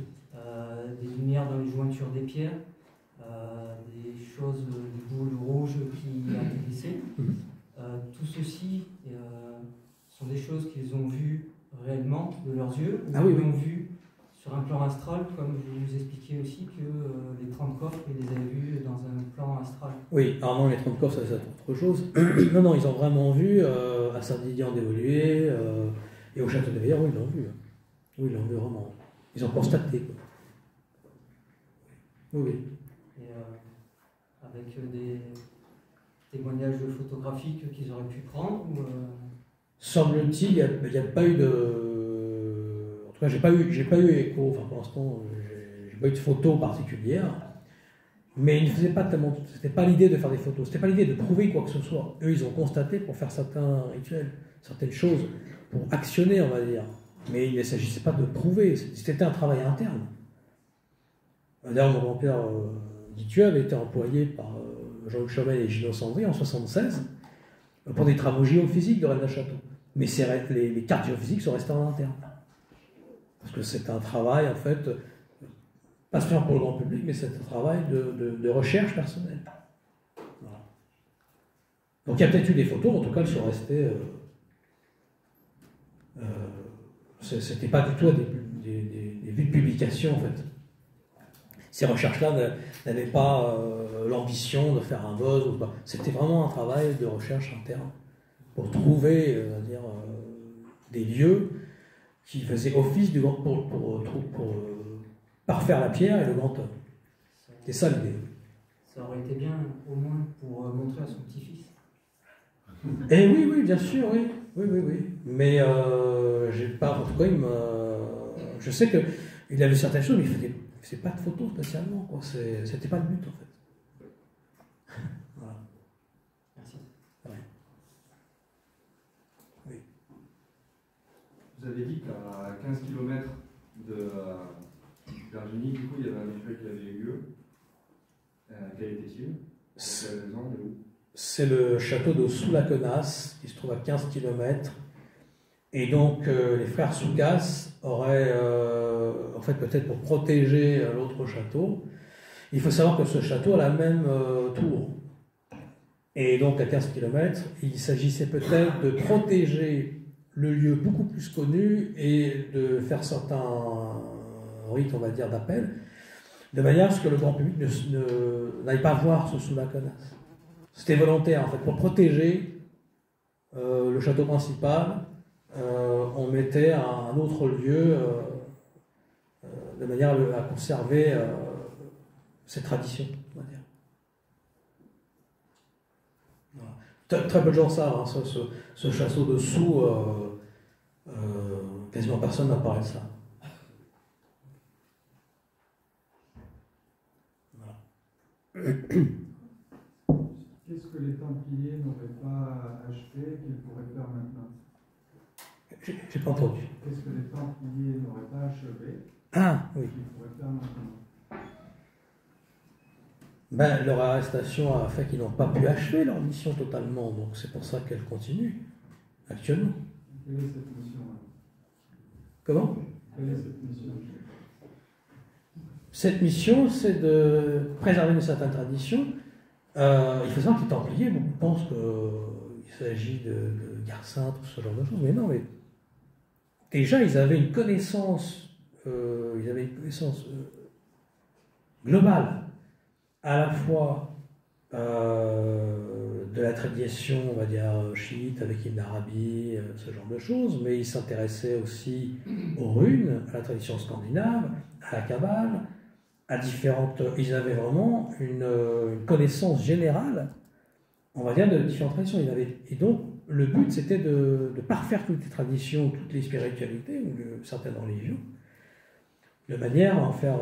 Des lumières dans les jointures des pierres, des choses, des boules rouges qui apparaissaient. Tout ceci sont des choses qu'ils ont vues réellement de leurs yeux, ou ils l'ont vu sur un plan astral, comme vous nous expliquiez aussi que les 30 coffres, ils les avaient vus dans un plan astral.
Oui, alors non, les 30 coffres, ça c'est autre chose. Non, ils ont vraiment vu à Saint-Didier d'Évoluer et au Château de Veillère, oui, ils l'ont vu. Oui, ils l'ont vu vraiment. Ils ont constaté. Quoi. Oui.
Et avec des témoignages photographiques qu'ils auraient pu prendre ou,
Semble-t-il, il n'y a pas eu de... En tout cas, j'ai pas eu écho, enfin pour l'instant, j'ai pas eu de photos particulières, mais ils ne faisaient pas tellement... C'était pas l'idée de faire des photos, c'était pas l'idée de prouver quoi que ce soit. Eux, ils ont constaté pour faire certains rituels, certaines choses, pour actionner, on va dire. Mais il ne s'agissait pas de prouver, c'était un travail interne. D'ailleurs, mon grand-père Dithieu avait été employé par Jean-Luc Chomel et Gino Sandry en 1976 pour des travaux géophysiques de Rennes-le-Château. Mais les cartes géophysiques sont restées en interne. Parce que c'est un travail, en fait, pas seulement pour le grand public, mais c'est un travail de recherche personnelle. Voilà. Donc il y a peut-être eu des photos, en tout cas, elles sont restées... c'était pas du tout des vues de publication, en fait. Ces recherches-là n'avaient pas l'ambition de faire un buzz ou pas. C'était vraiment un travail de recherche interne pour trouver des lieux qui faisaient office pour parfaire la pierre et le grand homme. C'est ça l'idée.
Ça aurait été bien, au moins, pour montrer à son petit-fils.
Eh oui, bien sûr, oui. Mais j'ai pas, en tout cas, je sais qu'il avait certaines choses, mais il faisait pas de photos spécialement, quoi. C'était pas le but, en fait. Voilà.
Merci.
Ouais. Oui.
Vous avez dit qu'à 15 km de Virginie, du coup, il y avait un rituel qui avait eu lieu. Quel était-il? Pour quelle raison et où?
C'est le château de Sous-la-Connasse, qui se trouve à 15 km Et donc les frères Sougas auraient, en fait peut-être pour protéger l'autre château, il faut savoir que ce château a la même tour. Et donc à 15 km, il s'agissait peut-être de protéger le lieu beaucoup plus connu et de faire certains rites, on va dire, d'appel, de manière à ce que le grand public n'aille pas voir ce Soulaconas. C'était volontaire, en fait, pour protéger le château principal, on mettait un autre lieu de manière à conserver cette tradition, on va dire. Voilà. Très peu de gens savent, hein, ce château dessous, quasiment personne n'a parlé de ça. Voilà.
Qu'est-ce que les Templiers n'auraient pas acheté qu'ils pourraient faire maintenant?
J'ai pas entendu.
Qu'est-ce que les Templiers n'auraient pas achevé
Oui.
qu'ils pourraient faire maintenant?
Ben, leur arrestation a fait qu'ils n'ont pas pu achever leur mission totalement, donc c'est pour ça qu'elle continue actuellement.
Quelle est cette mission?
Comment?
Quelle est cette mission?
Cette mission, c'est de préserver une certaine tradition. Il faut savoir que les Templiers, beaucoup pensent qu'il s'agit de guerre sainte ou ce genre de choses, mais non, mais déjà ils avaient une connaissance, globale, à la fois de la tradition, on va dire, chiite avec Ibn Arabi, ce genre de choses, mais ils s'intéressaient aussi aux runes, à la tradition scandinave, à la Kabbale, à différentes... Ils avaient vraiment une connaissance générale, on va dire, de différentes traditions. Et donc, le but, c'était de parfaire toutes les traditions, toutes les spiritualités, ou certaines religions, de manière à en faire,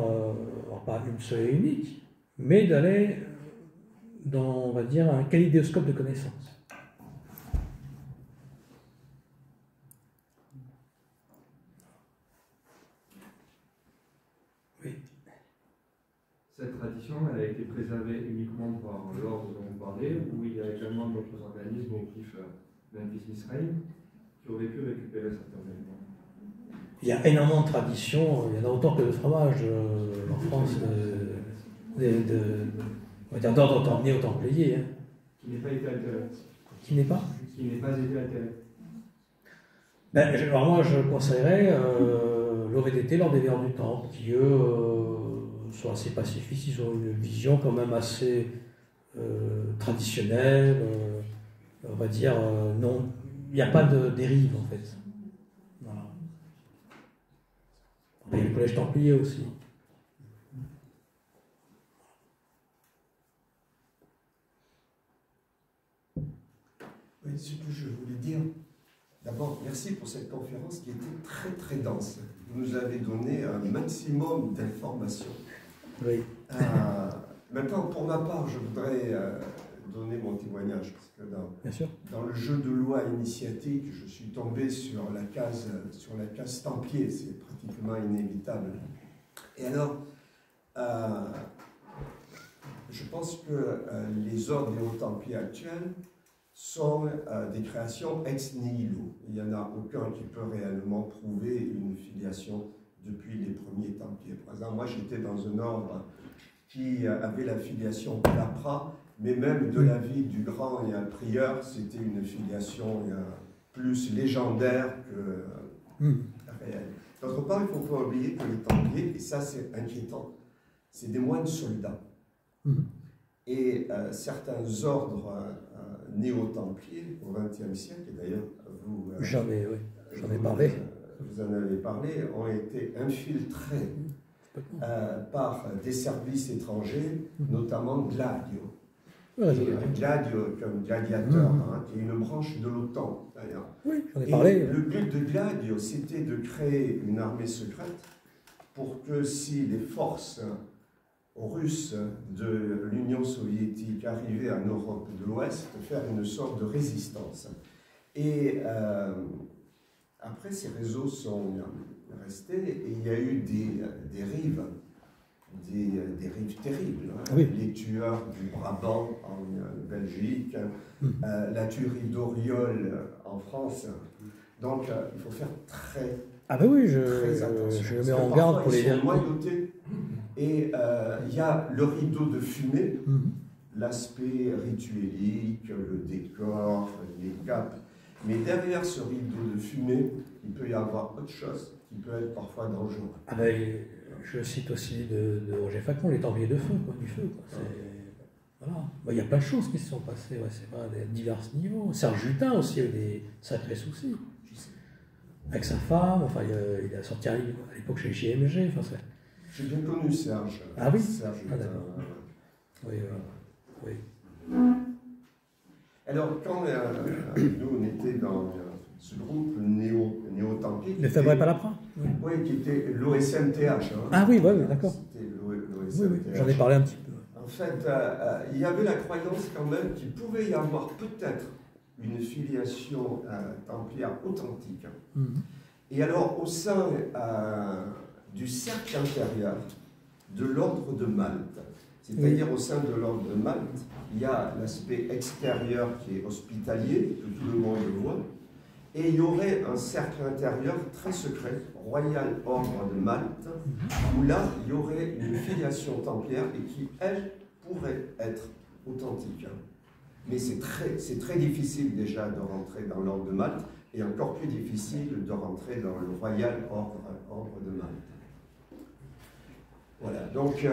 pas une seule et unique, mais d'aller dans, on va dire, un kaléidoscope de connaissances. Oui.
Cette tradition, elle a été préservée uniquement par l'ordre dont vous parlez, ou il y a également d'autres organismes au PIF Memphis Israël qui auraient pu récupérer certains éléments?
Il y a énormément de traditions, il y en a autant que de fromages en France, on va dire d'ordre templier aux templiers. Hein.
Qui n'ait pas été altéré.
Qui n'est pas?
Qui n'ait pas été altéré.
Ben, alors moi, je conseillerais l'OVDT, l'ordre des Verts du Temple, qui eux sont assez pacifistes, ils ont une vision quand même assez traditionnelle, on va dire, non, il n'y a pas de dérive en fait. Voilà. Il y a le collège templier aussi.
Oui, ce que je voulais dire, d'abord, merci pour cette conférence qui était très très dense. Vous nous avez donné un maximum d'informations.
Oui.
Maintenant, pour ma part, je voudrais donner mon témoignage, parce que dans le jeu de loi initiatique, je suis tombé sur la case Templier, c'est pratiquement inévitable. Et alors, je pense que les ordres des Hauts-Templiers actuels sont des créations ex nihilo. Il n'y en a aucun qui peut réellement prouver une filiation depuis les premiers Templiers. Par exemple, moi j'étais dans un ordre qui avait la filiation Plapra, mais même de l'avis du grand prieur, c'était une filiation plus légendaire que réelle. D'autre part, il ne faut pas oublier que les Templiers, et ça c'est inquiétant, c'est des moines soldats. Et certains ordres néo-templiers au XXe siècle, et d'ailleurs vous
j'en ai parlé.
Vous en avez parlé, ont été infiltrés par des services étrangers, notamment Gladio. Gladio comme gladiateur, qui est une branche de l'OTAN d'ailleurs.
Oui, j'en ai parlé.
Le but de Gladio, c'était de créer une armée secrète pour que si les forces russes de l'Union soviétique arrivaient en Europe de l'Ouest, faire une sorte de résistance. Et après, ces réseaux sont restés et il y a eu des rives terribles.
Oui.
Les tueurs du Brabant en Belgique, la tuerie d'Auriol en France, Donc, il faut faire très,
Ah ben oui,
très attention.
je
Parce
mets
que
en
parfois,
garde pour
ils
les
sont
derniers.
noyautés. Et il y a le rideau de fumée,
Mhm.
l'aspect rituelique, le décor, les capes. Mais derrière ce rideau de fumée, il peut y avoir autre chose qui peut être parfois dangereux.
Ah ben, je cite aussi de Roger Facon, les Templiers de feu, quoi, du feu. Quoi. Voilà. Ben, il y a plein de choses qui se sont passées, ouais, c'est vrai, à divers niveaux. Serge Jutin aussi a eu des sacrés soucis. Avec sa femme, enfin, il a sorti un livre à l'époque chez JMG. Enfin,
J'ai bien connu Serge.
Ah oui.
Serge,
Ah, d'accord. Oui, oui.
Alors, quand nous, on était dans ce groupe néo-templier...
Le Fabre Palapra.
Oui, qui était l'OSMTH. Hein.
Ah oui, ouais, d'accord.
C'était l'OSMTH.
Oui, oui, j'en ai parlé un petit peu.
En fait, il y avait la croyance quand même qu'il pouvait y avoir peut-être une filiation templière authentique. Et alors, au sein du cercle intérieur de l'ordre de Malte, c'est-à-dire au sein de l'ordre de Malte, il y a l'aspect extérieur qui est hospitalier, que tout le monde voit, et il y aurait un cercle intérieur très secret, Royal Ordre de Malte, où là, il y aurait une filiation templière et qui, elle, pourrait être authentique. Mais c'est très difficile déjà de rentrer dans l'ordre de Malte, et encore plus difficile de rentrer dans le Royal Ordre de Malte. Voilà, donc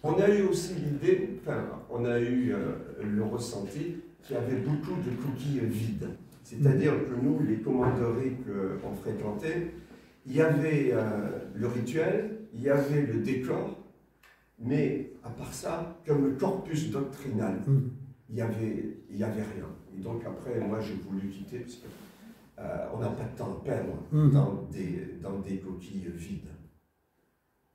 on a eu aussi l'idée, enfin, on a eu le ressenti qu'il y avait beaucoup de coquilles vides. C'est-à-dire que nous, les commanderies qu'on fréquentait, il y avait le rituel, il y avait le décor, mais à part ça, comme le corpus doctrinal, il y avait rien. Et donc après, moi j'ai voulu quitter parce qu'on n'a pas de temps à perdre dans des coquilles vides.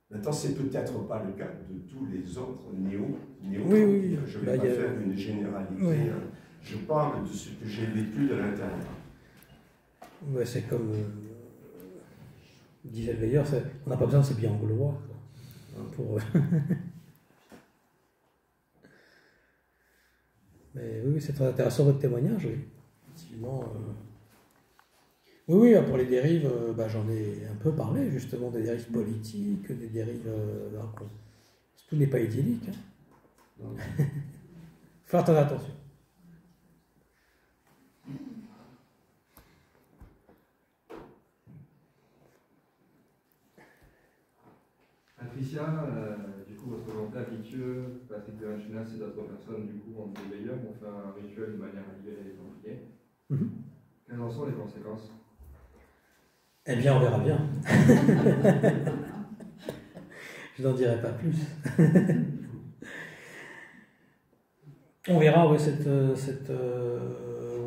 Maintenant, c'est peut-être pas le cas de tous les autres néo.
Oui.
Je ne vais pas faire une généralité.
Oui.
Je parle de ce que j'ai vécu de l'intérieur.
Ouais, c'est comme disait le veilleur, on n'a pas besoin de se bien gaulois. Pour... Mais oui, c'est très intéressant votre témoignage, oui. Effectivement. Oui, pour les dérives, j'en ai un peu parlé, justement, des dérives politiques, des dérives... tout n'est pas idyllique. Hein. Faire très attention.
Patricia, du coup, votre volonté habitueux, Patrick de Ranchunas et d'autres personnes, du coup, en veilleurs, ont fait un rituel de manière à libérer les Templiers. Quelles en sont les conséquences?
Eh bien, on verra bien. Je n'en dirai pas plus. On verra, oui,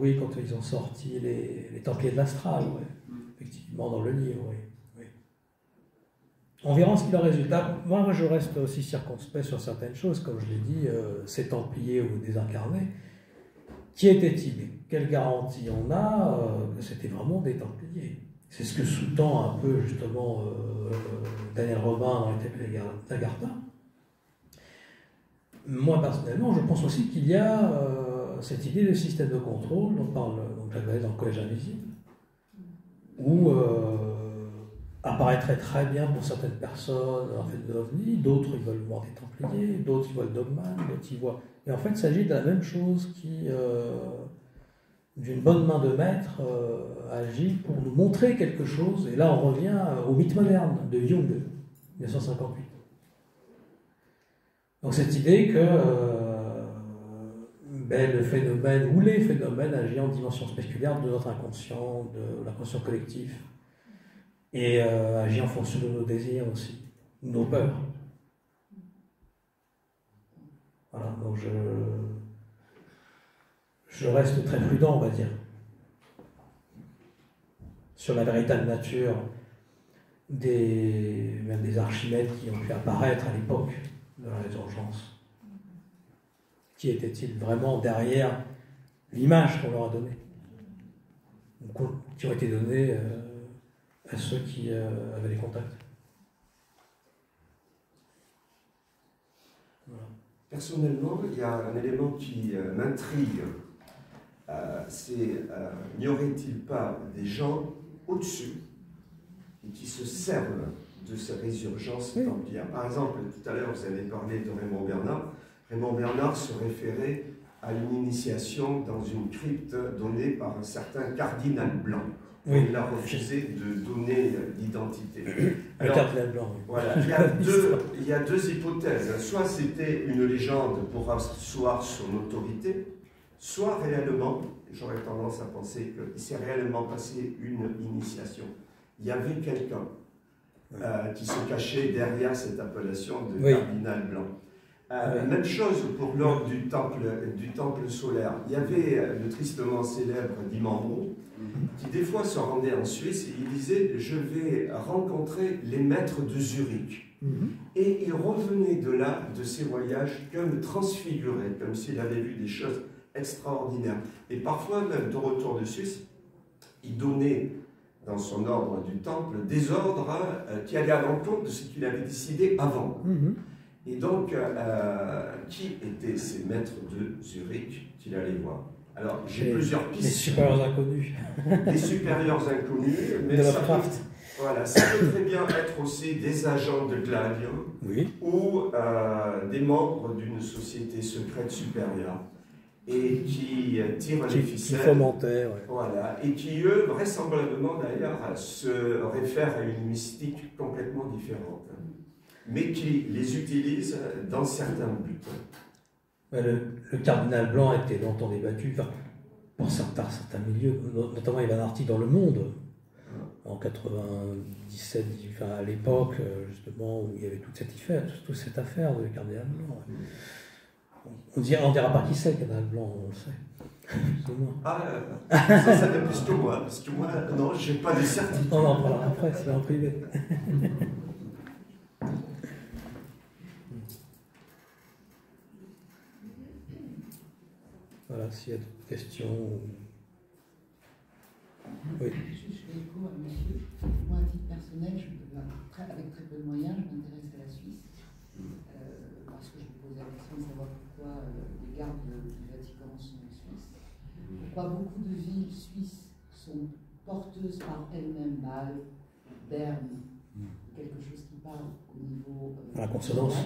oui, quand ils ont sorti les Templiers de l'Astral, oui. Effectivement, dans le livre, oui. On verra ce qu'il en résultat. Moi, je reste aussi circonspect sur certaines choses, comme je l'ai dit, ces Templiers ou désincarnés. Qui étaient-ils? Quelle garantie on a que c'était vraiment des Templiers? C'est ce que sous-tend un peu, justement, Daniel Robin dans les Templiers d'Agartha. Moi, personnellement, je pense aussi qu'il y a cette idée de système de contrôle dont parle Jacques Vallée dans le Collège Invisible, où apparaîtrait très bien pour certaines personnes en fait de l'OVNI, d'autres ils veulent voir des Templiers, d'autres ils voient le dogman, d'autres ils voient... Et en fait, il s'agit de la même chose qui, d'une bonne main de maître, agit pour nous montrer quelque chose. Et là, on revient au mythe moderne de Jung, 1958. Donc cette idée que le phénomène ou les phénomènes agissent en dimension spéculaire de notre inconscient, de l'inconscient collectif, et agit en fonction de nos désirs aussi, nos peurs. Voilà, donc je reste très prudent, on va dire, sur la véritable nature même des archimèdes qui ont pu apparaître à l'époque de la résurgence. Qui étaient-ils vraiment derrière l'image qu'on leur a donnée, qui ont été données à ceux qui avaient les contacts? Voilà.
Personnellement, il y a un élément qui m'intrigue n'y aurait-il pas des gens au-dessus et qui se servent de ces résurgences templières? Par exemple, tout à l'heure, vous avez parlé de Raymond Bernard. Raymond Bernard se référait à une initiation dans une crypte donnée par un certain cardinal Blanc. Oui. Il a refusé de donner l'identité.
Le cardinal Blanc. Oui.
Voilà, il y a deux hypothèses. Soit c'était une légende pour asseoir son autorité, soit réellement, j'aurais tendance à penser qu'il s'est réellement passé une initiation. Il y avait quelqu'un qui se cachait derrière cette appellation de cardinal Blanc. Même chose pour l'ordre du temple solaire. Il y avait le tristement célèbre Dimambro qui des fois se rendait en Suisse et il disait « Je vais rencontrer les maîtres de Zurich ». Et il revenait de là, de ses voyages, comme transfiguré, comme s'il avait vu des choses extraordinaires. Et parfois, même de retour de Suisse, il donnait dans son ordre du temple des ordres qui allaient à l'encontre de ce qu'il avait décidé avant. Et donc, qui étaient ces maîtres de Zurich qu'il allait voir? Alors, j'ai plusieurs pistes.
Les supérieurs inconnus.
Des supérieurs inconnus, mais voilà, ça peut très bien être aussi des agents de Gladio ou des membres d'une société secrète supérieure et qui tirent les ficelles.
Qui fomentaient,
voilà, et qui, eux, vraisemblablement d'ailleurs, se réfèrent à une mystique complètement différente, mais qui les utilisent dans certains buts.
Le cardinal Blanc a été longtemps débattu, pour certains milieux, notamment Ivan Arti dans Le Monde, en 97, à l'époque, justement, où il y avait toute cette affaire de cardinal Blanc. On ne dira pas qui c'est, le cardinal Blanc, on le sait.
Ça fait plus que moi, parce que moi, non, je n'ai pas de certitude.
On en parlera après, c'est en privé. Voilà, s'il y a d'autres questions. Oui.
Je fais écho à monsieur. Moi, à titre personnel, avec très peu de moyens, je m'intéresse à la Suisse. Parce que je me pose la question de savoir pourquoi les gardes du Vatican sont en Suisse. Pourquoi beaucoup de villes suisses sont porteuses par elles-mêmes, Bâle, Berne, quelque chose qui parle au niveau.
La consonance.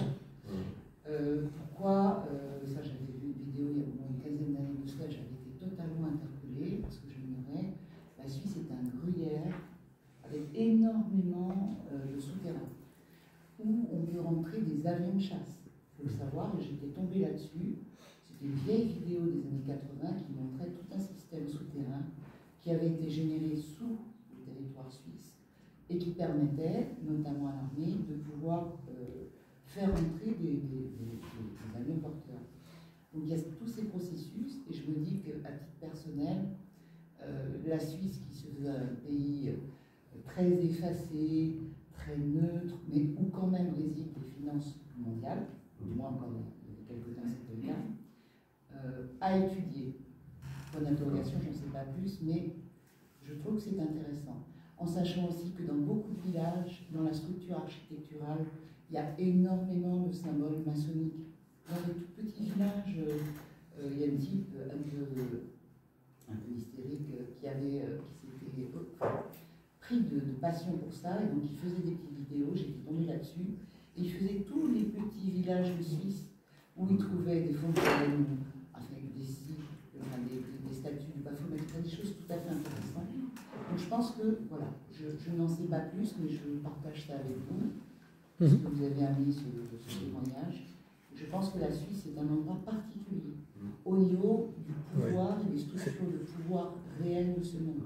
Pourquoi, ça j'avais vu une vidéo il y a au moins une quinzaine d'années de cela, j'avais été totalement interpellée parce que je l'ignorais. La Suisse est un gruyère avec énormément de souterrains où on peut rentrer des avions de chasse. Il faut le savoir, et j'étais tombée là-dessus. C'était une vieille vidéo des années 80 qui montrait tout un système souterrain qui avait été généré sous le territoire suisse et qui permettait, notamment à l'armée, de pouvoir faire entrer des avions porteurs. Donc il y a tous ces processus, et je me dis qu'à titre personnel, la Suisse, qui se veut un pays très effacé, très neutre, mais où quand même résident les finances mondiales, du moins encore il y a quelques temps c'était le cas, à étudier. Point d'interrogation, je ne sais pas plus, mais je trouve que c'est intéressant. En sachant aussi que dans beaucoup de villages, dans la structure architecturale, il y a énormément de symboles maçonniques. Dans les tout petits villages, il y a une type un peu hystérique qui s'était pris de passion pour ça, et donc il faisait des petites vidéos, j'étais tombée là-dessus, et il faisait tous les petits villages de Suisse où il trouvait des fontaines, avec des sites, des statues du Baphomet, des choses tout à fait intéressantes. Donc je pense que, voilà, je n'en sais pas plus, mais je partage ça avec vous. Ce que vous avez amené ce témoignage. Je pense que la Suisse est un endroit particulier au niveau du pouvoir et des structures de pouvoir réelles de ce monde.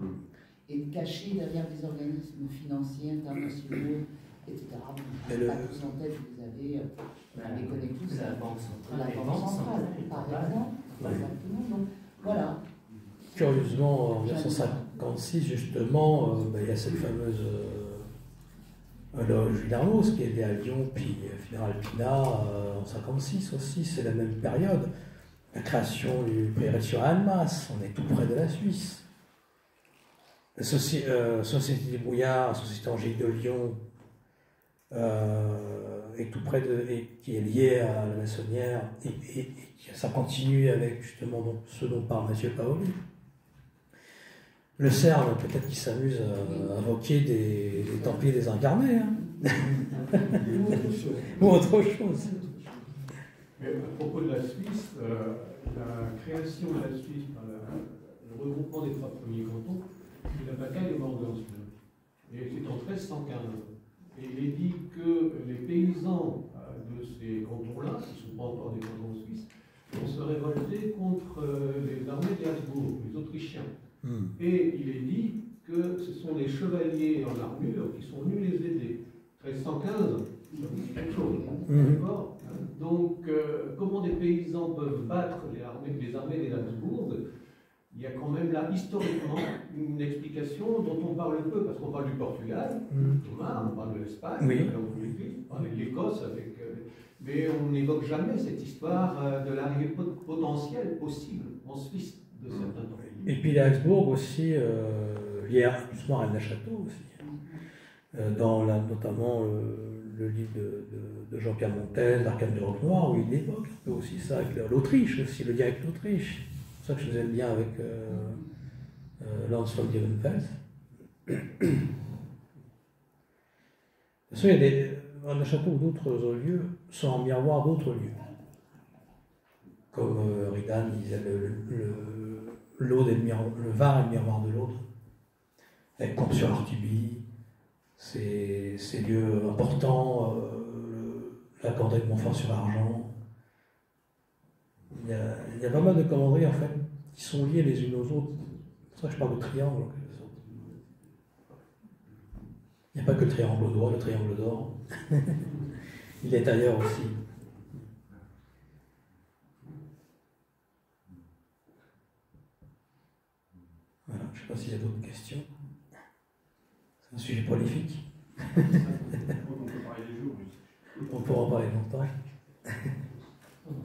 Et caché derrière des organismes financiers, internationaux, etc. Je ne pas tous en tête, vous avez, on les connaît tous.
La Banque centrale.
La Banque centrale, par exemple. Exactement. Donc, voilà.
Curieusement, en 1956, justement, il y a cette fameuse loge Villarmoz qui est née à Lyon, puis Fédéral Pina en 1956 aussi, c'est la même période. La création du prieuré sur Annemasse, on est tout près de la Suisse. La Société des Brouillards, la Société Angélique de Lyon, et tout près et qui est lié à la maçonnière, et ça continue avec justement donc, ce dont parle M. Paoli. Le CERN, peut-être qu'il s'amuse à invoquer des Templiers désincarnés, hein. Ou autre chose.
Mais à propos de la Suisse, la création de la Suisse par le regroupement des 3 premiers cantons, c'est la bataille de Morgan's. Et c'est en 1315. Et il est dit que les paysans de ces cantons-là, qui ne sont pas encore des cantons suisses, vont se révolter contre les armées des Habsbourg, les Autrichiens. Et il est dit que ce sont les chevaliers en armure qui sont venus les aider. 1315, c'est quelque chose. D'accord ? Donc, comment des paysans peuvent battre les armées des Habsbourg? Il y a quand même là, historiquement, une explication dont on parle peu, parce qu'on parle du Portugal, Thomas, on parle de l'Espagne, on parle de l'Écosse, mais on n'évoque jamais cette histoire de l'arrivée potentielle possible en Suisse de certains temps.
Et puis les Habsbourg aussi, lié justement à Neuchâtel aussi, dans notamment le livre de Jean-Pierre Montaigne, l'Arcane du Roc Noir, où il évoque un peu aussi ça, avec l'Autriche aussi, le lien avec l'Autriche. C'est pour ça que je faisais le lien avec Lands von Dievenfels. De toute façon, il y a un château ou d'autres lieux sont en miroir d'autres lieux. Comme Redan disait, le Var est le miroir de l'autre. Avec Comte sur Artuby, ces lieux importants, la Corday de Montfort sur Argent. Il y a pas mal de commanderies en fait qui sont liées les unes aux autres. C'est pour ça que je parle de triangle en quelque sorte. Il n'y a pas que le triangle d'or, le triangle d'or. Il est ailleurs aussi. Voilà, je ne sais pas s'il y a d'autres questions. C'est un sujet prolifique.
On peut parler des jours.
On pourra en parler longtemps.
Non,